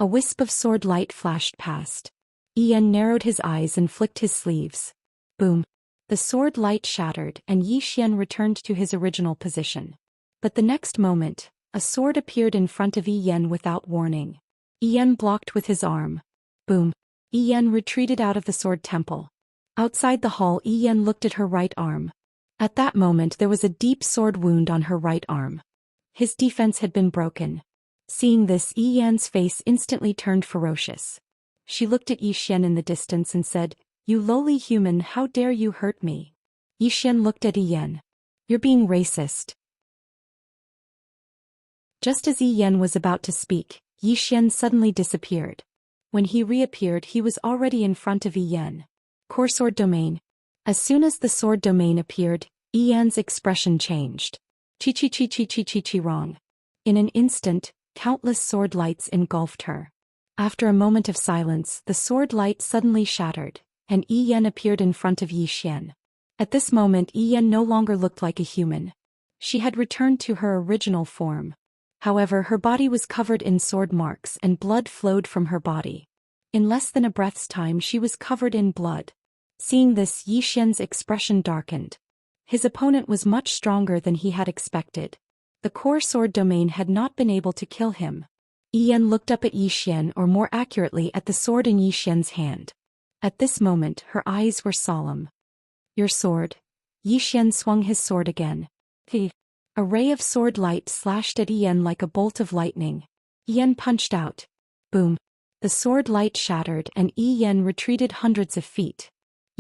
Speaker 1: A wisp of sword light flashed past. Yan narrowed his eyes and flicked his sleeves. Boom. The sword light shattered and Zhou Xian returned to his original position. But the next moment, a sword appeared in front of Yan without warning. Yan blocked with his arm. Boom. Yan retreated out of the sword temple. Outside the hall, Yan looked at her right arm. At that moment there was a deep sword wound on her right arm. His defense had been broken. Seeing this, Yan's face instantly turned ferocious. She looked at Zhou Xian in the distance and said, You lowly human, how dare you hurt me? Zhou Xian looked at Yan. You're being racist. Just as Yan was about to speak, Zhou Xian suddenly disappeared. When he reappeared, he was already in front of Yan. Core sword domain. As soon as the sword domain appeared, Yan's expression changed. Chi wrong. In an instant, countless sword lights engulfed her. After a moment of silence, the sword light suddenly shattered, and Yan appeared in front of Zhou Xian. At this moment, Yan no longer looked like a human. She had returned to her original form. However, her body was covered in sword marks and blood flowed from her body. In less than a breath's time, she was covered in blood. Seeing this, Zhou Xian's expression darkened. His opponent was much stronger than he had expected. The core sword domain had not been able to kill him. Yan looked up at Zhou Xian, or more accurately at the sword in Zhou Xian's hand. At this moment, her eyes were solemn. Your sword. Zhou Xian swung his sword again. A ray of sword light slashed at Yan like a bolt of lightning. Yan punched out. Boom. The sword light shattered and Yan retreated hundreds of feet.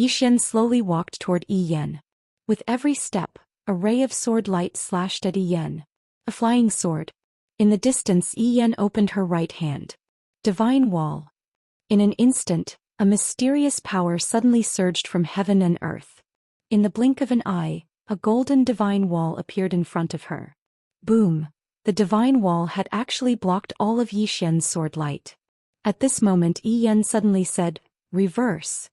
Speaker 1: Zhou Xian slowly walked toward Yan. With every step, a ray of sword light slashed at Yan. A flying sword. In the distance, Yan opened her right hand. Divine wall. In an instant, a mysterious power suddenly surged from heaven and earth. In the blink of an eye, a golden divine wall appeared in front of her. Boom! The divine wall had actually blocked all of Zhou Xian's sword light. At this moment, Yan suddenly said, Reverse.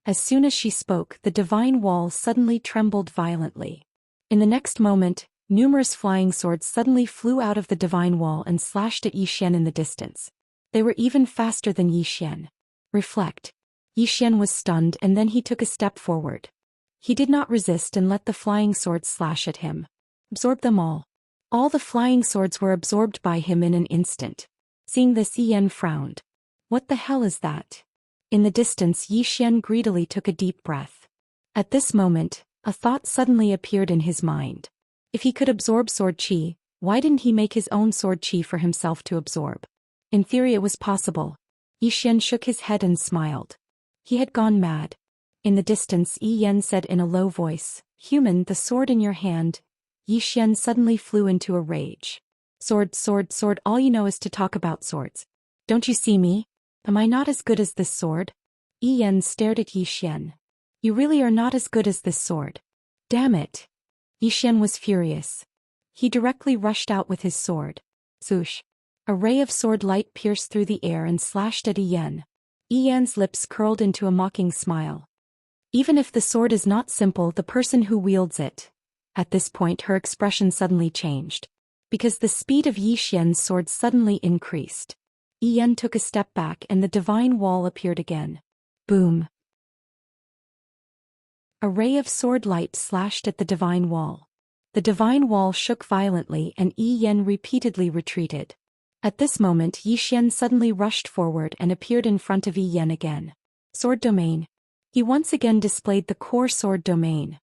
Speaker 1: As soon as she spoke, the divine wall suddenly trembled violently. In the next moment, numerous flying swords suddenly flew out of the divine wall and slashed at Zhou Xian in the distance. They were even faster than Zhou Xian. Reflect. Zhou Xian was stunned and then he took a step forward. He did not resist and let the flying swords slash at him. Absorb them all. All the flying swords were absorbed by him in an instant. Seeing this, Yan frowned. What the hell is that? In the distance, Zhou Xian greedily took a deep breath. At this moment, a thought suddenly appeared in his mind. If he could absorb sword chi, why didn't he make his own sword chi for himself to absorb? In theory it was possible. Zhou Xian shook his head and smiled. He had gone mad. In the distance, Yan said in a low voice, Human, the sword in your hand. Zhou Xian suddenly flew into a rage. Sword, all you know is to talk about swords. Don't you see me? Am I not as good as this sword? Yan stared at Zhou Xian. You really are not as good as this sword. Damn it. Zhou Xian was furious. He directly rushed out with his sword. Swoosh. A ray of sword light pierced through the air and slashed at Yan. Yan's lips curled into a mocking smile. Even if the sword is not simple, the person who wields it. At this point her expression suddenly changed. Because the speed of Zhou Xian's sword suddenly increased. Yan took a step back and the divine wall appeared again. Boom. A ray of sword light slashed at the divine wall. The divine wall shook violently and Yan repeatedly retreated. At this moment, Zhou Xian suddenly rushed forward and appeared in front of Yan again. Sword domain. He once again displayed the core sword domain.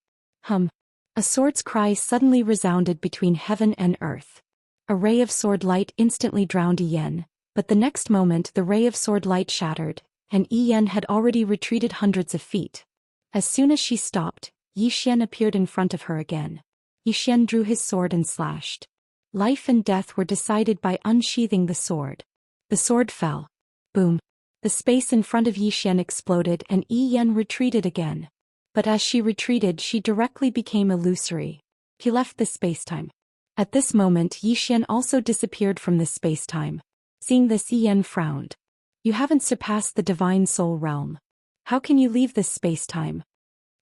Speaker 1: A sword's cry suddenly resounded between heaven and earth. A ray of sword light instantly drowned Yan, but the next moment the ray of sword light shattered, and Yan had already retreated hundreds of feet. As soon as she stopped, Yi Xian appeared in front of her again. Yi Xian drew his sword and slashed. Life and death were decided by unsheathing the sword. The sword fell. Boom. The space in front of Yi Xian exploded and Yi Yen retreated again. But as she retreated, she directly became illusory. He left the spacetime. At this moment, Yi Xian also disappeared from this spacetime. Seeing this, Yi Yen frowned. You haven't surpassed the divine soul realm. How can you leave this spacetime?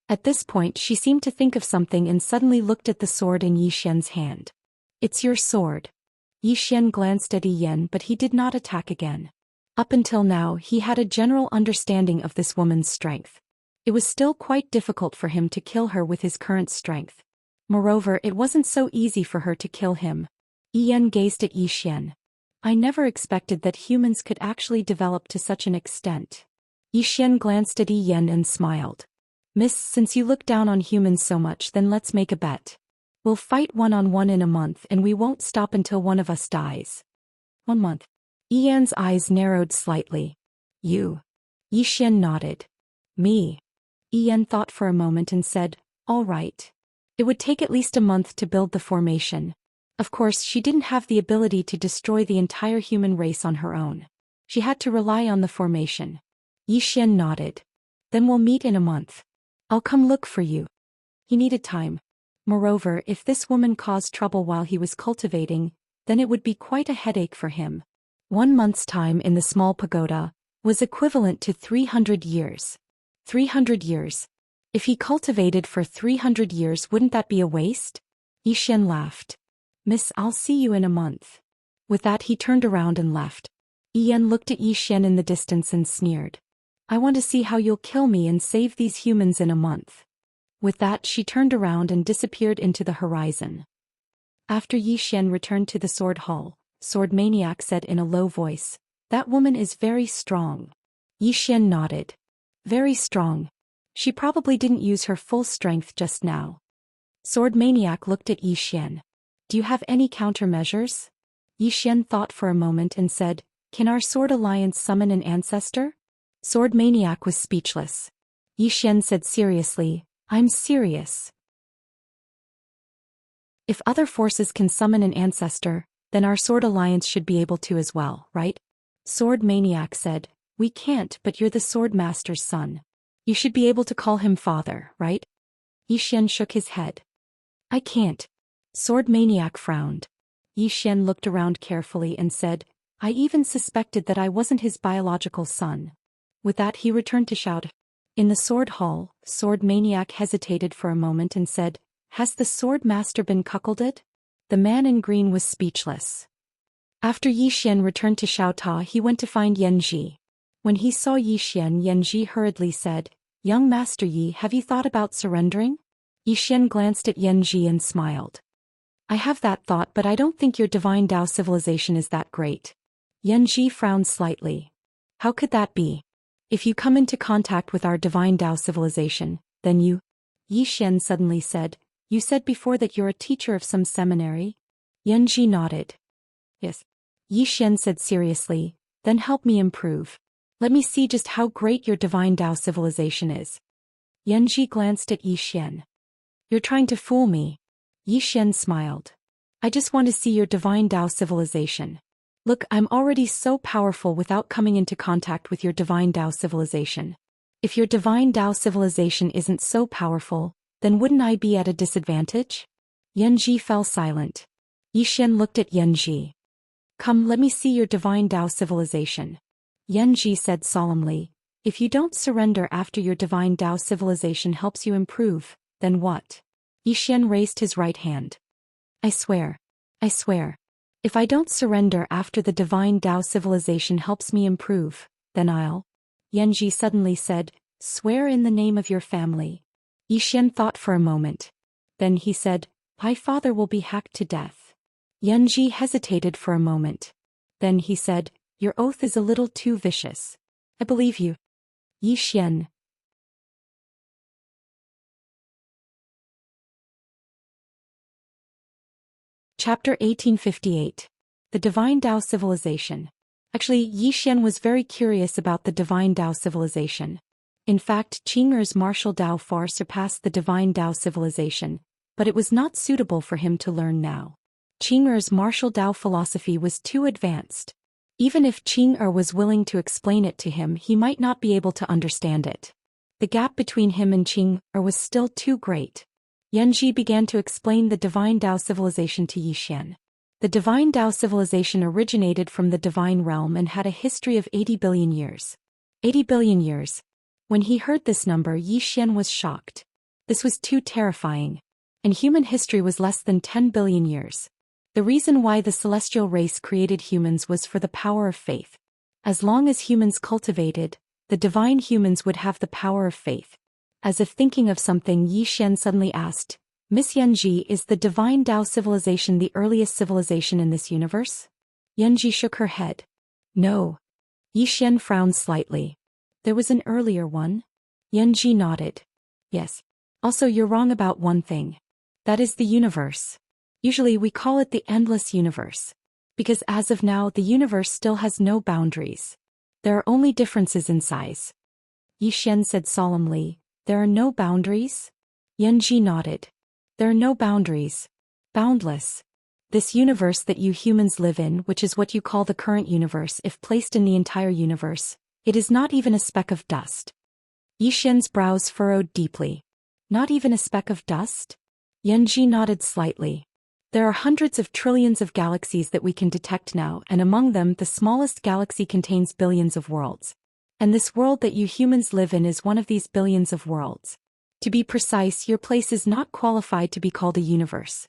Speaker 1: At this point, she seemed to think of something and suddenly looked at the sword in Yi Xian's hand. It's your sword. Yi Xian glanced at Yi Yen, but he did not attack again. Up until now, he had a general understanding of this woman's strength. It was still quite difficult for him to kill her with his current strength. Moreover, it wasn't so easy for her to kill him. Yi Yen gazed at Yi Xian. I never expected that humans could actually develop to such an extent. Yi Xian glanced at Yi Yen and smiled. Miss, since you look down on humans so much, then let's make a bet. We'll fight one-on-one in a month and we won't stop until one of us dies. 1 month. Yi Yan's eyes narrowed slightly. You. Yi Xian nodded. Me. Yi Yan thought for a moment and said, all right. It would take at least a month to build the formation. Of course, she didn't have the ability to destroy the entire human race on her own. She had to rely on the formation. Yi Xian nodded. Then we'll meet in a month. I'll come look for you. He needed time. Moreover, if this woman caused trouble while he was cultivating, then it would be quite a headache for him. 1 month's time in the small pagoda was equivalent to 300 years. 300 years. If he cultivated for 300 years, wouldn't that be a waste? Yi Xian laughed. Miss, I'll see you in a month. With that, he turned around and left. Yi Yen looked at Yi Xian in the distance and sneered. I want to see how you'll kill me and save these humans in a month. With that, she turned around and disappeared into the horizon. After Yi Xian returned to the sword hall, Sword Maniac said in a low voice, that woman is very strong. Yi Xian nodded. Very strong. She probably didn't use her full strength just now. Sword Maniac looked at Yi Xian. Do you have any countermeasures? Yi Xian thought for a moment and said, can our sword alliance summon an ancestor? Sword Maniac was speechless. Yi Xian said seriously, I'm serious. If other forces can summon an ancestor, then our sword alliance should be able to as well, right? Sword Maniac said, we can't, but you're the sword master's son. You should be able to call him father, right? Yi Xian shook his head. I can't. Sword Maniac frowned. Yi Xian looked around carefully and said, I even suspected that I wasn't his biological son. With that, he returned to shout. In the sword hall, Sword Maniac hesitated for a moment and said, has the sword master been cuckolded? The man in green was speechless. After Yi Xian returned to Xiaota, he went to find Yanji. When he saw Yi Xian, Yanji hurriedly said, young Master Yi, have you thought about surrendering? Yi Xian glanced at Yanji and smiled. I have that thought, but I don't think your divine Tao civilization is that great. Yanji frowned slightly. How could that be? If you come into contact with our divine Tao civilization, then you... Yi Xian suddenly said, you said before that you're a teacher of some seminary? Yanji nodded. Yes. Yi Xian said seriously, then help me improve. Let me see just how great your divine Tao civilization is. Yanji glanced at Yi Xian. You're trying to fool me. Yi Xian smiled. I just want to see your divine Tao civilization. Look, I'm already so powerful without coming into contact with your divine Tao civilization. If your divine Tao civilization isn't so powerful, then wouldn't I be at a disadvantage? Yanji fell silent. Yi Xian looked at Yanji. Come, let me see your divine Tao civilization. Yanji said solemnly, if you don't surrender after your divine Tao civilization helps you improve, then what? Yi Xian raised his right hand. I swear. I swear. If I don't surrender after the divine Tao civilization helps me improve, then I'll... Yanji suddenly said, swear in the name of your family. Yi Xian thought for a moment. Then he said, my father will be hacked to death. Yanji hesitated for a moment. Then he said, your oath is a little too vicious. I believe you. Yi Xian. Chapter 1858. The Divine Tao Civilization. Actually, Yi Xian was very curious about the Divine Tao Civilization. In fact, Qing'er's martial Dao far surpassed the divine Dao civilization, but it was not suitable for him to learn now. Qing'er's martial Dao philosophy was too advanced. Even if Qing'er was willing to explain it to him, he might not be able to understand it. The gap between him and Qing'er was still too great. Yanji began to explain the divine Dao civilization to Zhou Xian. The divine Dao civilization originated from the divine realm and had a history of 80 billion years. 80 billion years. When he heard this number, Zhou Xian was shocked. This was too terrifying. And human history was less than 10 billion years. The reason why the celestial race created humans was for the power of faith. As long as humans cultivated, the divine humans would have the power of faith. As if thinking of something, Zhou Xian suddenly asked, Miss Yanji, is the divine Dao civilization the earliest civilization in this universe? Yanji shook her head. No. Zhou Xian frowned slightly. There was an earlier one? Yanji nodded. Yes. Also, you're wrong about one thing. That is the universe. Usually we call it the endless universe. Because as of now, the universe still has no boundaries. There are only differences in size. Zhou Xian said solemnly, There are no boundaries? Yanji nodded. There are no boundaries. Boundless. This universe that you humans live in, which is what you call the current universe, if placed in the entire universe, it is not even a speck of dust. Zhou Xian's brows furrowed deeply. Not even a speck of dust? Yanji nodded slightly. There are hundreds of trillions of galaxies that we can detect now, and among them the smallest galaxy contains billions of worlds. And this world that you humans live in is one of these billions of worlds. To be precise, your place is not qualified to be called a universe.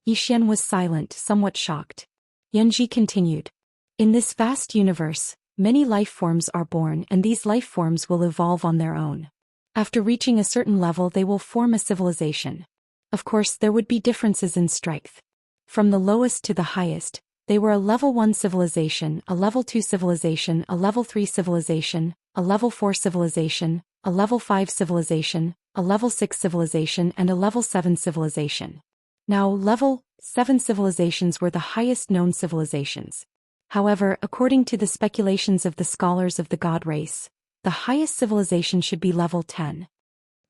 Speaker 1: Zhou Xian was silent, somewhat shocked. Yanji continued. In this vast universe, many life forms are born, and these life forms will evolve on their own. After reaching a certain level, they will form a civilization. Of course, there would be differences in strength. From the lowest to the highest, they were a level 1 civilization, a level 2 civilization, a level 3 civilization, a level 4 civilization, a level 5 civilization, a level 6 civilization, and a level 7 civilization. Now, level 7 civilizations were the highest known civilizations. However, according to the speculations of the scholars of the god race, the highest civilization should be level 10.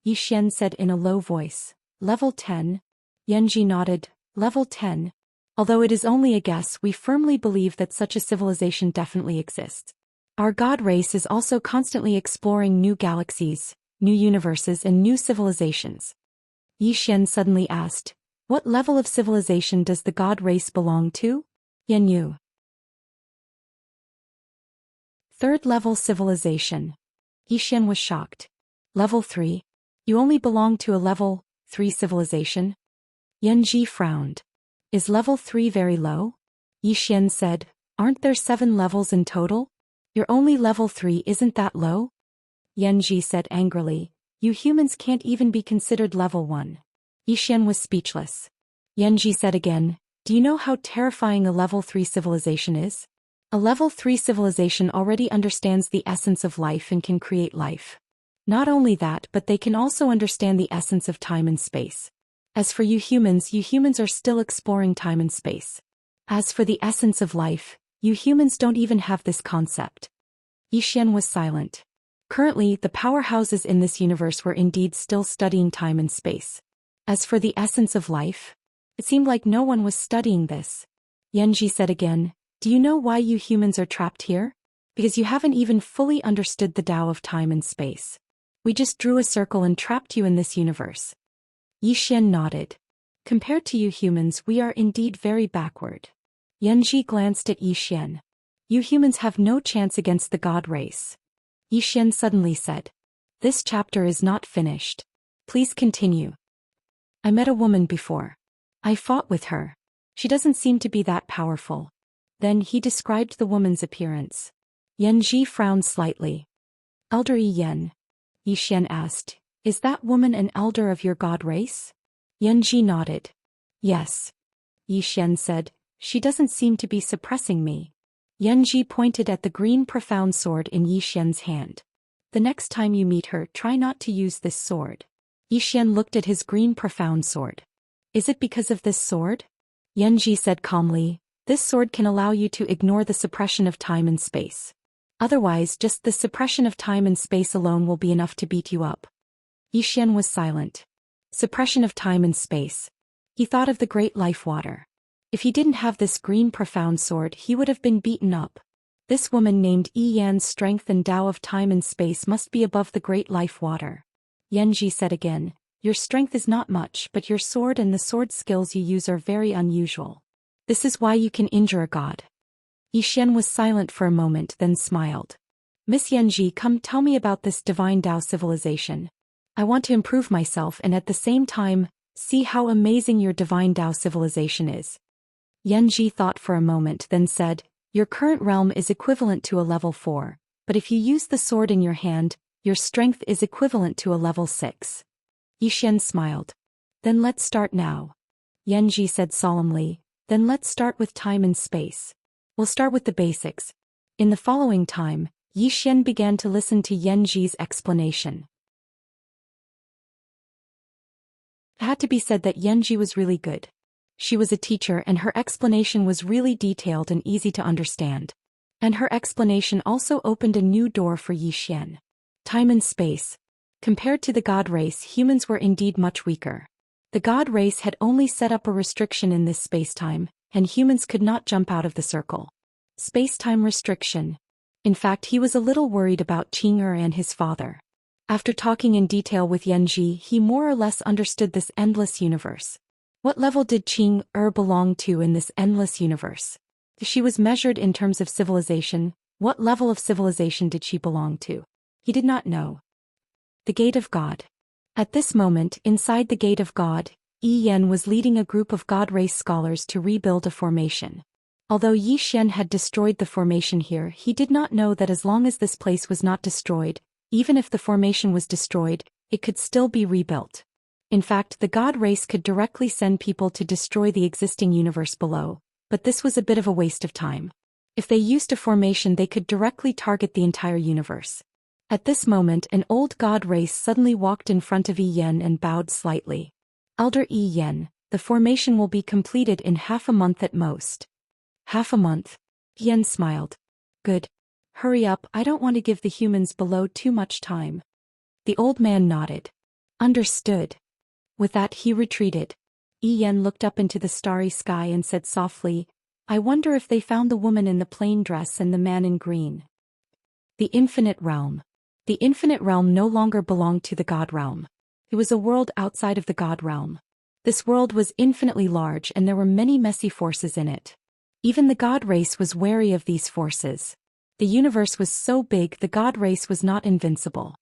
Speaker 1: Zhou Xian said in a low voice. Level 10? Yanji nodded. Level 10. Although it is only a guess, we firmly believe that such a civilization definitely exists. Our god race is also constantly exploring new galaxies, new universes, and new civilizations. Zhou Xian suddenly asked, What level of civilization does the god race belong to? Yanyu. Third level civilization. Zhou Xian was shocked. Level 3? You only belong to a level 3 civilization? Yanji frowned. Is level 3 very low? Zhou Xian said, Aren't there 7 levels in total? You're only level 3, isn't that low? Yanji said angrily, You humans can't even be considered level 1. Zhou Xian was speechless. Yanji said again, Do you know how terrifying a level 3 civilization is? A level 3 civilization already understands the essence of life and can create life. Not only that, but they can also understand the essence of time and space. As for you humans are still exploring time and space. As for the essence of life, you humans don't even have this concept. Zhou Xian was silent. Currently, the powerhouses in this universe were indeed still studying time and space. As for the essence of life, it seemed like no one was studying this. Yanji said again, Do you know why you humans are trapped here? Because you haven't even fully understood the Tao of time and space. We just drew a circle and trapped you in this universe. Zhou Xian nodded. Compared to you humans, we are indeed very backward. Yanji glanced at Zhou Xian. You humans have no chance against the god race. Zhou Xian suddenly said. This chapter is not finished. Please continue. I met a woman before. I fought with her. She doesn't seem to be that powerful. Then he described the woman's appearance. Yanji frowned slightly. Elder Yen. Zhou Xian asked, Is that woman an elder of your god race? Yanji nodded. Yes. Zhou Xian said, She doesn't seem to be suppressing me. Yanji pointed at the green profound sword in Zhou Xian's hand. The next time you meet her, try not to use this sword. Zhou Xian looked at his green profound sword. Is it because of this sword? Yanji said calmly, This sword can allow you to ignore the suppression of time and space. Otherwise, just the suppression of time and space alone will be enough to beat you up. Zhou Xian was silent. Suppression of time and space. He thought of the great life water. If he didn't have this green profound sword, he would have been beaten up. This woman named Yi Yan's strength and Tao of time and space must be above the great life water. Yanji said again, your strength is not much, but your sword and the sword skills you use are very unusual. This is why you can injure a god. Zhou Xian was silent for a moment, then smiled. Miss Yanji, come tell me about this divine Tao civilization. I want to improve myself and at the same time, see how amazing your divine Tao civilization is. Yanji thought for a moment, then said, your current realm is equivalent to a level 4, but if you use the sword in your hand, your strength is equivalent to a level 6. Zhou Xian smiled. Then let's start now. Yanji said solemnly, then let's start with time and space. We'll start with the basics. In the following time, Zhou Xian began to listen to Yanji's explanation. It had to be said that Yanji was really good. She was a teacher and her explanation was really detailed and easy to understand. And her explanation also opened a new door for Zhou Xian. Time and space. Compared to the god race, humans were indeed much weaker. The god race had only set up a restriction in this space-time, and humans could not jump out of the circle. Space-time restriction. In fact, he was a little worried about Qing'er and his father. After talking in detail with Yanji, he more or less understood this endless universe. What level did Qing'er belong to in this endless universe? She was measured in terms of civilization. What level of civilization did she belong to? He did not know. The Gate of God. At this moment, inside the Gate of God, Yi Yan was leading a group of God race scholars to rebuild a formation. Although Zhou Xian had destroyed the formation here, he did not know that as long as this place was not destroyed, even if the formation was destroyed, it could still be rebuilt. In fact, the god race could directly send people to destroy the existing universe below, but this was a bit of a waste of time. If they used a formation, they could directly target the entire universe. At this moment, an old god race suddenly walked in front of Yi Yan and bowed slightly. Elder Yi Yan, the formation will be completed in half a month at most. Half a month? Yi Yan smiled. Good. Hurry up, I don't want to give the humans below too much time. The old man nodded. Understood. With that he retreated. Yi Yan looked up into the starry sky and said softly, I wonder if they found the woman in the plain dress and the man in green. The infinite realm. The infinite realm no longer belonged to the god realm. It was a world outside of the god realm. This world was infinitely large and there were many messy forces in it. Even the god race was wary of these forces. The universe was so big the god race was not invincible.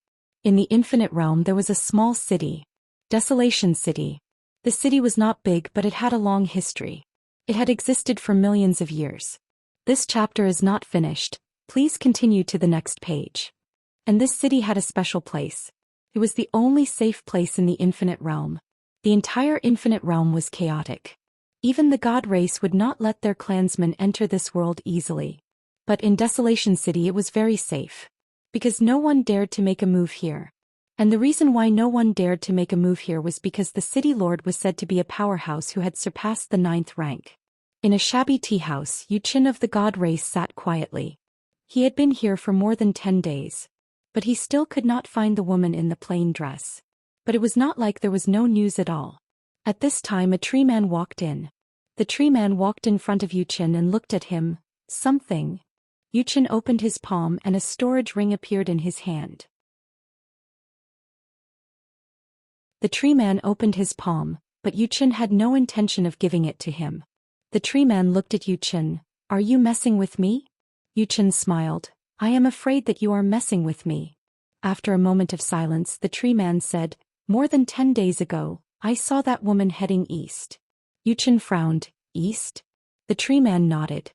Speaker 1: In the infinite realm there was a small city. Desolation City. The city was not big but it had a long history. It had existed for millions of years. This chapter is not finished, please continue to the next page. And this city had a special place. It was the only safe place in the infinite realm. The entire infinite realm was chaotic. Even the god race would not let their clansmen enter this world easily. But in Desolation City it was very safe. Because no one dared to make a move here. And the reason why no one dared to make a move here was because the city lord was said to be a powerhouse who had surpassed the 9th rank. In a shabby tea house, Yu Qin of the god race sat quietly. He had been here for more than 10 days. But he still could not find the woman in the plain dress. But it was not like there was no news at all. At this time a tree man walked in. The tree man walked in front of Yu Qin and looked at him. Something. Yu Qin opened his palm and a storage ring appeared in his hand. The tree man opened his palm, but Yu Qin had no intention of giving it to him. The tree man looked at Yu Qin. Are you messing with me? Yu Qin smiled. I am afraid that you are messing with me. After a moment of silence, the tree man said, more than 10 days ago, I saw that woman heading east. Yu Qin frowned. East? The tree man nodded.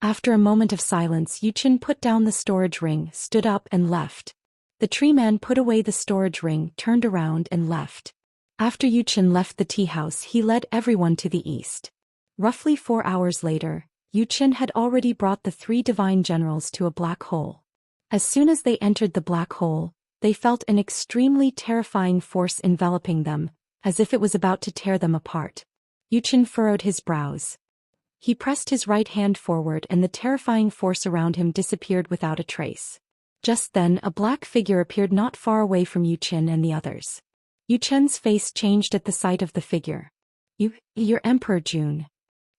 Speaker 1: After a moment of silence, Yu Qin put down the storage ring, stood up and left. The tree man put away the storage ring, turned around and left. After Yu Qin left the tea house, he led everyone to the east. Roughly 4 hours later, Yu Qin had already brought the 3 divine generals to a black hole. As soon as they entered the black hole, they felt an extremely terrifying force enveloping them, as if it was about to tear them apart. Yu Qin furrowed his brows. He pressed his right hand forward and the terrifying force around him disappeared without a trace. Just then a black figure appeared not far away from Yu Qin and the others. Yu Chen's face changed at the sight of the figure. You're Emperor Jun.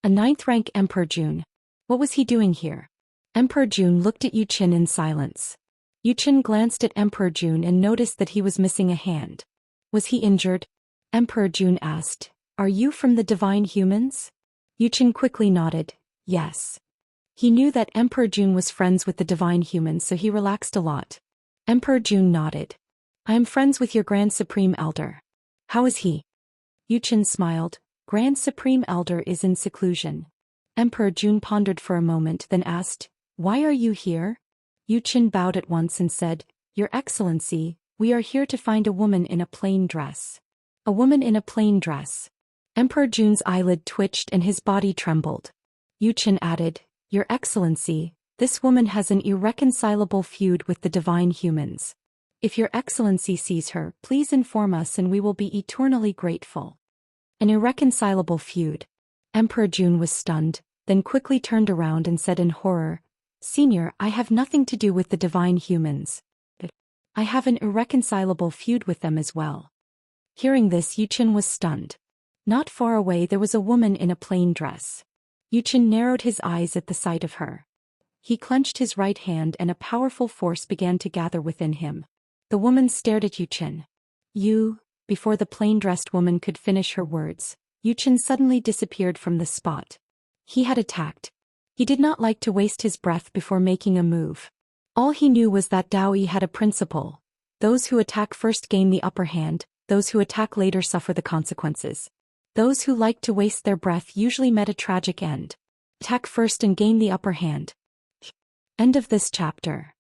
Speaker 1: A 9th-rank Emperor Jun. What was he doing here? Emperor Jun looked at Yu Qin in silence. Yu Qin glanced at Emperor Jun and noticed that he was missing a hand. Was he injured? Emperor Jun asked. Are you from the divine humans? Yu Qin quickly nodded. Yes. He knew that Emperor Jun was friends with the divine humans, so he relaxed a lot. Emperor Jun nodded. I am friends with your Grand Supreme Elder. How is he? Yu Qin smiled. Grand Supreme Elder is in seclusion. Emperor Jun pondered for a moment, then asked, Why are you here? Yu Qin bowed at once and said, Your Excellency, we are here to find a woman in a plain dress. A woman in a plain dress. Emperor Jun's eyelid twitched and his body trembled. Yu Qin added, Your Excellency, this woman has an irreconcilable feud with the divine humans. If Your Excellency sees her, please inform us and we will be eternally grateful. An irreconcilable feud. Emperor Jun was stunned, then quickly turned around and said in horror, Senior, I have nothing to do with the divine humans. I have an irreconcilable feud with them as well. Hearing this, Yu Qin was stunned. Not far away there was a woman in a plain dress. Yu Qin narrowed his eyes at the sight of her. He clenched his right hand and a powerful force began to gather within him. The woman stared at Yu Qin. Before the plain-dressed woman could finish her words, Yu Qin suddenly disappeared from the spot. He had attacked. He did not like to waste his breath before making a move. All he knew was that Daoyi had a principle. Those who attack first gain the upper hand, those who attack later suffer the consequences. Those who like to waste their breath usually met a tragic end. Attack first and gain the upper hand. End of this chapter.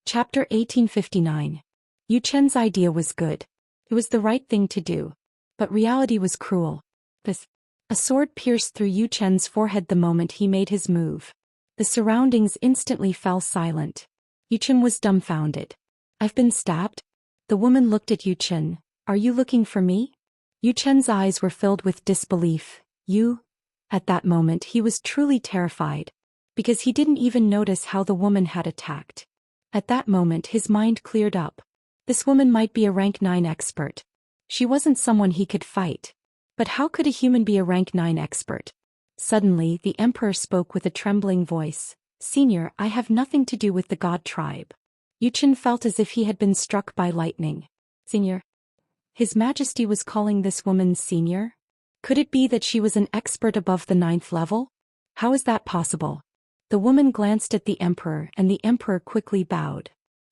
Speaker 1: Chapter 1859. Yu Chen's idea was good. It was the right thing to do. But reality was cruel. A sword pierced through Yu Chen's forehead the moment he made his move. The surroundings instantly fell silent. Yu Chen was dumbfounded. I've been stabbed? The woman looked at Yu Chen. Are you looking for me? Yu Chen's eyes were filled with disbelief. At that moment he was truly terrified. Because he didn't even notice how the woman had attacked. At that moment his mind cleared up. This woman might be a rank 9 expert. She wasn't someone he could fight. But how could a human be a rank 9 expert? Suddenly the emperor spoke with a trembling voice. Senior, I have nothing to do with the god tribe. Yu Chen felt as if he had been struck by lightning. Senior? His Majesty was calling this woman senior? Could it be that she was an expert above the 9th level? How is that possible? The woman glanced at the emperor and the emperor quickly bowed.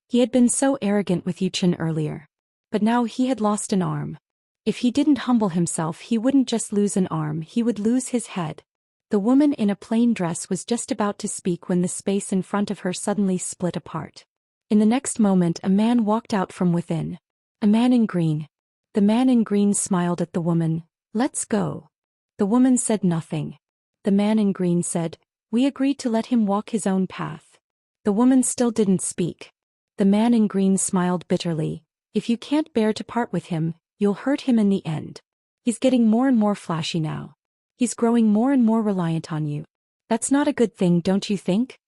Speaker 1: He had been so arrogant with Yu Chen earlier. But now he had lost an arm. If he didn't humble himself he wouldn't just lose an arm, he would lose his head. The woman in a plain dress was just about to speak when the space in front of her suddenly split apart. In the next moment a man walked out from within. A man in green. The man in green smiled at the woman. Let's go. The woman said nothing. The man in green said, we agreed to let him walk his own path. The woman still didn't speak. The man in green smiled bitterly. If you can't bear to part with him, you'll hurt him in the end. He's getting more and more flashy now. He's growing more and more reliant on you. That's not a good thing, don't you think?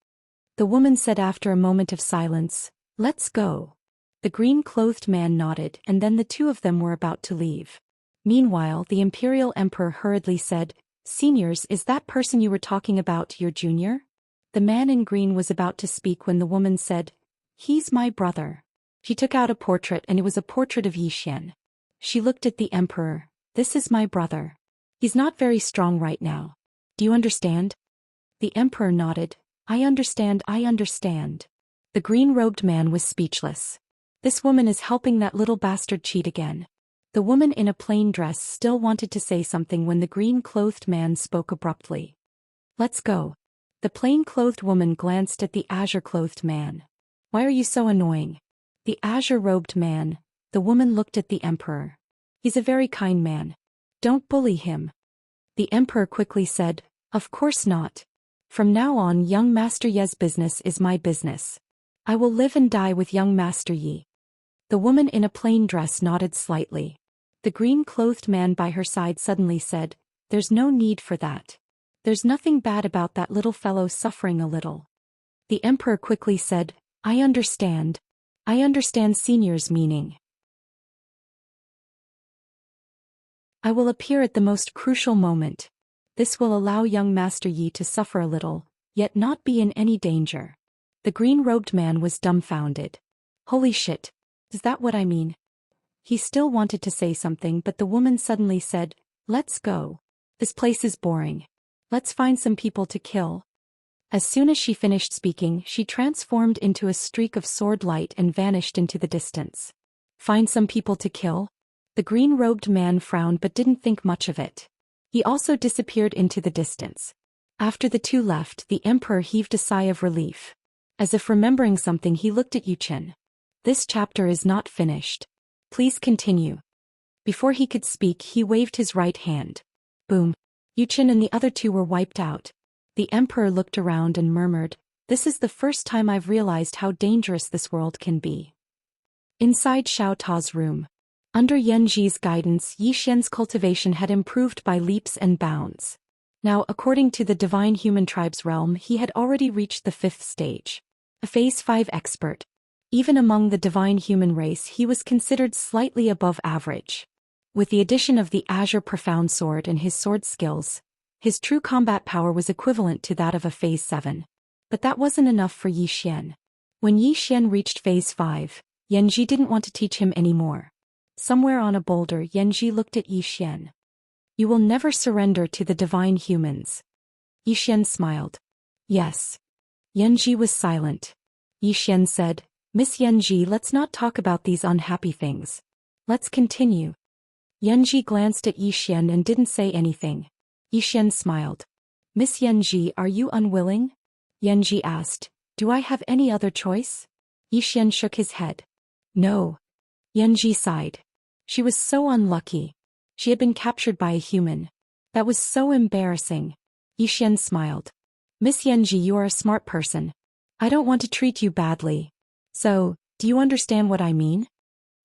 Speaker 1: The woman said after a moment of silence, let's go. The green-clothed man nodded and then the two of them were about to leave. Meanwhile, the imperial emperor hurriedly said, Seniors, is that person you were talking about your junior? The man in green was about to speak when the woman said, he's my brother. She took out a portrait and it was a portrait of Zhou Xian. She looked at the emperor. This is my brother. He's not very strong right now. Do you understand? The emperor nodded. I understand. The green-robed man was speechless. This woman is helping that little bastard cheat again. The woman in a plain dress still wanted to say something when the green-clothed man spoke abruptly. Let's go. The plain-clothed woman glanced at the azure-clothed man. Why are you so annoying? The azure-robed man. The woman looked at the emperor. He's a very kind man. Don't bully him. The emperor quickly said, of course not. From now on young Master Ye's business is my business. I will live and die with young Master Yi. The woman in a plain dress nodded slightly. The green-clothed man by her side suddenly said, "There's no need for that. There's nothing bad about that little fellow suffering a little." The emperor quickly said, "I understand. I understand senior's meaning. I will appear at the most crucial moment. This will allow young Master Yi to suffer a little, yet not be in any danger." The green-robed man was dumbfounded. "Holy shit. Is that what I mean?" He still wanted to say something, but the woman suddenly said, "Let's go. This place is boring. Let's find some people to kill." As soon as she finished speaking, she transformed into a streak of sword light and vanished into the distance. "Find some people to kill?" The green-robed man frowned but didn't think much of it. He also disappeared into the distance. After the two left, the emperor heaved a sigh of relief. As if remembering something, he looked at Yu Qin. "This chapter is not finished. Please continue." Before he could speak, he waved his right hand. Boom. Yu Qin and the other two were wiped out. The emperor looked around and murmured, "This is the first time I've realized how dangerous this world can be." Inside Xiao Ta's room. Under Yan Zhi's guidance, Yi Xian's cultivation had improved by leaps and bounds. Now, according to the divine human tribe's realm, he had already reached the 5th stage. A Phase 5 expert. Even among the divine human race, he was considered slightly above average. With the addition of the Azure Profound Sword and his sword skills, his true combat power was equivalent to that of a Phase 7. But that wasn't enough for Yi Xian. When Yi Xian reached Phase 5, Yan Zhi didn't want to teach him anymore. Somewhere on a boulder, Yan Zhi looked at Yi Xian. "You will never surrender to the divine humans." Yi Xian smiled. "Yes." Yan Zhi was silent. Yi Xian said, "Miss Yan Zhi, let's not talk about these unhappy things. Let's continue." Yan Zhi glanced at Yi Xian and didn't say anything. Yi Xian smiled. "Miss Yan Zhi, are you unwilling?" Yan Zhi asked, "Do I have any other choice?" Yi Xian shook his head. "No." Yan Zhi sighed. She was so unlucky. She had been captured by a human. That was so embarrassing. Yi Xian smiled. "Miss Yan Zhi, you are a smart person. I don't want to treat you badly. So, do you understand what I mean?"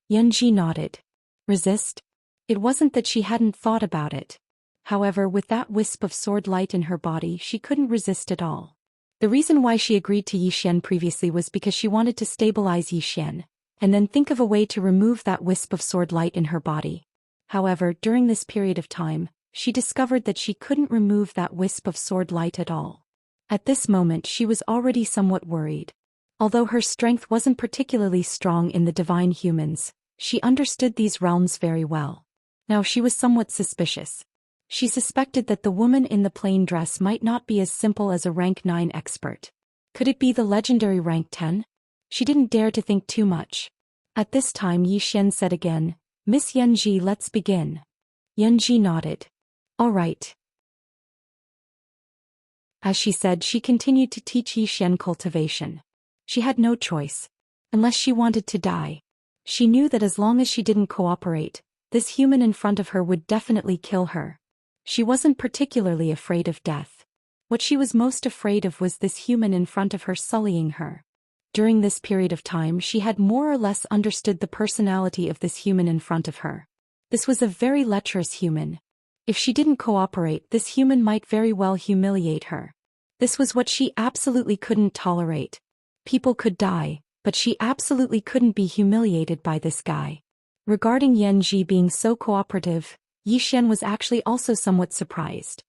Speaker 1: Yan Zhi nodded. Resist? It wasn't that she hadn't thought about it. However, with that wisp of sword light in her body, she couldn't resist at all. The reason why she agreed to Yi Xian previously was because she wanted to stabilize Yi Xian, and then think of a way to remove that wisp of sword light in her body. However, during this period of time, she discovered that she couldn't remove that wisp of sword light at all. At this moment, she was already somewhat worried. Although her strength wasn't particularly strong in the divine humans, she understood these realms very well. Now she was somewhat suspicious. She suspected that the woman in the plain dress might not be as simple as a rank 9 expert. Could it be the legendary rank 10? She didn't dare to think too much. At this time, Yi Xian said again, "Miss Yan Zhi, let's begin." Yan Zhi nodded. "All right." As she said, she continued to teach Yi Xian cultivation. She had no choice. Unless she wanted to die. She knew that as long as she didn't cooperate, this human in front of her would definitely kill her. She wasn't particularly afraid of death. What she was most afraid of was this human in front of her sullying her. During this period of time, she had more or less understood the personality of this human in front of her. This was a very lecherous human. If she didn't cooperate, this human might very well humiliate her. This was what she absolutely couldn't tolerate. People could die, but she absolutely couldn't be humiliated by this guy. Regarding Yan Zhi being so cooperative, Yi Xian was actually also somewhat surprised.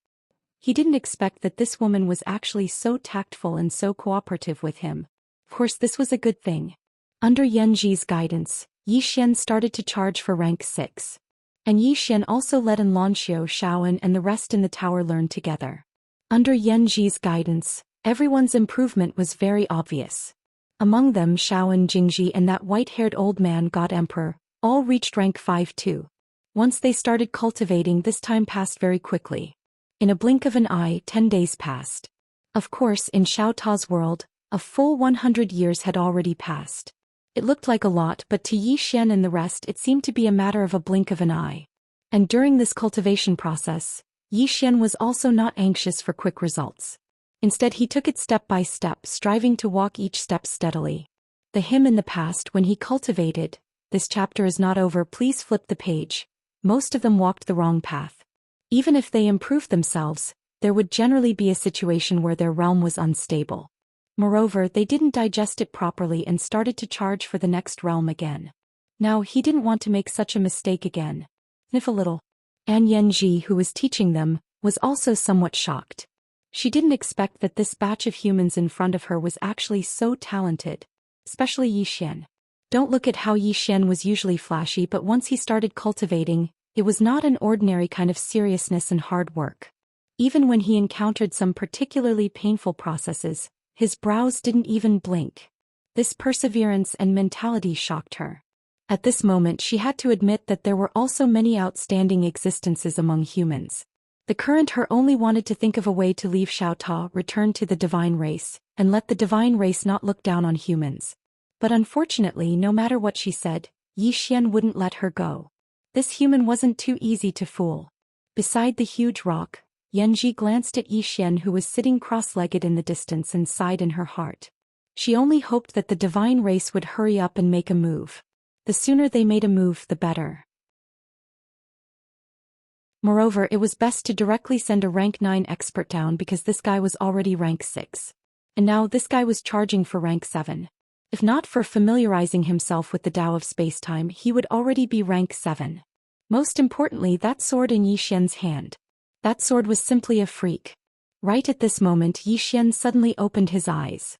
Speaker 1: He didn't expect that this woman was actually so tactful and so cooperative with him. Of course, this was a good thing. Under Yan Zhi's guidance, Yi Xian started to charge for rank 6. And Yi Xian also let in Lanxiu, Shaoan and the rest in the tower learn together. Under Yan Zhi's guidance, everyone's improvement was very obvious. Among them, Shaoan, Jingji and that white-haired old man God Emperor, all reached rank 5 too. Once they started cultivating, this time passed very quickly. In a blink of an eye, 10 days passed. Of course, in Xiao Ta's world, a full 100 years had already passed. It looked like a lot, but to Yi Xian and the rest it seemed to be a matter of a blink of an eye. And during this cultivation process, Yi Xian was also not anxious for quick results. Instead, he took it step by step, striving to walk each step steadily. The him in the past when he cultivated, "This chapter is not over, please flip the page," Most of them walked the wrong path. Even if they improved themselves, there would generally be a situation where their realm was unstable. Moreover, they didn't digest it properly and started to charge for the next realm again. Now he didn't want to make such a mistake again. Sniff a little. An Yanji, who was teaching them, was also somewhat shocked. She didn't expect that this batch of humans in front of her was actually so talented, especially Yi Xian. Don't look at how Yi Xian was usually flashy, but once he started cultivating, it was not an ordinary kind of seriousness and hard work. Even when he encountered some particularly painful processes, his brows didn't even blink. This perseverance and mentality shocked her. At this moment she had to admit that there were also many outstanding existences among humans. The current her only wanted to think of a way to leave Xiaota, return to the divine race, and let the divine race not look down on humans. But unfortunately, no matter what she said, Yi Xian wouldn't let her go. This human wasn't too easy to fool. Beside the huge rock, Yanji glanced at Yi Xian, who was sitting cross-legged in the distance, and sighed in her heart. She only hoped that the divine race would hurry up and make a move. The sooner they made a move, the better. Moreover, it was best to directly send a rank 9 expert down because this guy was already rank 6. And now this guy was charging for rank 7. If not for familiarizing himself with the Tao of spacetime, he would already be rank 7. Most importantly, that sword in Yi Xian's hand. That sword was simply a freak. Right at this moment, Yi Xian suddenly opened his eyes.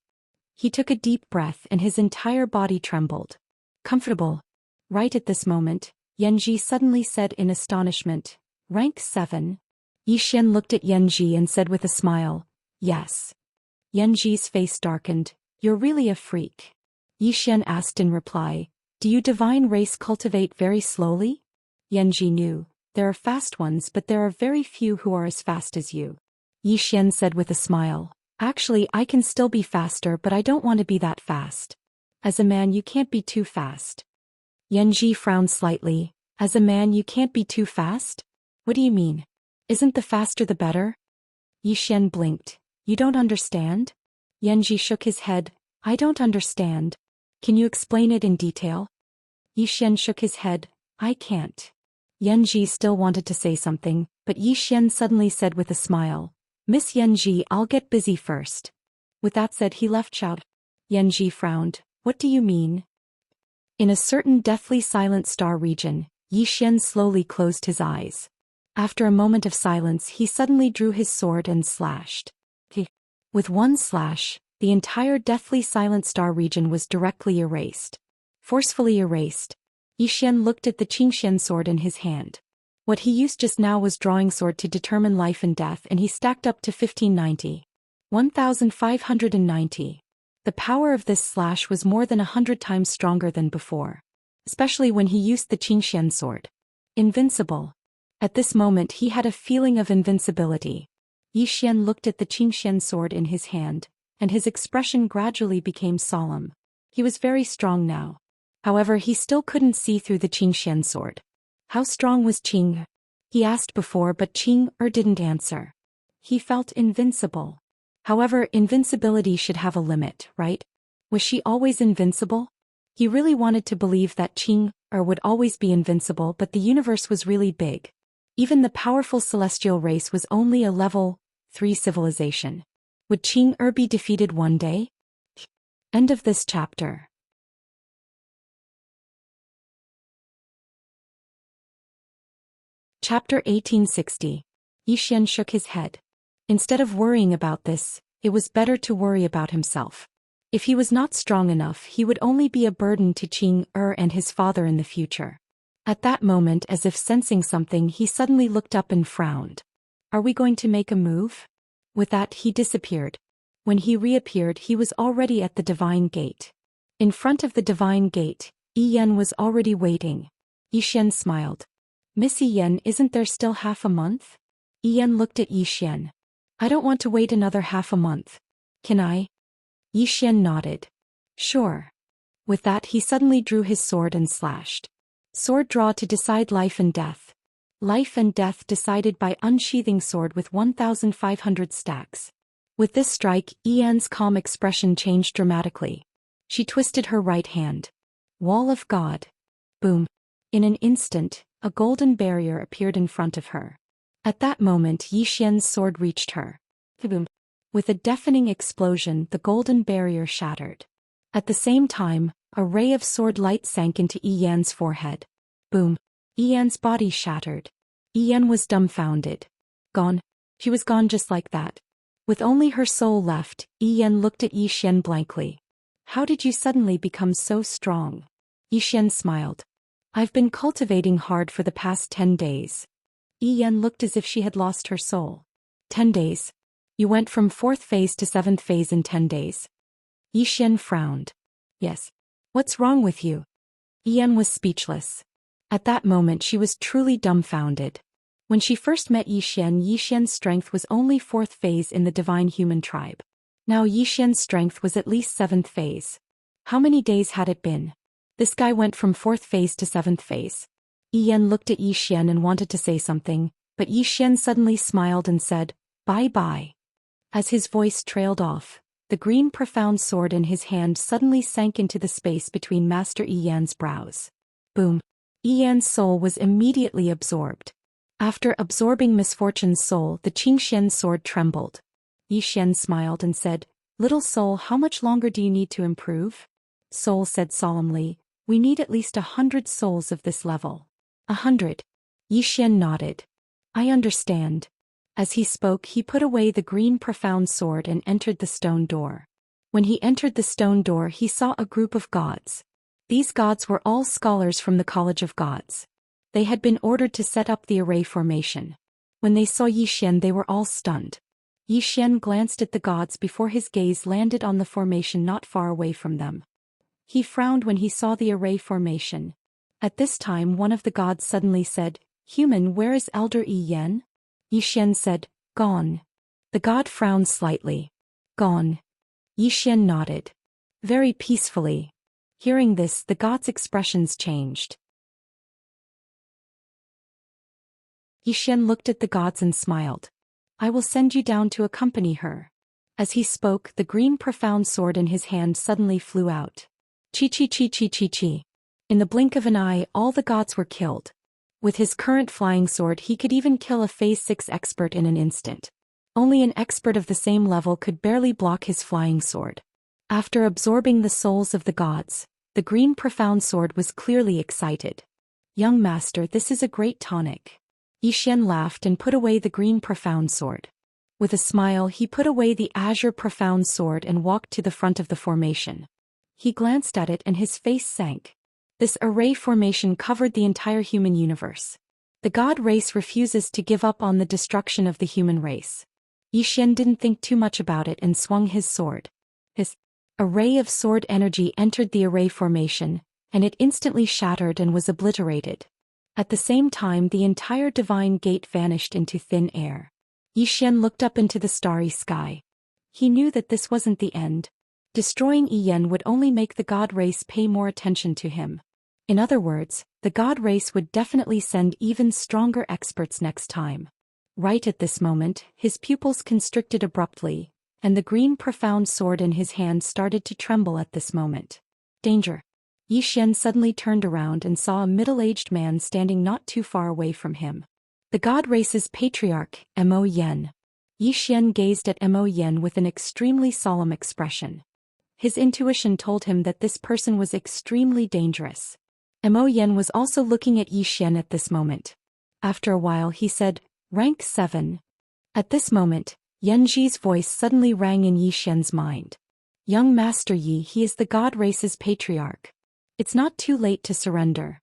Speaker 1: He took a deep breath and his entire body trembled. Comfortable. Right at this moment, Yanji suddenly said in astonishment, "Rank 7? Yi Xian looked at Yanji and said with a smile, "Yes." Yanji's face darkened. "You're really a freak." Yi Xian asked in reply, "Do you divine race cultivate very slowly?" Yanji knew, "There are fast ones, but there are very few who are as fast as you." Yi Xian said with a smile, "Actually, I can still be faster, but I don't want to be that fast. As a man, you can't be too fast." Yanji frowned slightly. "As a man, you can't be too fast? What do you mean? Isn't the faster the better?" Yi Xian blinked. "You don't understand?" Yanji shook his head. "I don't understand. Can you explain it in detail?" Yi Xian shook his head. "I can't." Yanji still wanted to say something, but Yi Xian suddenly said with a smile, "Miss Yanji, I'll get busy first." With that said, he left Xiao. Yanji frowned. "What do you mean?" In a certain deathly silent star region, Yi Xian slowly closed his eyes. After a moment of silence, he suddenly drew his sword and slashed. With one slash, the entire deathly silent star region was directly erased. Forcefully erased. Yi Xian looked at the Qingxian sword in his hand. What he used just now was drawing sword to determine life and death, and he stacked up to 1590. 1590. The power of this slash was more than 100 times stronger than before. Especially when he used the Qingxian sword. Invincible. At this moment he had a feeling of invincibility. Yi Xian looked at the Qingxian sword in his hand, and his expression gradually became solemn. He was very strong now. However, he still couldn't see through the Qingxian sword. How strong was Qing? He asked before, but Qing didn't answer. He felt invincible. However, invincibility should have a limit, right? Was she always invincible? He really wanted to believe that Qing would always be invincible, but the universe was really big. Even the powerful celestial race was only a level 3 civilization. Would Qing be defeated one day? End of this chapter. Chapter 1860. Yi Xian shook his head. Instead of worrying about this, it was better to worry about himself. If he was not strong enough, he would only be a burden to Qing and his father in the future. At that moment, as if sensing something, he suddenly looked up and frowned. "Are we going to make a move?" With that, he disappeared. When he reappeared, he was already at the divine gate. In front of the divine gate, Yi Yan was already waiting. Yi Xian smiled. "Miss Yi Yan, isn't there still half a month?" Yi Yan looked at Yi Xian. "I don't want to wait another half a month. Can I?" Yi Xian nodded. "Sure." With that, he suddenly drew his sword and slashed. Sword draw to decide life and death. Life and death decided by unsheathing sword with 1500 stacks. With this strike, Yi Yan's calm expression changed dramatically. She twisted her right hand. Wall of God. Boom. In an instant, A golden barrier appeared in front of her. At that moment Yi Xian's sword reached her. Boom. With a deafening explosion, the golden barrier shattered. At the same time, a ray of sword light sank into Yi Yan's forehead. Boom. Yi Yan's body shattered. Yi Yan was dumbfounded. Gone. She was gone just like that. With only her soul left, Yi Yan looked at Yi Xian blankly. How did you suddenly become so strong? Yi Xian smiled. I've been cultivating hard for the past 10 days. Yi Yan looked as if she had lost her soul. 10 days. You went from 4th phase to 7th phase in 10 days. Yi Xian frowned. Yes. What's wrong with you? Yi Yan was speechless. At that moment she was truly dumbfounded. When she first met Yi Xian's strength was only 4th phase in the divine human tribe. Now Yi Xian's strength was at least 7th phase. How many days had it been? This guy went from 4th phase to 7th phase. Yi Yan looked at Yi Xian and wanted to say something, but Yi Xian suddenly smiled and said, "Bye-bye." As his voice trailed off, the green profound sword in his hand suddenly sank into the space between Master Yi Yan's brows. Boom. Yi Yan's soul was immediately absorbed. After absorbing Misfortune's soul, the Xianxian sword trembled. Yi Xian smiled and said, "Little soul, how much longer do you need to improve?" Soul said solemnly, "We need at least 100 souls of this level." 100. Yi Xian nodded. "I understand." As he spoke, he put away the green profound sword and entered the stone door. When he entered the stone door, he saw a group of gods. These gods were all scholars from the College of Gods. They had been ordered to set up the array formation. When they saw Yi Xian, they were all stunned. Yi Xian glanced at the gods before his gaze landed on the formation not far away from them. He frowned when he saw the array formation. At this time one of the gods suddenly said, "Human, where is Elder Yi Yan?" Yi Xian said, "Gone." The god frowned slightly. "Gone." Yi Xian nodded. Very peacefully. Hearing this, the god's expressions changed. Yi Xian looked at the gods and smiled. "I will send you down to accompany her." As he spoke, the green profound sword in his hand suddenly flew out. Chi chi chi chi chi chi. In the blink of an eye, all the gods were killed. With his current flying sword, he could even kill a Phase 6 expert in an instant. Only an expert of the same level could barely block his flying sword. After absorbing the souls of the gods, the green profound sword was clearly excited. "Young master, this is a great tonic." Yi Xian laughed and put away the green profound sword. With a smile, he put away the azure profound sword and walked to the front of the formation. He glanced at it and his face sank. This array formation covered the entire human universe. The god race refuses to give up on the destruction of the human race. Yi Xian didn't think too much about it and swung his sword. His array of sword energy entered the array formation, and it instantly shattered and was obliterated. At the same time, the entire divine gate vanished into thin air. Yi Xian looked up into the starry sky. He knew that this wasn't the end. Destroying Yi Yan would only make the god race pay more attention to him. In other words, the god race would definitely send even stronger experts next time. Right at this moment, his pupils constricted abruptly, and the green profound sword in his hand started to tremble at this moment. Danger! Yi Xian suddenly turned around and saw a middle-aged man standing not too far away from him. The god race's patriarch, Mo Yen. Yi Xian gazed at Mo Yen with an extremely solemn expression. His intuition told him that this person was extremely dangerous. Mo Yen was also looking at Yi Xian at this moment. After a while he said, "Rank 7. At this moment, Yan Ji's voice suddenly rang in Yi Xian's mind. "Young Master Yi, he is the god race's patriarch. It's not too late to surrender."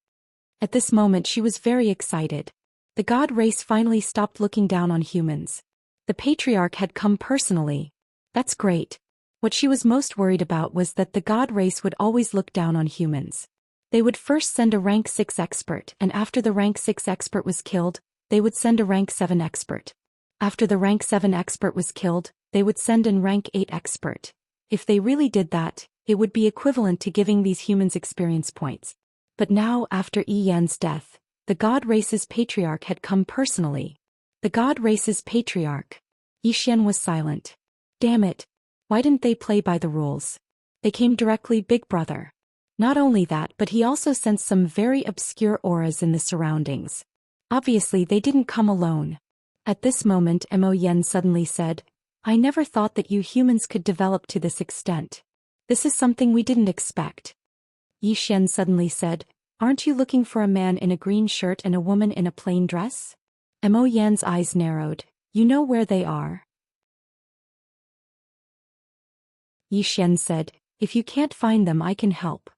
Speaker 1: At this moment she was very excited. The god race finally stopped looking down on humans. The patriarch had come personally. That's great. What she was most worried about was that the god race would always look down on humans. They would first send a rank 6 expert, and after the rank 6 expert was killed, they would send a rank 7 expert. After the rank 7 expert was killed, they would send an rank 8 expert. If they really did that, it would be equivalent to giving these humans experience points. But now, after Yi Yan's death, the god race's patriarch had come personally. The god race's patriarch. Yi Xian was silent. Damn it. Why didn't they play by the rules? They came directly, big brother. Not only that, but he also sensed some very obscure auras in the surroundings. Obviously they didn't come alone. At this moment Mo Yen suddenly said, "I never thought that you humans could develop to this extent. This is something we didn't expect." Xian suddenly said, "Aren't you looking for a man in a green shirt and a woman in a plain dress?" Mo Yan's eyes narrowed. "You know where they are?" Xian said, "If you can't find them I can help."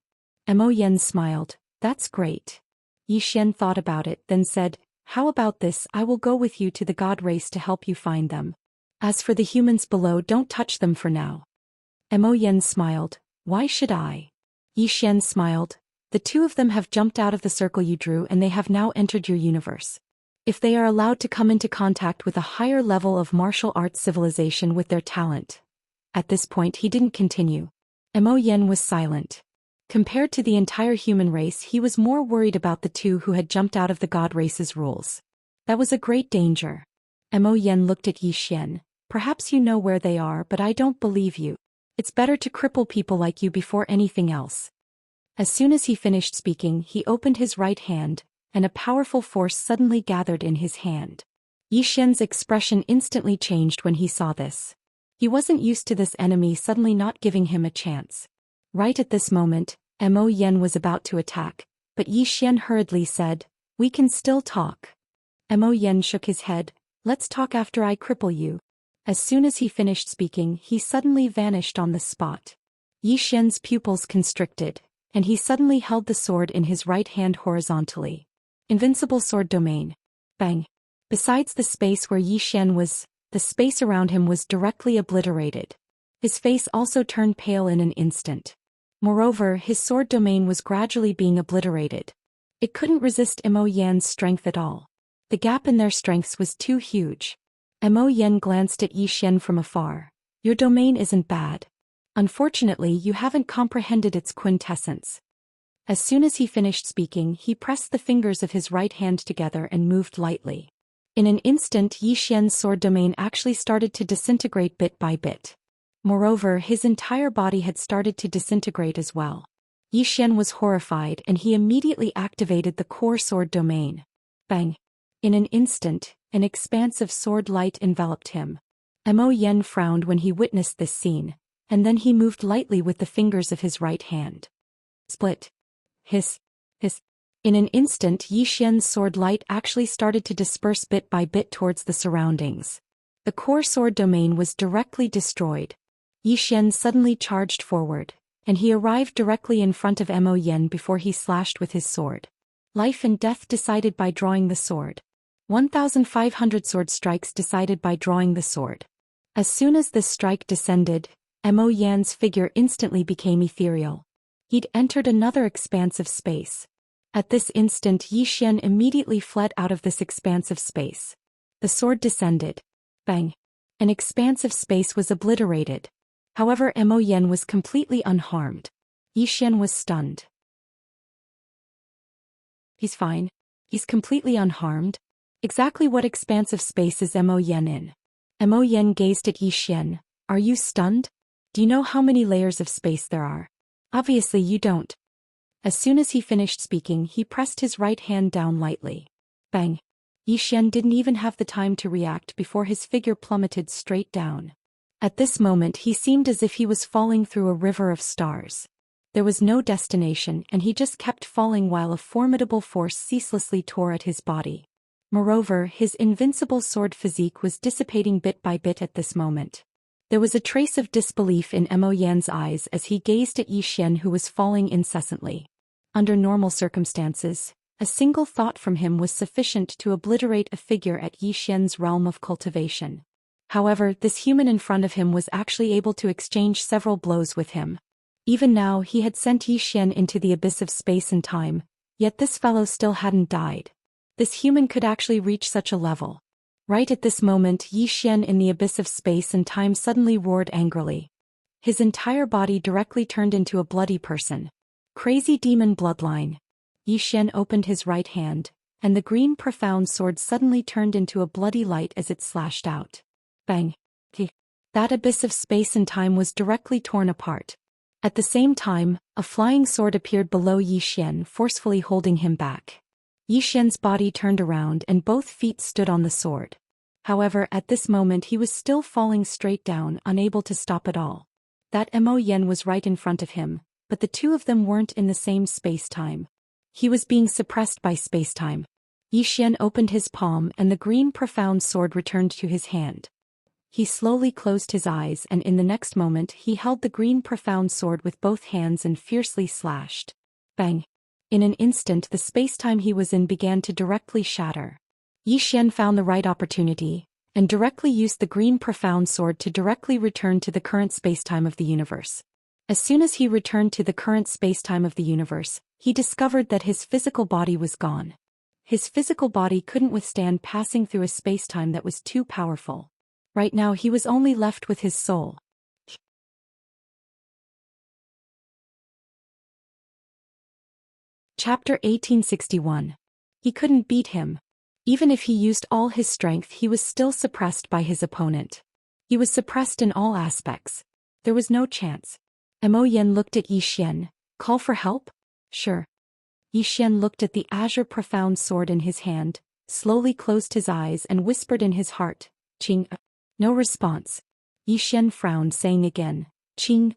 Speaker 1: Mo Yen smiled. "That's great." Xian thought about it, then said, "How about this, I will go with you to the god race to help you find them. As for the humans below, don't touch them for now." Mo Yen smiled. "Why should I?" Xian smiled. "The two of them have jumped out of the circle you drew and they have now entered your universe. If they are allowed to come into contact with a higher level of martial arts civilization with their talent." At this point he didn't continue. Mo Yen was silent. Compared to the entire human race, he was more worried about the two who had jumped out of the god race's rules. That was a great danger. Mo Yen looked at Xian. "Perhaps you know where they are, but I don't believe you. It's better to cripple people like you before anything else." As soon as he finished speaking, he opened his right hand, and a powerful force suddenly gathered in his hand. Xian's expression instantly changed when he saw this. He wasn't used to this enemy suddenly not giving him a chance. Right at this moment, Mo Yen was about to attack, but Xian hurriedly said, "We can still talk." Mo Yen shook his head. "Let's talk after I cripple you." As soon as he finished speaking, he suddenly vanished on the spot. Xian's pupils constricted, and he suddenly held the sword in his right hand horizontally. Invincible sword domain. Bang. Besides the space where Xian was, the space around him was directly obliterated. His face also turned pale in an instant. Moreover, his sword domain was gradually being obliterated. It couldn't resist Mo Yan's strength at all. The gap in their strengths was too huge. Mo Yan glanced at Xian from afar. "Your domain isn't bad. Unfortunately, you haven't comprehended its quintessence." As soon as he finished speaking, he pressed the fingers of his right hand together and moved lightly. In an instant, Xian's sword domain actually started to disintegrate bit by bit. Moreover, his entire body had started to disintegrate as well. Xian was horrified and he immediately activated the core sword domain. Bang! In an instant, an expanse of sword light enveloped him. Mo Yen frowned when he witnessed this scene, and then he moved lightly with the fingers of his right hand. Split. Hiss. Hiss. In an instant, Xian's sword light actually started to disperse bit by bit towards the surroundings. The core sword domain was directly destroyed. Xian suddenly charged forward, and he arrived directly in front of Mo Yen before he slashed with his sword. Life and death decided by drawing the sword. 1,500 sword strikes decided by drawing the sword. As soon as this strike descended, Mo Yan's figure instantly became ethereal. He'd entered another expanse of space. At this instant, Xian immediately fled out of this expanse of space. The sword descended. Bang! An expanse of space was obliterated. However, Mo Yen was completely unharmed. Xian was stunned. "He's fine. He's completely unharmed. Exactly what expanse of space is Mo Yen in?" Mo Yen gazed at Xian. "Are you stunned? Do you know how many layers of space there are? Obviously you don't." As soon as he finished speaking, he pressed his right hand down lightly. Bang! Xian didn't even have the time to react before his figure plummeted straight down. At this moment he seemed as if he was falling through a river of stars. There was no destination and he just kept falling while a formidable force ceaselessly tore at his body. Moreover, his invincible sword physique was dissipating bit by bit at this moment. There was a trace of disbelief in Mo Yan's eyes as he gazed at Xian, who was falling incessantly. Under normal circumstances, a single thought from him was sufficient to obliterate a figure at Xian's realm of cultivation. However, this human in front of him was actually able to exchange several blows with him. Even now he had sent Xian into the abyss of space and time, yet this fellow still hadn't died. This human could actually reach such a level. Right at this moment, Xian in the abyss of space and time suddenly roared angrily. His entire body directly turned into a bloody person. Crazy demon bloodline. Xian opened his right hand, and the green profound sword suddenly turned into a bloody light as it slashed out. Bang! That abyss of space and time was directly torn apart. At the same time, a flying sword appeared below Zhou Xian, forcefully holding him back. Zhou Xian's body turned around and both feet stood on the sword. However, at this moment he was still falling straight down, unable to stop at all. That Mo Yen was right in front of him, but the two of them weren't in the same space-time. He was being suppressed by space-time. Zhou Xian opened his palm and the green profound sword returned to his hand. He slowly closed his eyes and in the next moment he held the green profound sword with both hands and fiercely slashed. Bang! In an instant the space-time he was in began to directly shatter. Zhou Xian found the right opportunity, and directly used the green profound sword to directly return to the current spacetime of the universe. As soon as he returned to the current spacetime of the universe, he discovered that his physical body was gone. His physical body couldn't withstand passing through a spacetime that was too powerful. Right now he was only left with his soul. Chapter 1861. He couldn't beat him. Even if he used all his strength, he was still suppressed by his opponent. He was suppressed in all aspects. There was no chance. Mo Yen looked at Zhou Xian. Call for help? Sure. Zhou Xian looked at the azure profound sword in his hand, slowly closed his eyes and whispered in his heart, Qing. No response. Zhou Xian frowned, saying again, Qing.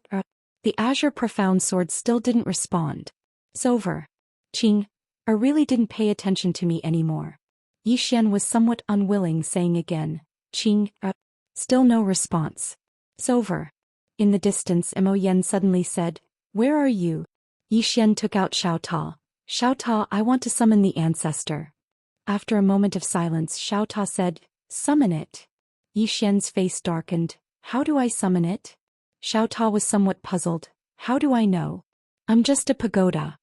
Speaker 1: The azure profound sword still didn't respond. It's over. Qing. I really didn't pay attention to me anymore. Zhou Xian was somewhat unwilling, saying again, Qing. Still no response. It's over. In the distance, Mo Yen suddenly said, Where are you? Zhou Xian took out Xiao Ta. Xiao Ta, I want to summon the ancestor. After a moment of silence, Xiao Ta said, Summon it. Zhou Xian's face darkened. How do I summon it? Xiao Ta was somewhat puzzled. How do I know? I'm just a pagoda.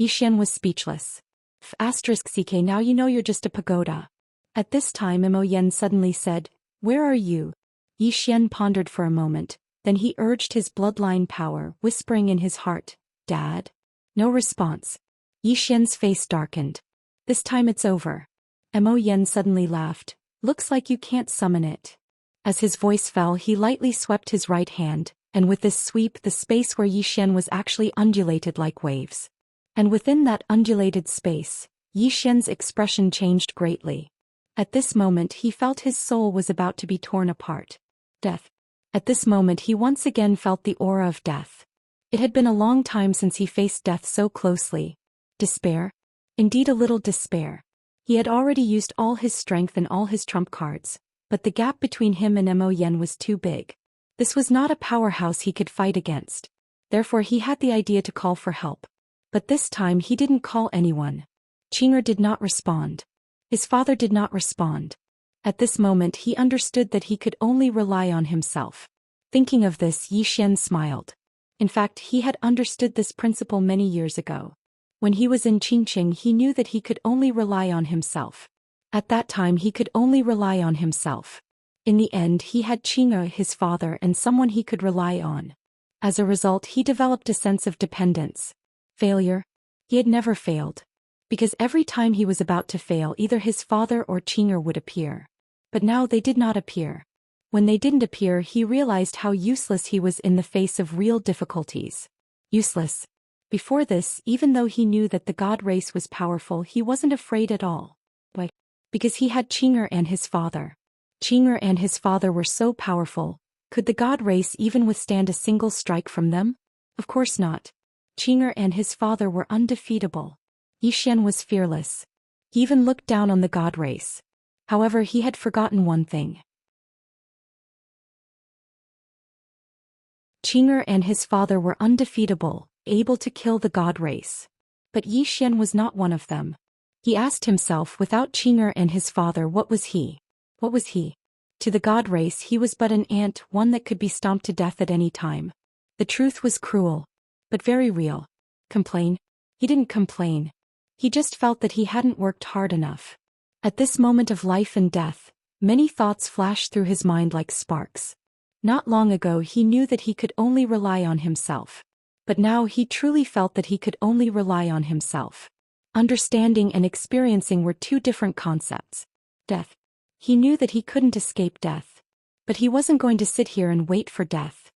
Speaker 1: Zhou Xian was speechless. *CK Now you know you're just a pagoda. At this time Mo Yen suddenly said, Where are you? Zhou Xian pondered for a moment, then he urged his bloodline power, whispering in his heart, Dad? No response. Zhou Xian's face darkened. This time it's over. Mo Yen suddenly laughed. Looks like you can't summon it. As his voice fell, he lightly swept his right hand, and with this sweep the space where Zhou Xian was actually undulated like waves. And within that undulated space, Zhou Xian's expression changed greatly. At this moment he felt his soul was about to be torn apart. Death. At this moment he once again felt the aura of death. It had been a long time since he faced death so closely. Despair? Indeed, a little despair. He had already used all his strength and all his trump cards, but the gap between him and Mo Yen was too big. This was not a powerhouse he could fight against. Therefore he had the idea to call for help. But this time he didn't call anyone. Qing'er did not respond. His father did not respond. At this moment he understood that he could only rely on himself. Thinking of this, Zhou Xian smiled. In fact, he had understood this principle many years ago. When he was in Qingqing, he knew that he could only rely on himself. At that time he could only rely on himself. In the end he had Qing'er, his father, and someone he could rely on. As a result he developed a sense of dependence. Failure? He had never failed. Because every time he was about to fail, either his father or Qing'er would appear. But now they did not appear. When they didn't appear, he realized how useless he was in the face of real difficulties. Useless. Before this, even though he knew that the god race was powerful, he wasn't afraid at all. Why? Because he had Qing'er and his father. Qing'er and his father were so powerful. Could the god race even withstand a single strike from them? Of course not. Qing'er and his father were undefeatable. Zhou Xian was fearless. He even looked down on the god race. However, he had forgotten one thing. Qing'er and his father were undefeatable, able to kill the god race. But Zhou Xian was not one of them. He asked himself, without Qing'er and his father, what was he? What was he? To the god race he was but an ant, one that could be stomped to death at any time. The truth was cruel. But very real. Complain? He didn't complain. He just felt that he hadn't worked hard enough. At this moment of life and death, many thoughts flashed through his mind like sparks. Not long ago he knew that he could only rely on himself. But now he truly felt that he could only rely on himself. Understanding and experiencing were two different concepts. Death. He knew that he couldn't escape death. But he wasn't going to sit here and wait for death.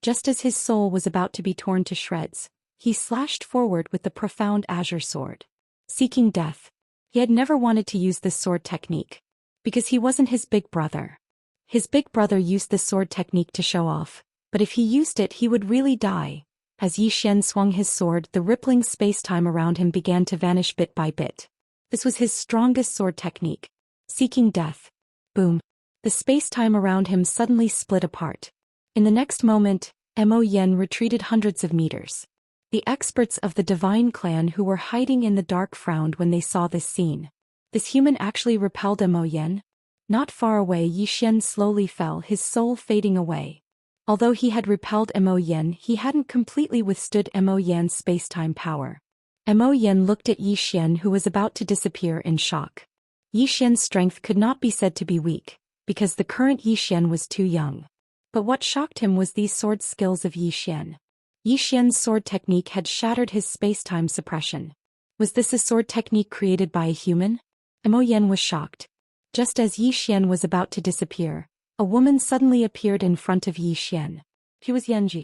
Speaker 1: Just as his soul was about to be torn to shreds, he slashed forward with the profound azure sword. Seeking death. He had never wanted to use this sword technique. Because he wasn't his big brother. His big brother used this sword technique to show off, but if he used it he would really die. As Zhou Xian swung his sword, the rippling space-time around him began to vanish bit by bit. This was his strongest sword technique. Seeking death. Boom. The space-time around him suddenly split apart. In the next moment, Mo Yen retreated hundreds of meters. The experts of the Divine Clan who were hiding in the dark frowned when they saw this scene. This human actually repelled Mo Yen? Not far away, Zhou Xian slowly fell, his soul fading away. Although he had repelled Mo Yen, he hadn't completely withstood Mo Yan's space-time power. Mo Yen looked at Zhou Xian, who was about to disappear, in shock. Zhou Xian's strength could not be said to be weak, because the current Zhou Xian was too young. But what shocked him was these sword skills of Zhou Xian. Zhou Xian's sword technique had shattered his space-time suppression. Was this a sword technique created by a human? Mo Yen was shocked. Just as Zhou Xian was about to disappear, a woman suddenly appeared in front of Zhou Xian. She was Yanji.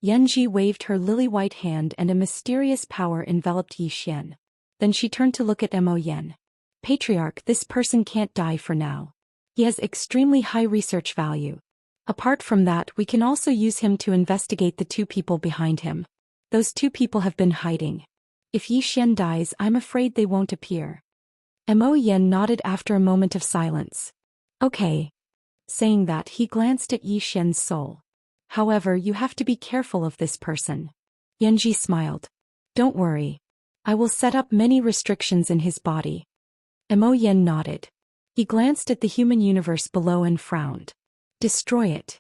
Speaker 1: Yanji waved her lily-white hand and a mysterious power enveloped Zhou Xian. Then she turned to look at Mo Yen. Patriarch, this person can't die for now. He has extremely high research value. Apart from that, we can also use him to investigate the two people behind him. Those two people have been hiding. If Zhou Xian dies, I'm afraid they won't appear. Mo Yen nodded after a moment of silence. Okay. Saying that, he glanced at Zhou Xian's soul. However, you have to be careful of this person. Yanji smiled. Don't worry. I will set up many restrictions in his body. Mo Yen nodded. He glanced at the human universe below and frowned. Destroy it.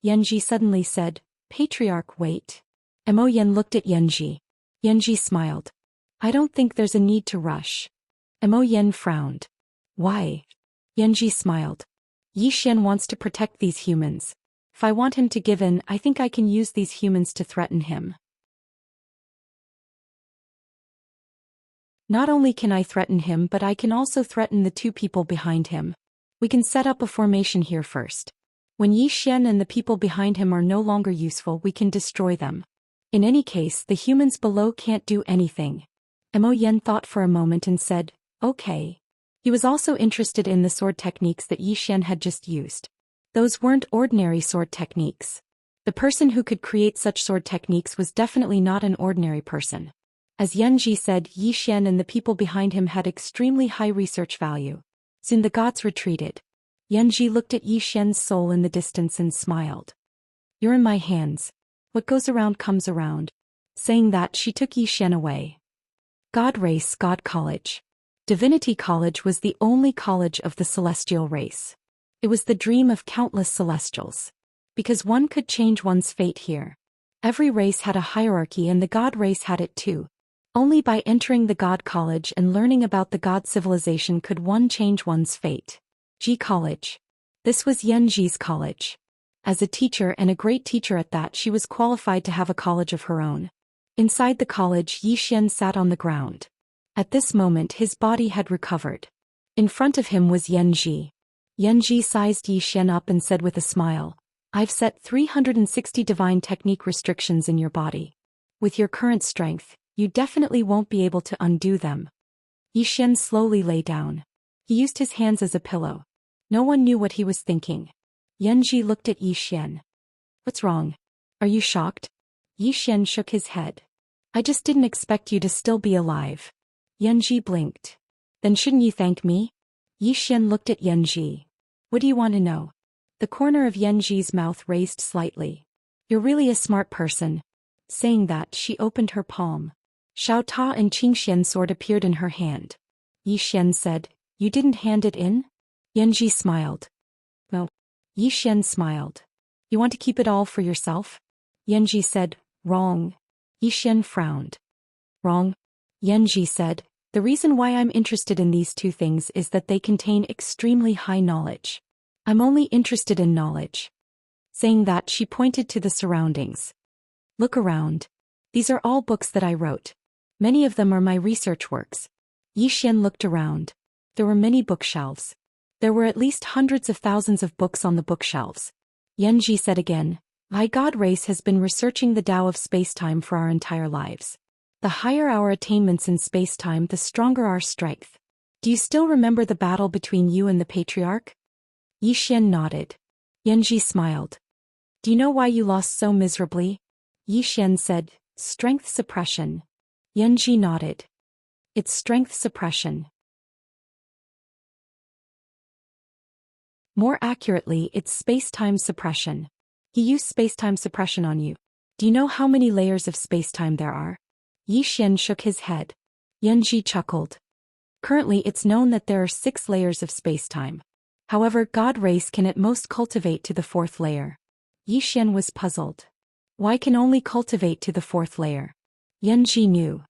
Speaker 1: Yanji suddenly said, Patriarch, wait. Mo Yen looked at Yanji. Yanji smiled. I don't think there's a need to rush. Mo Yen frowned. Why? Yanji smiled. Zhou Xian wants to protect these humans. If I want him to give in, I think I can use these humans to threaten him. Not only can I threaten him, but I can also threaten the two people behind him. We can set up a formation here first. When Zhou Xian and the people behind him are no longer useful, we can destroy them. In any case, the humans below can't do anything. Mo Yen thought for a moment and said, okay. He was also interested in the sword techniques that Zhou Xian had just used. Those weren't ordinary sword techniques. The person who could create such sword techniques was definitely not an ordinary person. As Yanji said, Zhou Xian and the people behind him had extremely high research value. Soon the gods retreated. Yanji looked at Zhou Xian's soul in the distance and smiled. You're in my hands. What goes around comes around. Saying that, she took Zhou Xian away. God race, God college. Divinity College was the only college of the celestial race. It was the dream of countless celestials. Because one could change one's fate here. Every race had a hierarchy and the God race had it too. Only by entering the God College and learning about the God civilization could one change one's fate. G College. This was Yanji's college. As a teacher, and a great teacher at that, she was qualified to have a college of her own. Inside the college, Zhou Xian sat on the ground. At this moment his body had recovered. In front of him was Yanji. Yanji sized Zhou Xian up and said with a smile, I've set 360 divine technique restrictions in your body. With your current strength, you definitely won't be able to undo them. Zhou Xian slowly lay down. He used his hands as a pillow. No one knew what he was thinking. Yanji looked at Zhou Xian. What's wrong? Are you shocked? Zhou Xian shook his head. I just didn't expect you to still be alive. Yanji blinked. Then shouldn't you thank me? Zhou Xian looked at Yanji. What do you want to know? The corner of Yanji's mouth raised slightly. You're really a smart person. Saying that, she opened her palm. Xiao Ta and Qingxian's sword appeared in her hand. Zhou Xian said, You didn't hand it in? Yanji smiled. No. Zhou Xian smiled. You want to keep it all for yourself? Yanji said, Wrong. Zhou Xian frowned. Wrong? Yanji said, The reason why I'm interested in these two things is that they contain extremely high knowledge. I'm only interested in knowledge. Saying that, she pointed to the surroundings. Look around. These are all books that I wrote. Many of them are my research works. Zhou Xian looked around. There were many bookshelves. There were at least hundreds of thousands of books on the bookshelves. Yanji said again, My God race has been researching the Tao of space-time for our entire lives. The higher our attainments in space-time, the stronger our strength. Do you still remember the battle between you and the patriarch? Yi Xian nodded. Yanji smiled. Do you know why you lost so miserably? Yi Xian said, strength suppression. Yanji nodded. It's strength suppression. More accurately, it's space-time suppression. He used space-time suppression on you. Do you know how many layers of space-time there are? Yi Xian shook his head. Yanji chuckled. Currently it's known that there are 6 layers of space-time. However, God race can at most cultivate to the 4th layer. Yi Xian was puzzled. Why can only cultivate to the 4th layer? Yanji knew.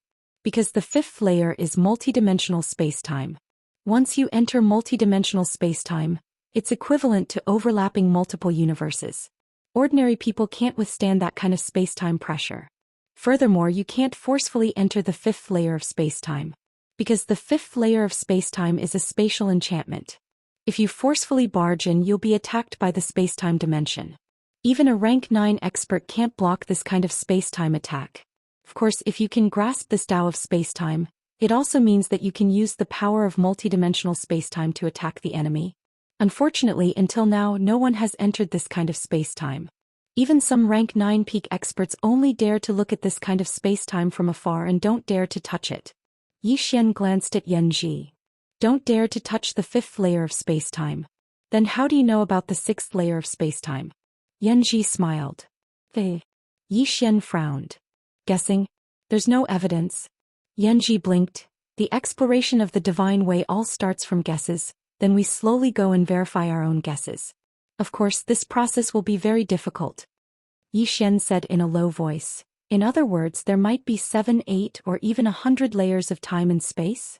Speaker 1: Because the 5th layer is multidimensional space-time. Once you enter multidimensional space-time, it's equivalent to overlapping multiple universes. Ordinary people can't withstand that kind of space-time pressure. Furthermore, you can't forcefully enter the 5th layer of space-time. Because the 5th layer of space-time is a spatial enchantment. If you forcefully barge in, you'll be attacked by the space-time dimension. Even a rank 9 expert can't block this kind of space-time attack. Of course, if you can grasp this Tao of space-time, it also means that you can use the power of multidimensional space-time to attack the enemy. Unfortunately, until now, no one has entered this kind of space-time. Even some rank 9 peak experts only dare to look at this kind of space-time from afar and don't dare to touch it. Yi Xian glanced at Yanji. Don't dare to touch the 5th layer of space-time. Then how do you know about the 6th layer of space-time? Yanji smiled. Yi Xian frowned. Guessing? There's no evidence. Yanji blinked. The exploration of the divine way all starts from guesses, then we slowly go and verify our own guesses. Of course, this process will be very difficult. Yi Xian said in a low voice. In other words, there might be 7, 8, or even 100 layers of time and space?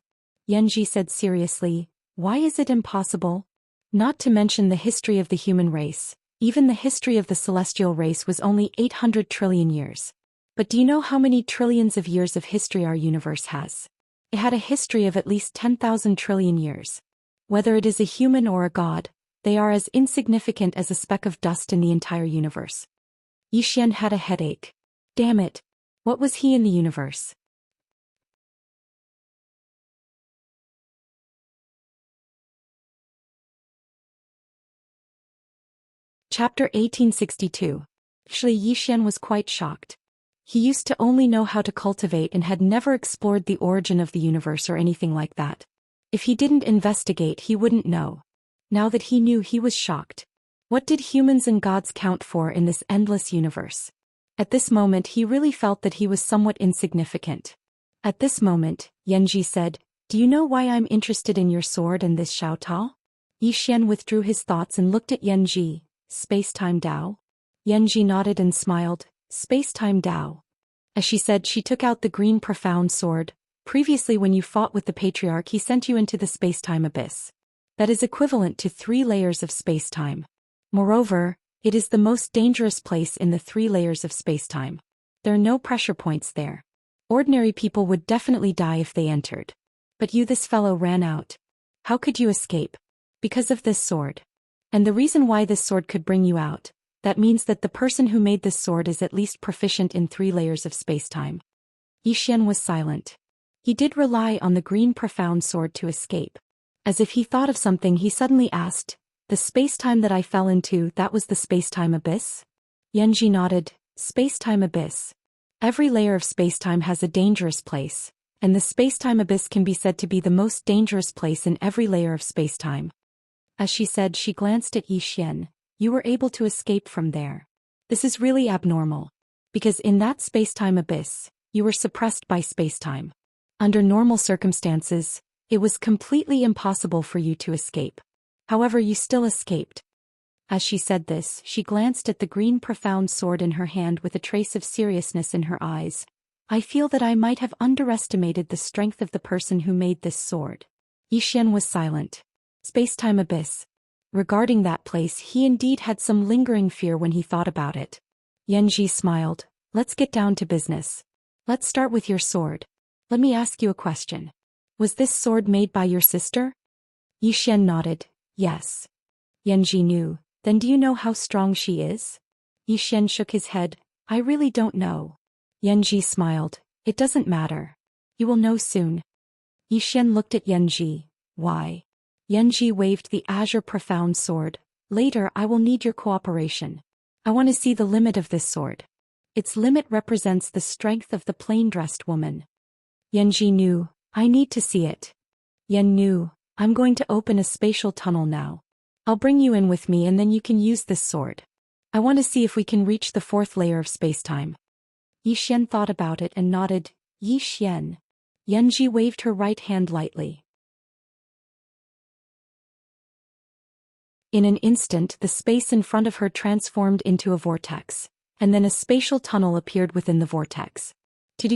Speaker 1: Yanji said seriously, why is it impossible? Not to mention the history of the human race. Even the history of the celestial race was only 800 trillion years. But do you know how many trillions of years of history our universe has? It had a history of at least 10,000 trillion years. Whether it is a human or a god, they are as insignificant as a speck of dust in the entire universe. Yi Xian had a headache. Damn it. What was he in the universe? Chapter 1862. Actually, Yi Xian was quite shocked. He used to only know how to cultivate and had never explored the origin of the universe or anything like that. If he didn't investigate, he wouldn't know. Now that he knew, he was shocked. What did humans and gods count for in this endless universe? At this moment, he really felt that he was somewhat insignificant. At this moment, Yanji said, do you know why I'm interested in your sword and this Xiao Tao? Yi Xian withdrew his thoughts and looked at Yanji. Space-time Tao? Yanji nodded and smiled. Space-time Tao. As she said, she took out the green profound sword. Previously, when you fought with the patriarch, he sent you into the space-time abyss. That is equivalent to 3 layers of space-time. Moreover, it is the most dangerous place in the 3 layers of space-time. There are no pressure points there. Ordinary people would definitely die if they entered. But you, this fellow, ran out. How could you escape? Because of this sword. And the reason why this sword could bring you out, that means that the person who made this sword is at least proficient in 3 layers of space-time. Yi Xian was silent. He did rely on the green profound sword to escape. As if he thought of something, he suddenly asked, the space-time that I fell into, that was the space-time abyss? Yanji nodded. Space-time abyss. Every layer of space-time has a dangerous place, and the space-time abyss can be said to be the most dangerous place in every layer of space-time. As she said, she glanced at Yi Xian. You were able to escape from there. This is really abnormal. Because in that space-time abyss, you were suppressed by space-time. Under normal circumstances, it was completely impossible for you to escape. However, you still escaped. As she said this, she glanced at the green profound sword in her hand with a trace of seriousness in her eyes. I feel that I might have underestimated the strength of the person who made this sword. Yi Xian was silent. Space-time abyss. Regarding that place, he indeed had some lingering fear when he thought about it. Yanji smiled. Let's get down to business. Let's start with your sword. Let me ask you a question. Was this sword made by your sister? Yi Xian nodded. Yes. Yanji knew. Then do you know how strong she is? Yi Xian shook his head. I really don't know. Yanji smiled. It doesn't matter. You will know soon. Yi Xian looked at Yanji. Why? Yanji waved the azure profound sword. Later I will need your cooperation. I want to see the limit of this sword. Its limit represents the strength of the plain-dressed woman. Yanji knew. I need to see it. Yan knew. I'm going to open a spatial tunnel now. I'll bring you in with me and then you can use this sword. I want to see if we can reach the fourth layer of spacetime. Yi Xian thought about it and nodded. Yi Xian. Yanji waved her right hand lightly. In an instant the space in front of her transformed into a vortex, and then a spatial tunnel appeared within the vortex. To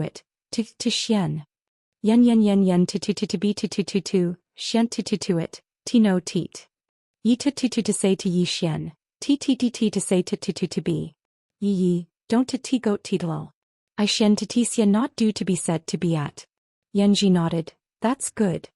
Speaker 1: it. To Xian. Yan to be to Xian to it. No teat. Yi to say to Yi Xian. To say to be. Yi, don't to goat titlo. I Xian to Xian not due to be said to be at. Yanji nodded. That's good.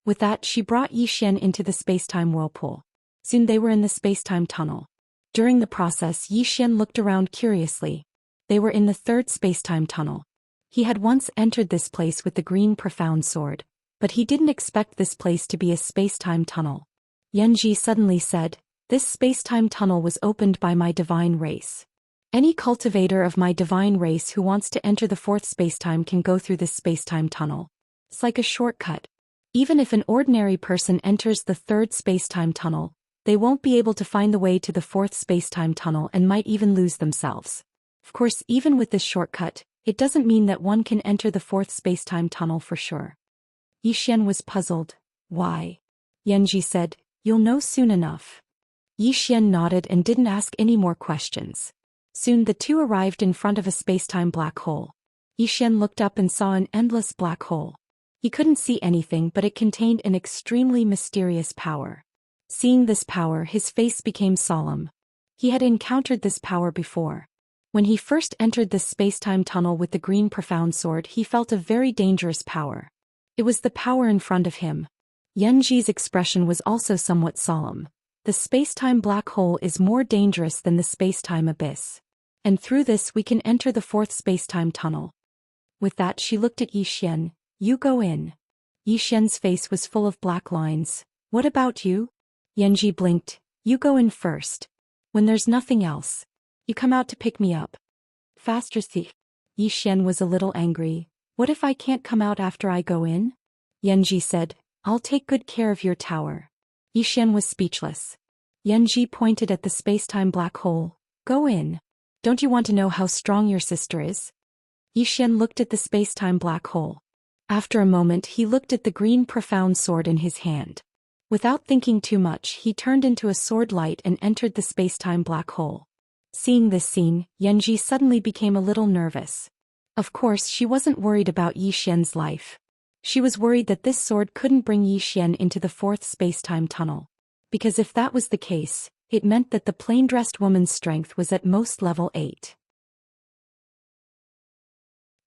Speaker 1: With that she brought Yi Xian into the spacetime whirlpool. Soon they were in the spacetime tunnel. During the process Yi Xian looked around curiously. They were in the third spacetime tunnel. He had once entered this place with the green profound sword, but he didn't expect this place to be a spacetime tunnel. Yanji suddenly said, this spacetime tunnel was opened by my divine race. Any cultivator of my divine race who wants to enter the fourth spacetime can go through this spacetime tunnel. It's like a shortcut. Even if an ordinary person enters the third spacetime tunnel, they won't be able to find the way to the fourth spacetime tunnel and might even lose themselves. Of course, even with this shortcut, it doesn't mean that one can enter the fourth spacetime tunnel for sure. Yi Xian was puzzled. Why? Yanji said, you'll know soon enough. Yi Xian nodded and didn't ask any more questions. Soon the two arrived in front of a spacetime black hole. Yi Xian looked up and saw an endless black hole. He couldn't see anything but it contained an extremely mysterious power. Seeing this power his face became solemn. He had encountered this power before. When he first entered this spacetime tunnel with the green profound sword he felt a very dangerous power. It was the power in front of him. Yanji's expression was also somewhat solemn. The spacetime black hole is more dangerous than the spacetime abyss. And through this we can enter the fourth spacetime tunnel. With that she looked at Yi Xian. You go in. Yi Xian's face was full of black lines. What about you? Yanji blinked. You go in first. When there's nothing else, you come out to pick me up. Faster thief. Yi Xian was a little angry. What if I can't come out after I go in? Yanji said, I'll take good care of your tower. Yi Xian was speechless. Yanji pointed at the spacetime black hole. Go in. Don't you want to know how strong your sister is? Yi Xian looked at the spacetime black hole. After a moment he looked at the green profound sword in his hand. Without thinking too much he turned into a sword light and entered the spacetime black hole. Seeing this scene, Yanji suddenly became a little nervous. Of course she wasn't worried about Yi Xian's life. She was worried that this sword couldn't bring Yi Xian into the fourth spacetime tunnel. Because if that was the case, it meant that the plain-dressed woman's strength was at most level 8.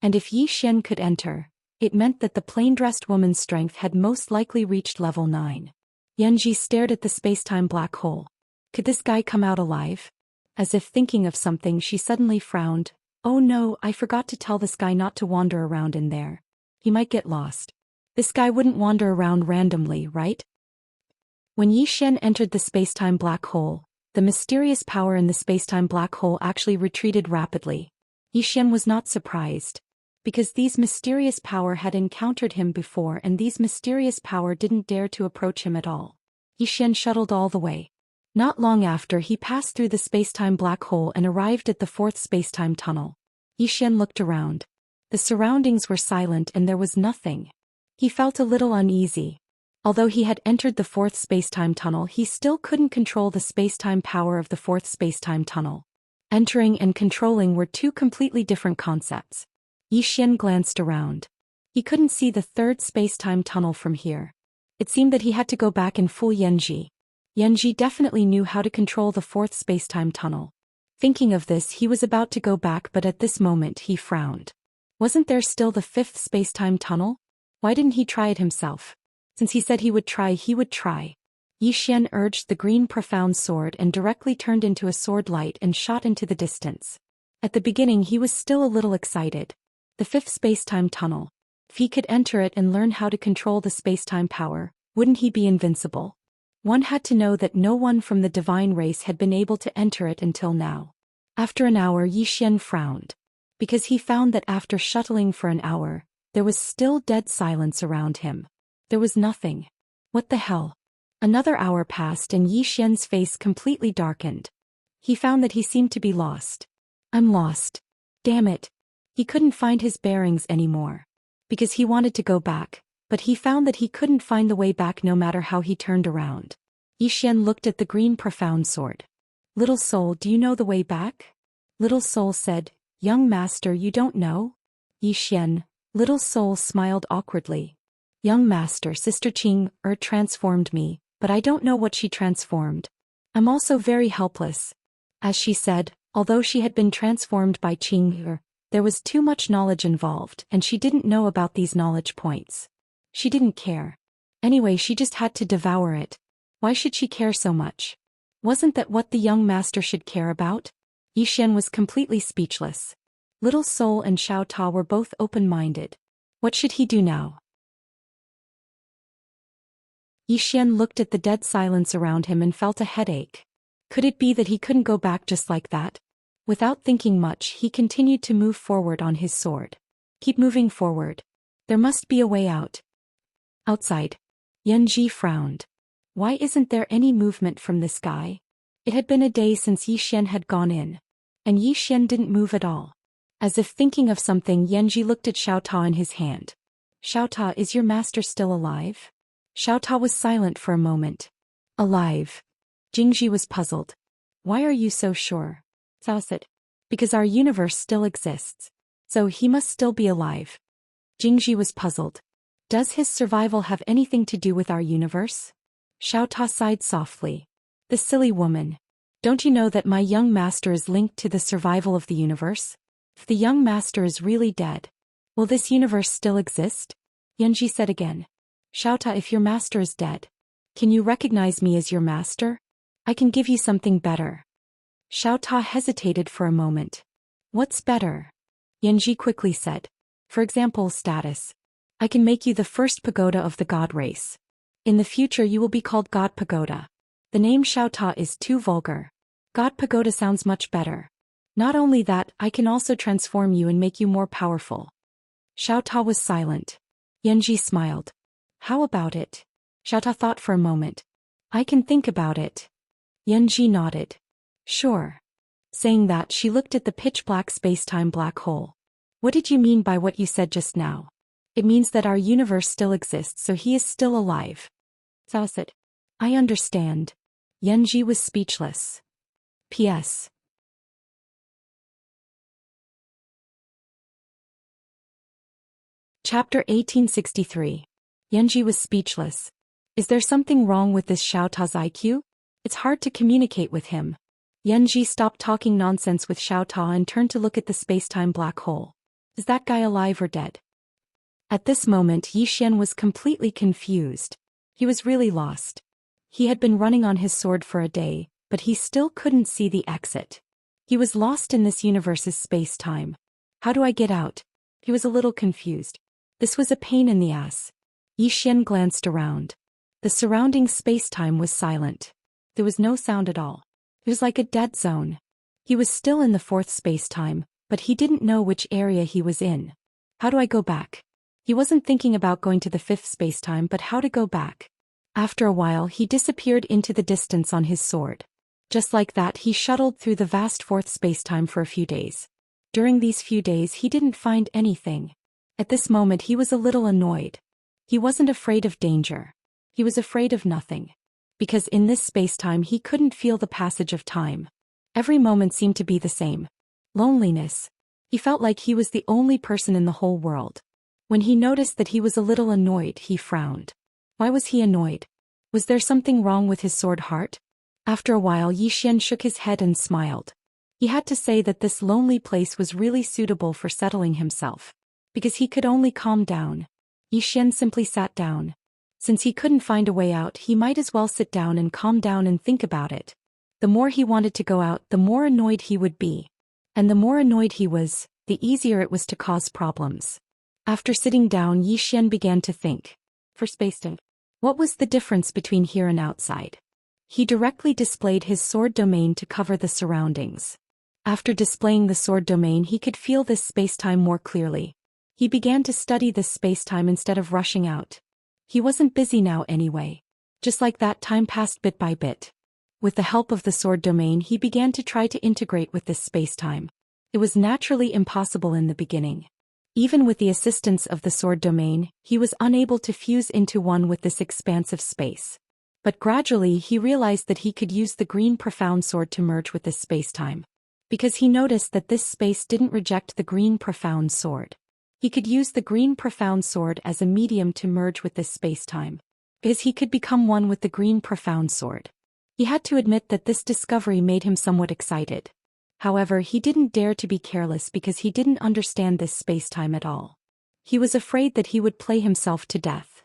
Speaker 1: And if Yi Xian could enter, it meant that the plain-dressed woman's strength had most likely reached level 9. Yanji stared at the spacetime black hole. Could this guy come out alive? As if thinking of something she suddenly frowned. Oh no, I forgot to tell this guy not to wander around in there. He might get lost. This guy wouldn't wander around randomly, right? When Yi Xian entered the spacetime black hole, the mysterious power in the spacetime black hole actually retreated rapidly. Yi Xian was not surprised. Because these mysterious power had encountered him before and these mysterious power didn't dare to approach him at all. Yi Xian shuttled all the way. Not long after he passed through the spacetime black hole and arrived at the fourth spacetime tunnel. Yi Xian looked around. The surroundings were silent and there was nothing. He felt a little uneasy. Although he had entered the fourth spacetime tunnel he still couldn't control the spacetime power of the fourth spacetime tunnel. Entering and controlling were two completely different concepts. Yi Xian glanced around. He couldn't see the third spacetime tunnel from here. It seemed that he had to go back and fool Yanji. Yanji definitely knew how to control the fourth spacetime tunnel. Thinking of this he was about to go back but at this moment he frowned. Wasn't there still the fifth spacetime tunnel? Why didn't he try it himself? Since he said he would try, Yi Xian urged the green profound sword and directly turned into a sword light and shot into the distance. At the beginning he was still a little excited. The fifth space-time tunnel. If he could enter it and learn how to control the space-time power, wouldn't he be invincible? One had to know that no one from the divine race had been able to enter it until now. After an hour Yi Xian frowned. Because he found that after shuttling for an hour, there was still dead silence around him. There was nothing. What the hell? Another hour passed and Yi Xian's face completely darkened. He found that he seemed to be lost. I'm lost. Damn it. He couldn't find his bearings anymore. Because he wanted to go back, but he found that he couldn't find the way back no matter how he turned around. Yi Xian looked at the green profound sword. Little soul, do you know the way back? Little soul said, young master, you don't know? Yi Xian, little soul smiled awkwardly. Young master, Sister Qing transformed me, but I don't know what she transformed. I'm also very helpless. As she said, although she had been transformed by Qing, there was too much knowledge involved and she didn't know about these knowledge points. She didn't care. Anyway, she just had to devour it. Why should she care so much? Wasn't that what the young master should care about? Yi Xian was completely speechless. Little Soul and Xiao Ta were both open-minded. What should he do now? Yi Xian looked at the dead silence around him and felt a headache. Could it be that he couldn't go back just like that? Without thinking much, he continued to move forward on his sword. Keep moving forward. There must be a way out. Outside. Yanji frowned. Why isn't there any movement from this guy? It had been a day since Yi Xian had gone in. And Yi Xian didn't move at all. As if thinking of something, Yanji looked at Xiao Ta in his hand. Xiao Ta, is your master still alive? Xiao Ta was silent for a moment. Alive. Jingji was puzzled. Why are you so sure? Cao said. Because our universe still exists. So he must still be alive. Jingji was puzzled. Does his survival have anything to do with our universe? Xiao Ta sighed softly. The silly woman. Don't you know that my young master is linked to the survival of the universe? If the young master is really dead, will this universe still exist? Yanji said again. Xiao Ta, if your master is dead, can you recognize me as your master? I can give you something better. Xiao Ta hesitated for a moment. What's better? Yanji quickly said. For example, status. I can make you the first pagoda of the god race. In the future you will be called God Pagoda. The name Xiao Ta is too vulgar. God Pagoda sounds much better. Not only that, I can also transform you and make you more powerful. Xiao Ta was silent. Yanji smiled. How about it? Xiao Ta thought for a moment. I can think about it. Yanji nodded. Sure. Saying that, she looked at the pitch-black space-time black hole. What did you mean by what you said just now? It means that our universe still exists, so he is still alive. Cao said. I understand. Yanji was speechless. P.S. Chapter 1863. Yanji was speechless. Is there something wrong with this Xiao Ta's IQ? It's hard to communicate with him. Yanji stopped talking nonsense with Xiao Ta and turned to look at the space-time black hole. Is that guy alive or dead? At this moment Yi Xian was completely confused. He was really lost. He had been running on his sword for a day, but he still couldn't see the exit. He was lost in this universe's space-time. How do I get out? He was a little confused. This was a pain in the ass. Yi Xian glanced around. The surrounding space-time was silent. There was no sound at all. It was like a dead zone. He was still in the fourth space-time, but he didn't know which area he was in. How do I go back? He wasn't thinking about going to the fifth space-time, but how to go back. After a while he disappeared into the distance on his sword. Just like that he shuttled through the vast fourth space-time for a few days. During these few days he didn't find anything. At this moment he was a little annoyed. He wasn't afraid of danger. He was afraid of nothing. Because in this space-time he couldn't feel the passage of time. Every moment seemed to be the same. Loneliness. He felt like he was the only person in the whole world. When he noticed that he was a little annoyed, he frowned. Why was he annoyed? Was there something wrong with his sword heart? After a while Yi Xian shook his head and smiled. He had to say that this lonely place was really suitable for settling himself. Because he could only calm down. Yi Xian simply sat down. Since he couldn't find a way out, he might as well sit down and calm down and think about it. The more he wanted to go out, the more annoyed he would be. And the more annoyed he was, the easier it was to cause problems. After sitting down, Yi Xian began to think. For space-time, what was the difference between here and outside? He directly displayed his sword domain to cover the surroundings. After displaying the sword domain, he could feel this space-time more clearly. He began to study this space-time instead of rushing out. He wasn't busy now anyway. Just like that, time passed bit by bit. With the help of the sword domain, he began to try to integrate with this space-time. It was naturally impossible in the beginning. Even with the assistance of the sword domain, he was unable to fuse into one with this expansive space. But gradually he realized that he could use the green profound sword to merge with this space-time. Because he noticed that this space didn't reject the green profound sword. He could use the green profound sword as a medium to merge with this space-time. Because he could become one with the green profound sword. He had to admit that this discovery made him somewhat excited. However, he didn't dare to be careless because he didn't understand this space-time at all. He was afraid that he would play himself to death.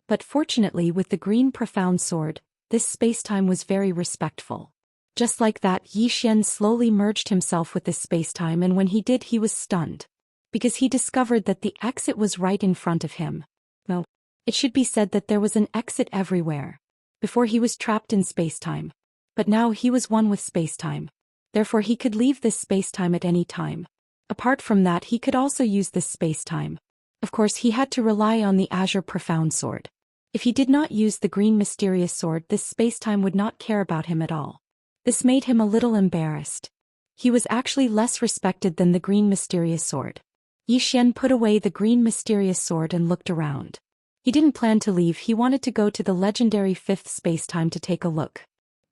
Speaker 1: But fortunately, with the green profound sword, this space-time was very respectful. Just like that, Yi Xian slowly merged himself with this space-time, and when he did, he was stunned. Because he discovered that the exit was right in front of him. No, it should be said that there was an exit everywhere. Before he was trapped in space-time. But now he was one with space-time. Therefore he could leave this space-time at any time. Apart from that, he could also use this space-time. Of course, he had to rely on the Azure Profound Sword. If he did not use the Green Mysterious Sword, this space-time would not care about him at all. This made him a little embarrassed. He was actually less respected than the Green Mysterious Sword. Yi Xian put away the Green Mysterious Sword and looked around. He didn't plan to leave, he wanted to go to the legendary fifth space-time to take a look.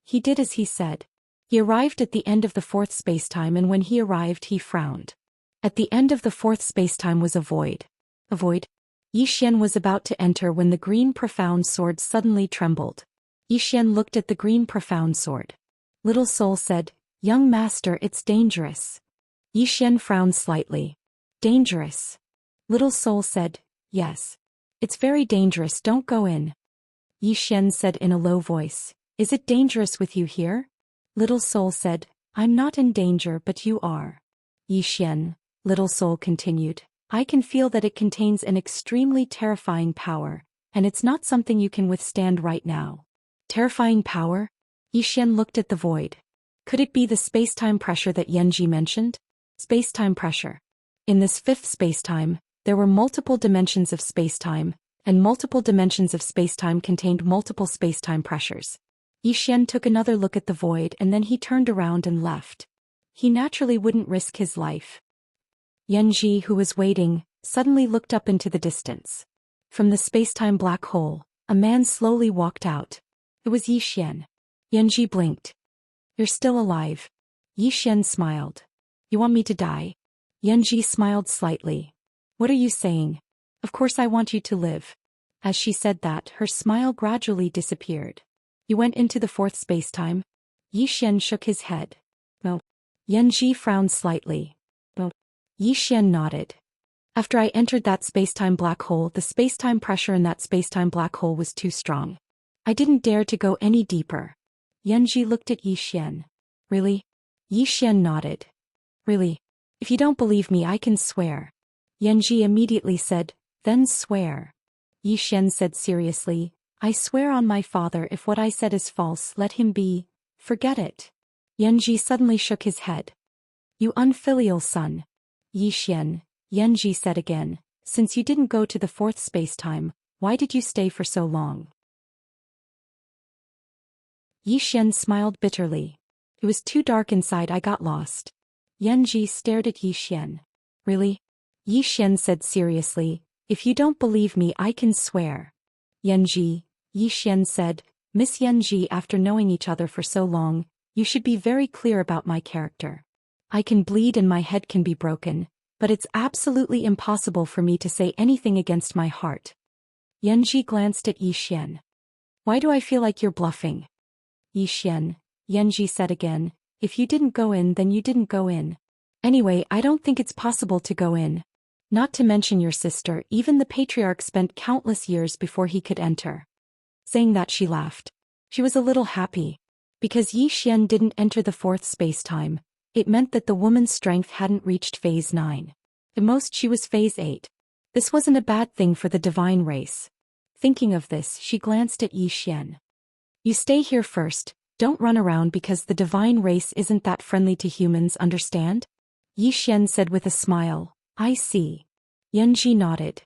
Speaker 1: He did as he said. He arrived at the end of the fourth space-time, and when he arrived he frowned. At the end of the fourth space-time was a void. A void? Yi Xian was about to enter when the green profound sword suddenly trembled. Yi Xian looked at the green profound sword. Little Soul said, "Young master, it's dangerous." Yi Xian frowned slightly. Dangerous? Little Soul said, "Yes. It's very dangerous, don't go in." Yi Xian said in a low voice, "Is it dangerous with you here?" Little Soul said, "I'm not in danger, but you are." Yi Xian, Little Soul continued, "I can feel that it contains an extremely terrifying power, and it's not something you can withstand right now." Terrifying power? Yi Xian looked at the void. Could it be the space-time pressure that Yanji mentioned? Space-time pressure. In this fifth space-time, there were multiple dimensions of space-time, and multiple dimensions of space-time contained multiple space-time pressures. Yi Xian took another look at the void and then he turned around and left. He naturally wouldn't risk his life. Yanji, who was waiting, suddenly looked up into the distance. From the space-time black hole, a man slowly walked out. It was Yi Xian. Yanji blinked. "You're still alive." Yi Xian smiled. "You want me to die?" Yanji smiled slightly. "What are you saying? Of course I want you to live." As she said that, her smile gradually disappeared. "You went into the fourth space-time?" Yi Xian shook his head. "No." Yanji frowned slightly. "No." Yi Xian nodded. "After I entered that space-time black hole, the space-time pressure in that space-time black hole was too strong. I didn't dare to go any deeper." Yanji looked at Yi Xian. "Really?" Yi Xian nodded. "Really? If you don't believe me, I can swear." Yanji immediately said, "Then swear." Yi Xian said seriously, "I swear on my father, if what I said is false, let him be. Forget it." Yanji suddenly shook his head. "You unfilial son." Yi Xian, Yanji said again, "Since you didn't go to the fourth space-time, why did you stay for so long?" Yi Xian smiled bitterly. "It was too dark inside, I got lost." Yanji stared at Yi Xian. "Really?" Yi Xian said seriously, "If you don't believe me, I can swear." "Yanji," Yi Xian said, "Miss Yanji, after knowing each other for so long, you should be very clear about my character. I can bleed and my head can be broken, but it's absolutely impossible for me to say anything against my heart." Yanji glanced at Yi Xian. "Why do I feel like you're bluffing?" Yi Xian, Yanji said again, "If you didn't go in, then you didn't go in. Anyway, I don't think it's possible to go in." Not to mention your sister, even the patriarch spent countless years before he could enter. Saying that, she laughed. She was a little happy. Because Yi Xian didn't enter the fourth space-time, it meant that the woman's strength hadn't reached phase 9. At most she was phase 8. This wasn't a bad thing for the divine race. Thinking of this, she glanced at Yi Xian. You stay here first, don't run around because the divine race isn't that friendly to humans, understand? Yi Xian said with a smile. I see. Yanji nodded.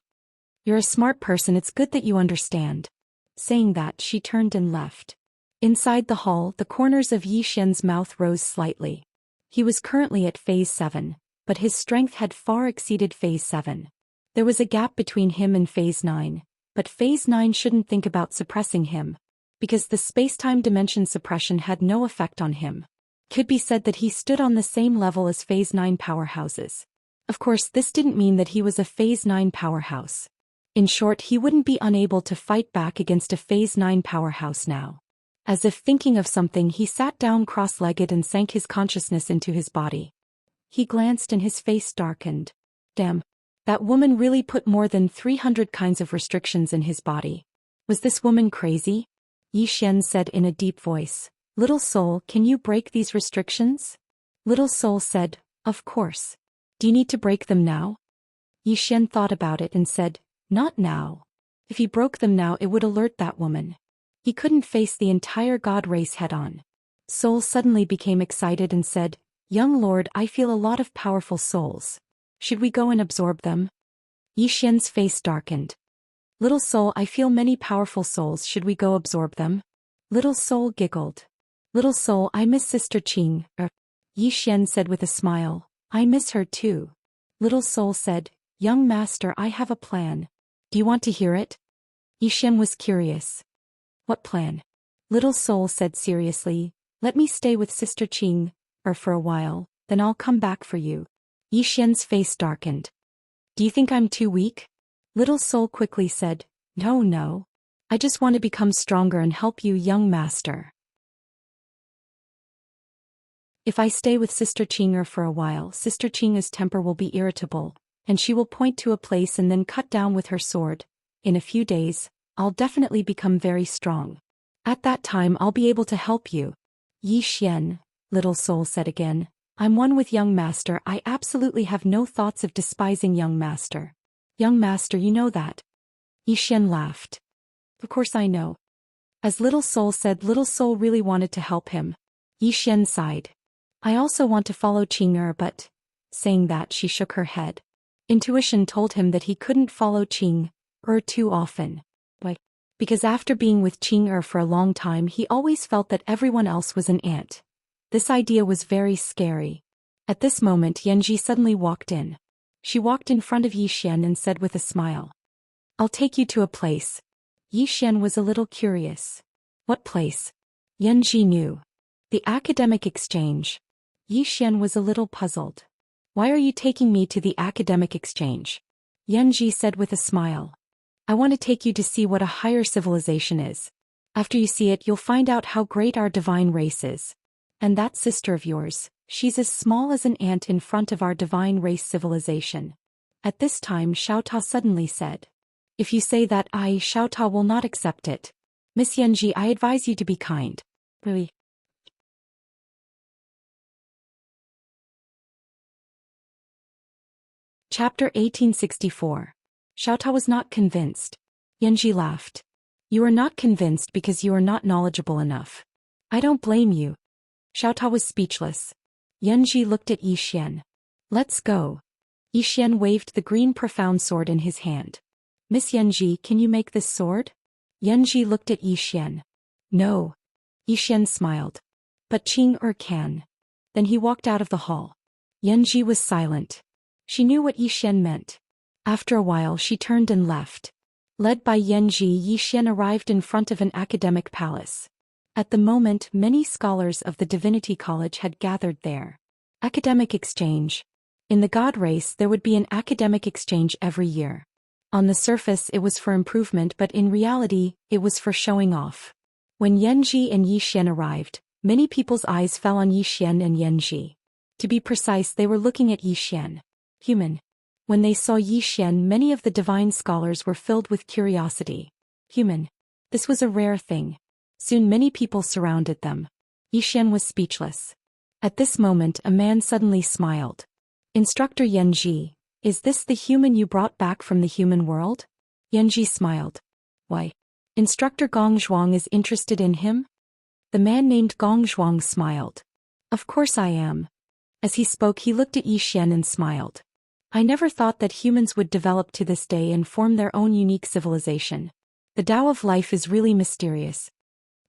Speaker 1: You're a smart person, it's good that you understand. Saying that, she turned and left. Inside the hall, the corners of Yi Xian's mouth rose slightly. He was currently at phase 7, but his strength had far exceeded phase 7. There was a gap between him and phase 9, but phase 9 shouldn't think about suppressing him, because the space-time dimension suppression had no effect on him. Could be said that he stood on the same level as phase 9 powerhouses. Of course, this didn't mean that he was a phase 9 powerhouse. In short, he wouldn't be unable to fight back against a phase 9 powerhouse now. As if thinking of something, he sat down cross-legged and sank his consciousness into his body. He glanced and his face darkened. Damn, that woman really put more than 300 kinds of restrictions in his body. Was this woman crazy? Yi Xian said in a deep voice. Little soul, can you break these restrictions? Little soul said, of course. Do you need to break them now? Yi Xian thought about it and said, not now. If he broke them now, it would alert that woman. He couldn't face the entire god race head-on. Soul suddenly became excited and said, young lord, I feel a lot of powerful souls. Should we go and absorb them? Yi Xian's face darkened. Little soul, I feel many powerful souls, should we go absorb them? Little soul giggled. Little soul, I miss Sister Qing. Yi Xian said with a smile, I miss her too. Little soul said, young master, I have a plan. Do you want to hear it? Yi Xian was curious. What plan? Little soul said seriously, let me stay with Sister Qing, for a while, then I'll come back for you. Yi Xian's face darkened. Do you think I'm too weak? Little soul quickly said, no. I just want to become stronger and help you, young master. If I stay with Sister Qing for a while, Sister Qing's temper will be irritable, and she will point to a place and then cut down with her sword. In a few days, I'll definitely become very strong. At that time I'll be able to help you. Yi Xian, Little soul said again, I'm one with young master, I absolutely have no thoughts of despising young master. Young master, you know that. Yi Xian laughed. Of course I know. As Little soul said, Little soul really wanted to help him. Yi Xian sighed. I also want to follow Qing but... Saying that, she shook her head. Intuition told him that he couldn't follow Qing too often. Why? Because after being with Qing for a long time, he always felt that everyone else was an ant. This idea was very scary. At this moment, Yanji suddenly walked in. She walked in front of Yi Xian and said with a smile, I'll take you to a place. Yi Xian was a little curious. What place? Yanji knew. The academic exchange. Yi Xian was a little puzzled. Why are you taking me to the academic exchange? Yanji said with a smile. I want to take you to see what a higher civilization is. After you see it, you'll find out how great our divine race is. And that sister of yours, she's as small as an ant in front of our divine race civilization. At this time, Xiaota suddenly said, If you say that, Xiaota will not accept it. Miss Yanji, I advise you to be kind. Really? Chapter 1864. Xiaota was not convinced. Yanji laughed. You are not convinced because you are not knowledgeable enough. I don't blame you. Xiaota was speechless. Yanji looked at Yi Xian. Let's go. Yi Xian waved the green profound sword in his hand. Miss Yanji, can you make this sword? Yanji looked at Yi Xian. No. Yi Xian smiled. But Qing can. Then he walked out of the hall. Yanji was silent. She knew what Yi Xian meant. After a while she turned and left. Led by Yanji, Yi Xian arrived in front of an academic palace. At the moment, many scholars of the Divinity College had gathered there. Academic exchange. In the God race there would be an academic exchange every year. On the surface it was for improvement, but in reality, it was for showing off. When Yanji and Yi Xian arrived, many people's eyes fell on Yi Xian and Yanji. To be precise, they were looking at Yi Xian. Human. When they saw Yi Xian, many of the divine scholars were filled with curiosity. Human. This was a rare thing. Soon many people surrounded them. Yi Xian was speechless. At this moment a man suddenly smiled. Instructor Yanji, is this the human you brought back from the human world? Yanji smiled. Why? Instructor Gong Zhuang is interested in him? The man named Gong Zhuang smiled. Of course I am. As he spoke he looked at Yi Xian and smiled. I never thought that humans would develop to this day and form their own unique civilization. The Tao of life is really mysterious.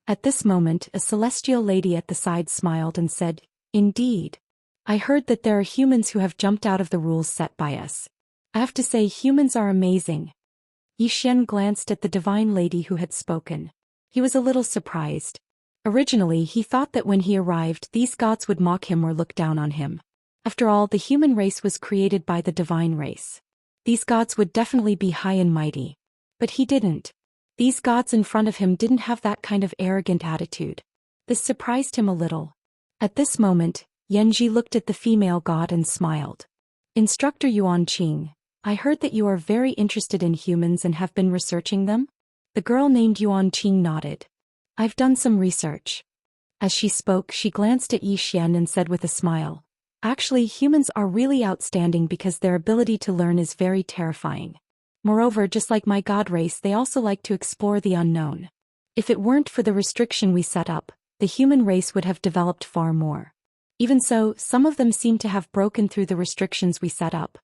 Speaker 1: At this moment a celestial lady at the side smiled and said, Indeed. I heard that there are humans who have jumped out of the rules set by us. I have to say humans are amazing. Yi Xian glanced at the divine lady who had spoken. He was a little surprised. Originally he thought that when he arrived these gods would mock him or look down on him. After all, the human race was created by the divine race. These gods would definitely be high and mighty. But he didn't. These gods in front of him didn't have that kind of arrogant attitude. This surprised him a little. At this moment, Yanji looked at the female god and smiled. Instructor Yuan Qing, I heard that you are very interested in humans and have been researching them? The girl named Yuan Qing nodded. I've done some research. As she spoke, she glanced at Yi Xian and said with a smile, Actually, humans are really outstanding because their ability to learn is very terrifying. Moreover, just like my god race, they also like to explore the unknown. If it weren't for the restriction we set up, the human race would have developed far more. Even so, some of them seem to have broken through the restrictions we set up.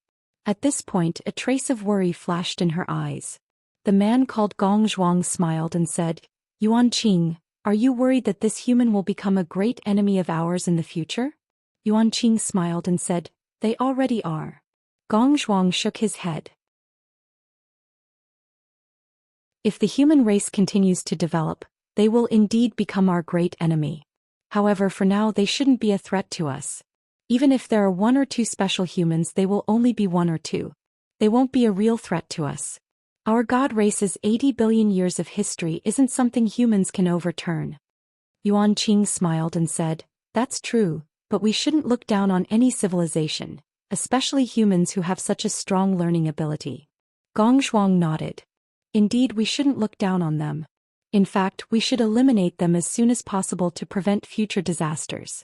Speaker 1: At this point, a trace of worry flashed in her eyes. The man called Gong Zhuang smiled and said, Yuan Qing, are you worried that this human will become a great enemy of ours in the future? Yuan Qing smiled and said, They already are. Gong Zhuang shook his head. If the human race continues to develop, they will indeed become our great enemy. However, for now they shouldn't be a threat to us. Even if there are 1 or 2 special humans, they will only be 1 or 2. They won't be a real threat to us. Our god race's 80 billion years of history isn't something humans can overturn. Yuan Qing smiled and said, That's true, but we shouldn't look down on any civilization, especially humans who have such a strong learning ability. Gong Zhuang nodded. Indeed, we shouldn't look down on them. In fact, we should eliminate them as soon as possible to prevent future disasters.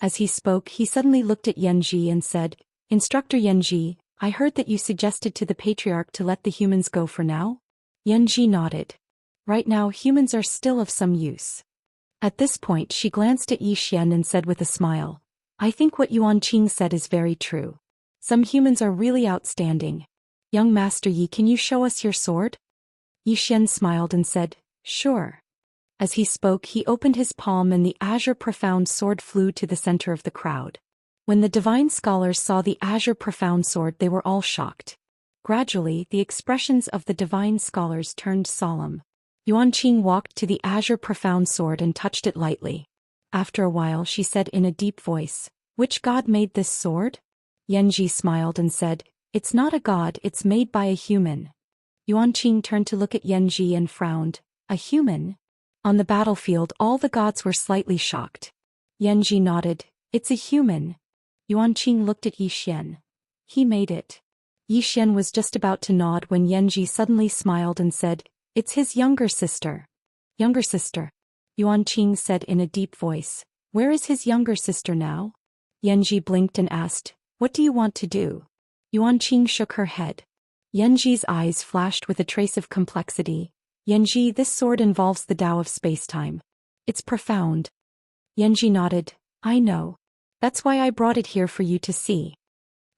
Speaker 1: As he spoke, he suddenly looked at Yanji and said, Instructor Yanji, I heard that you suggested to the patriarch to let the humans go for now? Yanji nodded. Right now humans are still of some use. At this point she glanced at Yi Xian and said with a smile, I think what Yuan Qing said is very true. Some humans are really outstanding. Young Master Yi, can you show us your sword? Yi Xian smiled and said, Sure. As he spoke he opened his palm and the azure profound sword flew to the center of the crowd. When the divine scholars saw the azure profound sword they were all shocked. Gradually the expressions of the divine scholars turned solemn. Yuan Qing walked to the azure profound sword and touched it lightly. After a while she said in a deep voice, Which god made this sword? Yanji smiled and said, It's not a god, it's made by a human. Yuan Qing turned to look at Yanji and frowned. A human? On the battlefield all the gods were slightly shocked. Yanji nodded. It's a human. Yuan Qing looked at Yi Xian. He made it. Yi Xian was just about to nod when Yanji suddenly smiled and said, It's his younger sister. Younger sister? Yuan Qing said in a deep voice. Where is his younger sister now? Yanji blinked and asked, What do you want to do? Yuan Qing shook her head. Yanji's eyes flashed with a trace of complexity. Yanji, this sword involves the Tao of space-time. It's profound. Yanji nodded. I know. That's why I brought it here for you to see.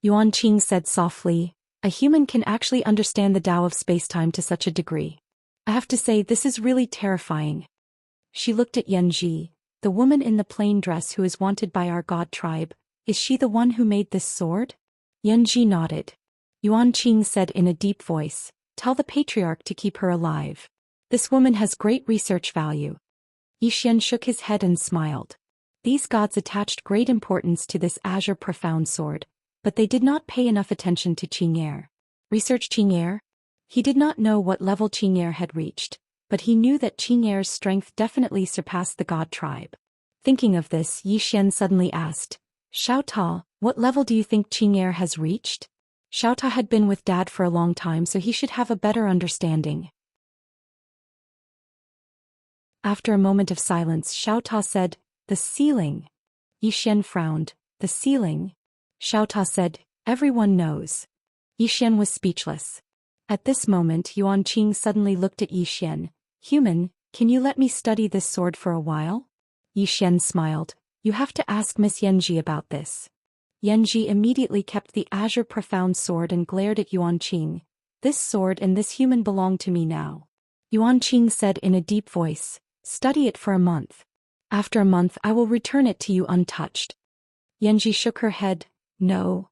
Speaker 1: Yuan Qing said softly, A human can actually understand the Tao of space-time to such a degree. I have to say this is really terrifying. She looked at Yanji. The woman in the plain dress who is wanted by our god tribe, is she the one who made this sword? Yanji nodded. Yuan Qing said in a deep voice, Tell the patriarch to keep her alive. This woman has great research value. Yi Xian shook his head and smiled. These gods attached great importance to this azure profound sword, but they did not pay enough attention to Qing'er. Research Qing'er? He did not know what level Qing'er had reached, but he knew that Qing'er's strength definitely surpassed the god tribe. Thinking of this, Yi Xian suddenly asked, Xiao Ta, what level do you think Qing'er has reached? Xiaota had been with Dad for a long time, so he should have a better understanding. After a moment of silence, Xiaota said, "The ceiling." Yixian frowned. "The ceiling?" Xiaota said, "Everyone knows." Yixian was speechless. At this moment, Yuanqing suddenly looked at Yixian. "Human, can you let me study this sword for a while?" Yixian smiled. "You have to ask Miss Yanji about this." Yanji immediately kept the azure profound sword and glared at Yuanqing. "This sword and this human belong to me now." Yuanqing said in a deep voice, "Study it for a month. After a month I will return it to you untouched." Yanji shook her head. "No."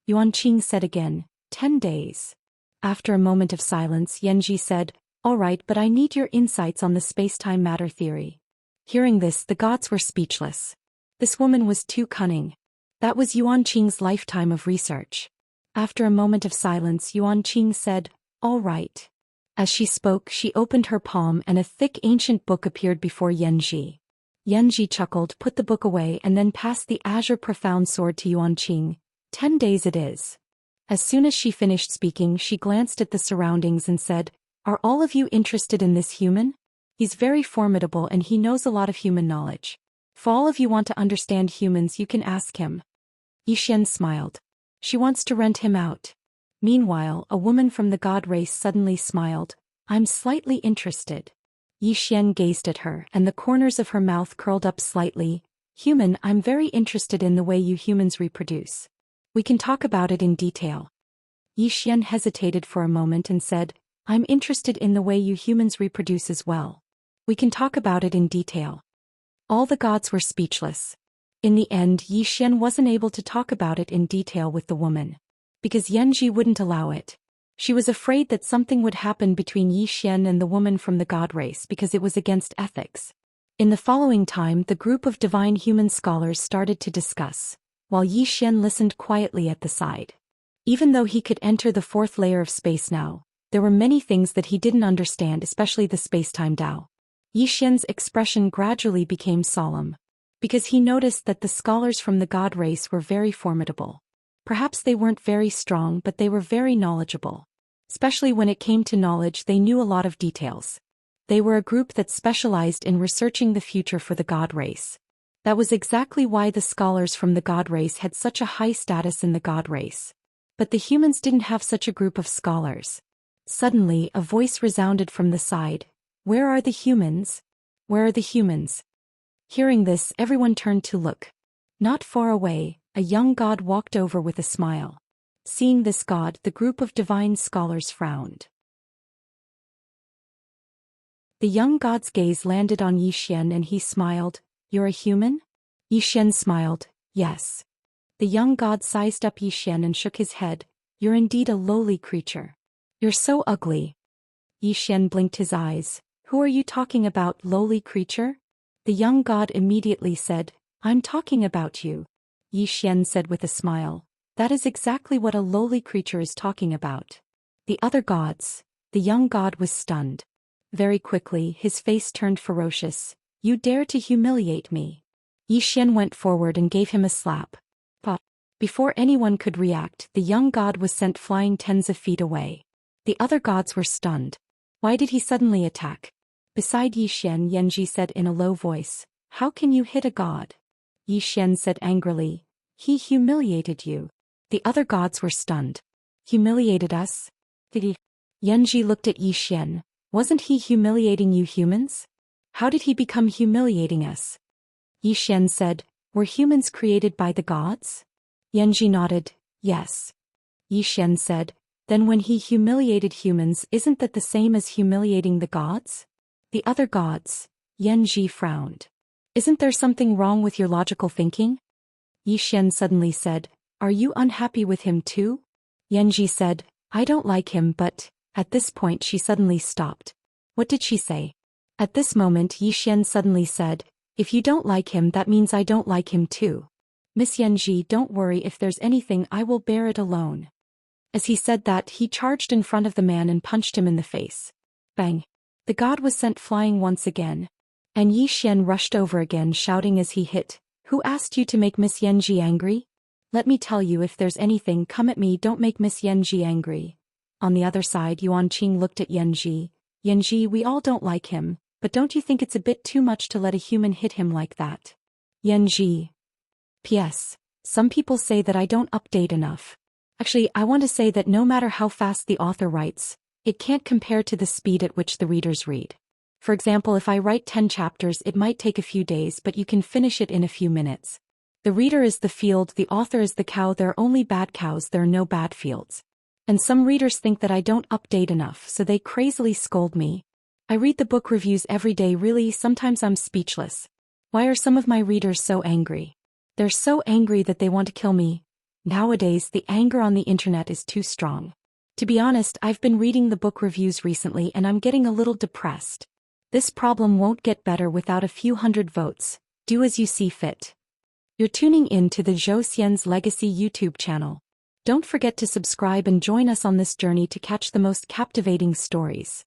Speaker 1: Yuanqing said again, 10 days. After a moment of silence, Yanji said, "All right, but I need your insights on the space-time matter theory." Hearing this, the gods were speechless. This woman was too cunning. That was Yuanqing's lifetime of research. After a moment of silence, Yuanqing said, "All right." As she spoke, she opened her palm and a thick ancient book appeared before Yanji. Yanji chuckled, put the book away and then passed the azure profound sword to Yuanqing. 10 days it is. As soon as she finished speaking, she glanced at the surroundings and said, "Are all of you interested in this human? He's very formidable and he knows a lot of human knowledge. If all of you want to understand humans, you can ask him." Yixian smiled. "She wants to rent him out." Meanwhile, a woman from the god race suddenly smiled. "I'm slightly interested." Yixian gazed at her and the corners of her mouth curled up slightly. "Human, I'm very interested in the way you humans reproduce. We can talk about it in detail." Yixian hesitated for a moment and said, "I'm interested in the way you humans reproduce as well. We can talk about it in detail." All the gods were speechless. In the end, Yixian wasn't able to talk about it in detail with the woman. Because Yanji wouldn't allow it. She was afraid that something would happen between Yixian and the woman from the god race because it was against ethics. In the following time, the group of divine human scholars started to discuss, while Yixian listened quietly at the side. Even though he could enter the fourth layer of space now, there were many things that he didn't understand, especially the space-time Tao. Yixian's expression gradually became solemn. Because he noticed that the scholars from the god race were very formidable. Perhaps they weren't very strong, but they were very knowledgeable. Especially when it came to knowledge, they knew a lot of details. They were a group that specialized in researching the future for the god race. That was exactly why the scholars from the god race had such a high status in the god race. But the humans didn't have such a group of scholars. Suddenly, a voice resounded from the side. "Where are the humans? Where are the humans?" Hearing this, everyone turned to look. Not far away, a young god walked over with a smile. Seeing this god, the group of divine scholars frowned. The young god's gaze landed on Yixian and he smiled. "You're a human?" Yixian smiled, "Yes." The young god sized up Yixian and shook his head. "You're indeed a lowly creature. You're so ugly." Yixian blinked his eyes. "Who are you talking about, lowly creature?" The young god immediately said, "I'm talking about you." Yixian said with a smile, "That is exactly what a lowly creature is talking about." The other gods. The young god was stunned. Very quickly, his face turned ferocious. "You dare to humiliate me." Yixian went forward and gave him a slap. But before anyone could react, the young god was sent flying tens of feet away. The other gods were stunned. Why did he suddenly attack? Beside Yixian, Yanji said in a low voice, "How can you hit a god?" Yixian said angrily, "He humiliated you." The other gods were stunned. "Humiliated us?" Yanji looked at Yixian. "Wasn't he humiliating you humans? How did he become humiliating us?" Yixian said, "Were humans created by the gods?" Yanji nodded, "Yes." Yixian said, "Then when he humiliated humans, isn't that the same as humiliating the gods?" The other gods. Yanji frowned. "Isn't there something wrong with your logical thinking?" Yixian suddenly said, "Are you unhappy with him too?" Yanji said, "I don't like him, but..." At this point she suddenly stopped. What did she say? At this moment Yixian suddenly said, "If you don't like him, that means I don't like him too. Miss Yanji, don't worry, if there's anything I will bear it alone." As he said that, he charged in front of the man and punched him in the face. Bang! The god was sent flying once again. And Yixian rushed over again shouting as he hit, "Who asked you to make Miss Yanji angry?" Let me tell you, if there's anything, come at me, don't make Miss Yanji angry. On the other side, Yuan Qing looked at Yanji. Yanji, we all don't like him, but don't you think it's a bit too much to let a human hit him like that? Yanji. P.S. Some people say that I don't update enough. Actually, I want to say that no matter how fast the author writes, it can't compare to the speed at which the readers read. For example, if I write 10 chapters, it might take a few days, but you can finish it in a few minutes. The reader is the field, the author is the cow. There are only bad cows, there are no bad fields. And some readers think that I don't update enough, so they crazily scold me. I read the book reviews every day, really, sometimes I'm speechless. Why are some of my readers so angry? They're so angry that they want to kill me. Nowadays, the anger on the internet is too strong. To be honest, I've been reading the book reviews recently and I'm getting a little depressed. This problem won't get better without a few hundred votes. Do as you see fit. You're tuning in to the Zhou Xian's Legacy YouTube channel. Don't forget to subscribe and join us on this journey to catch the most captivating stories.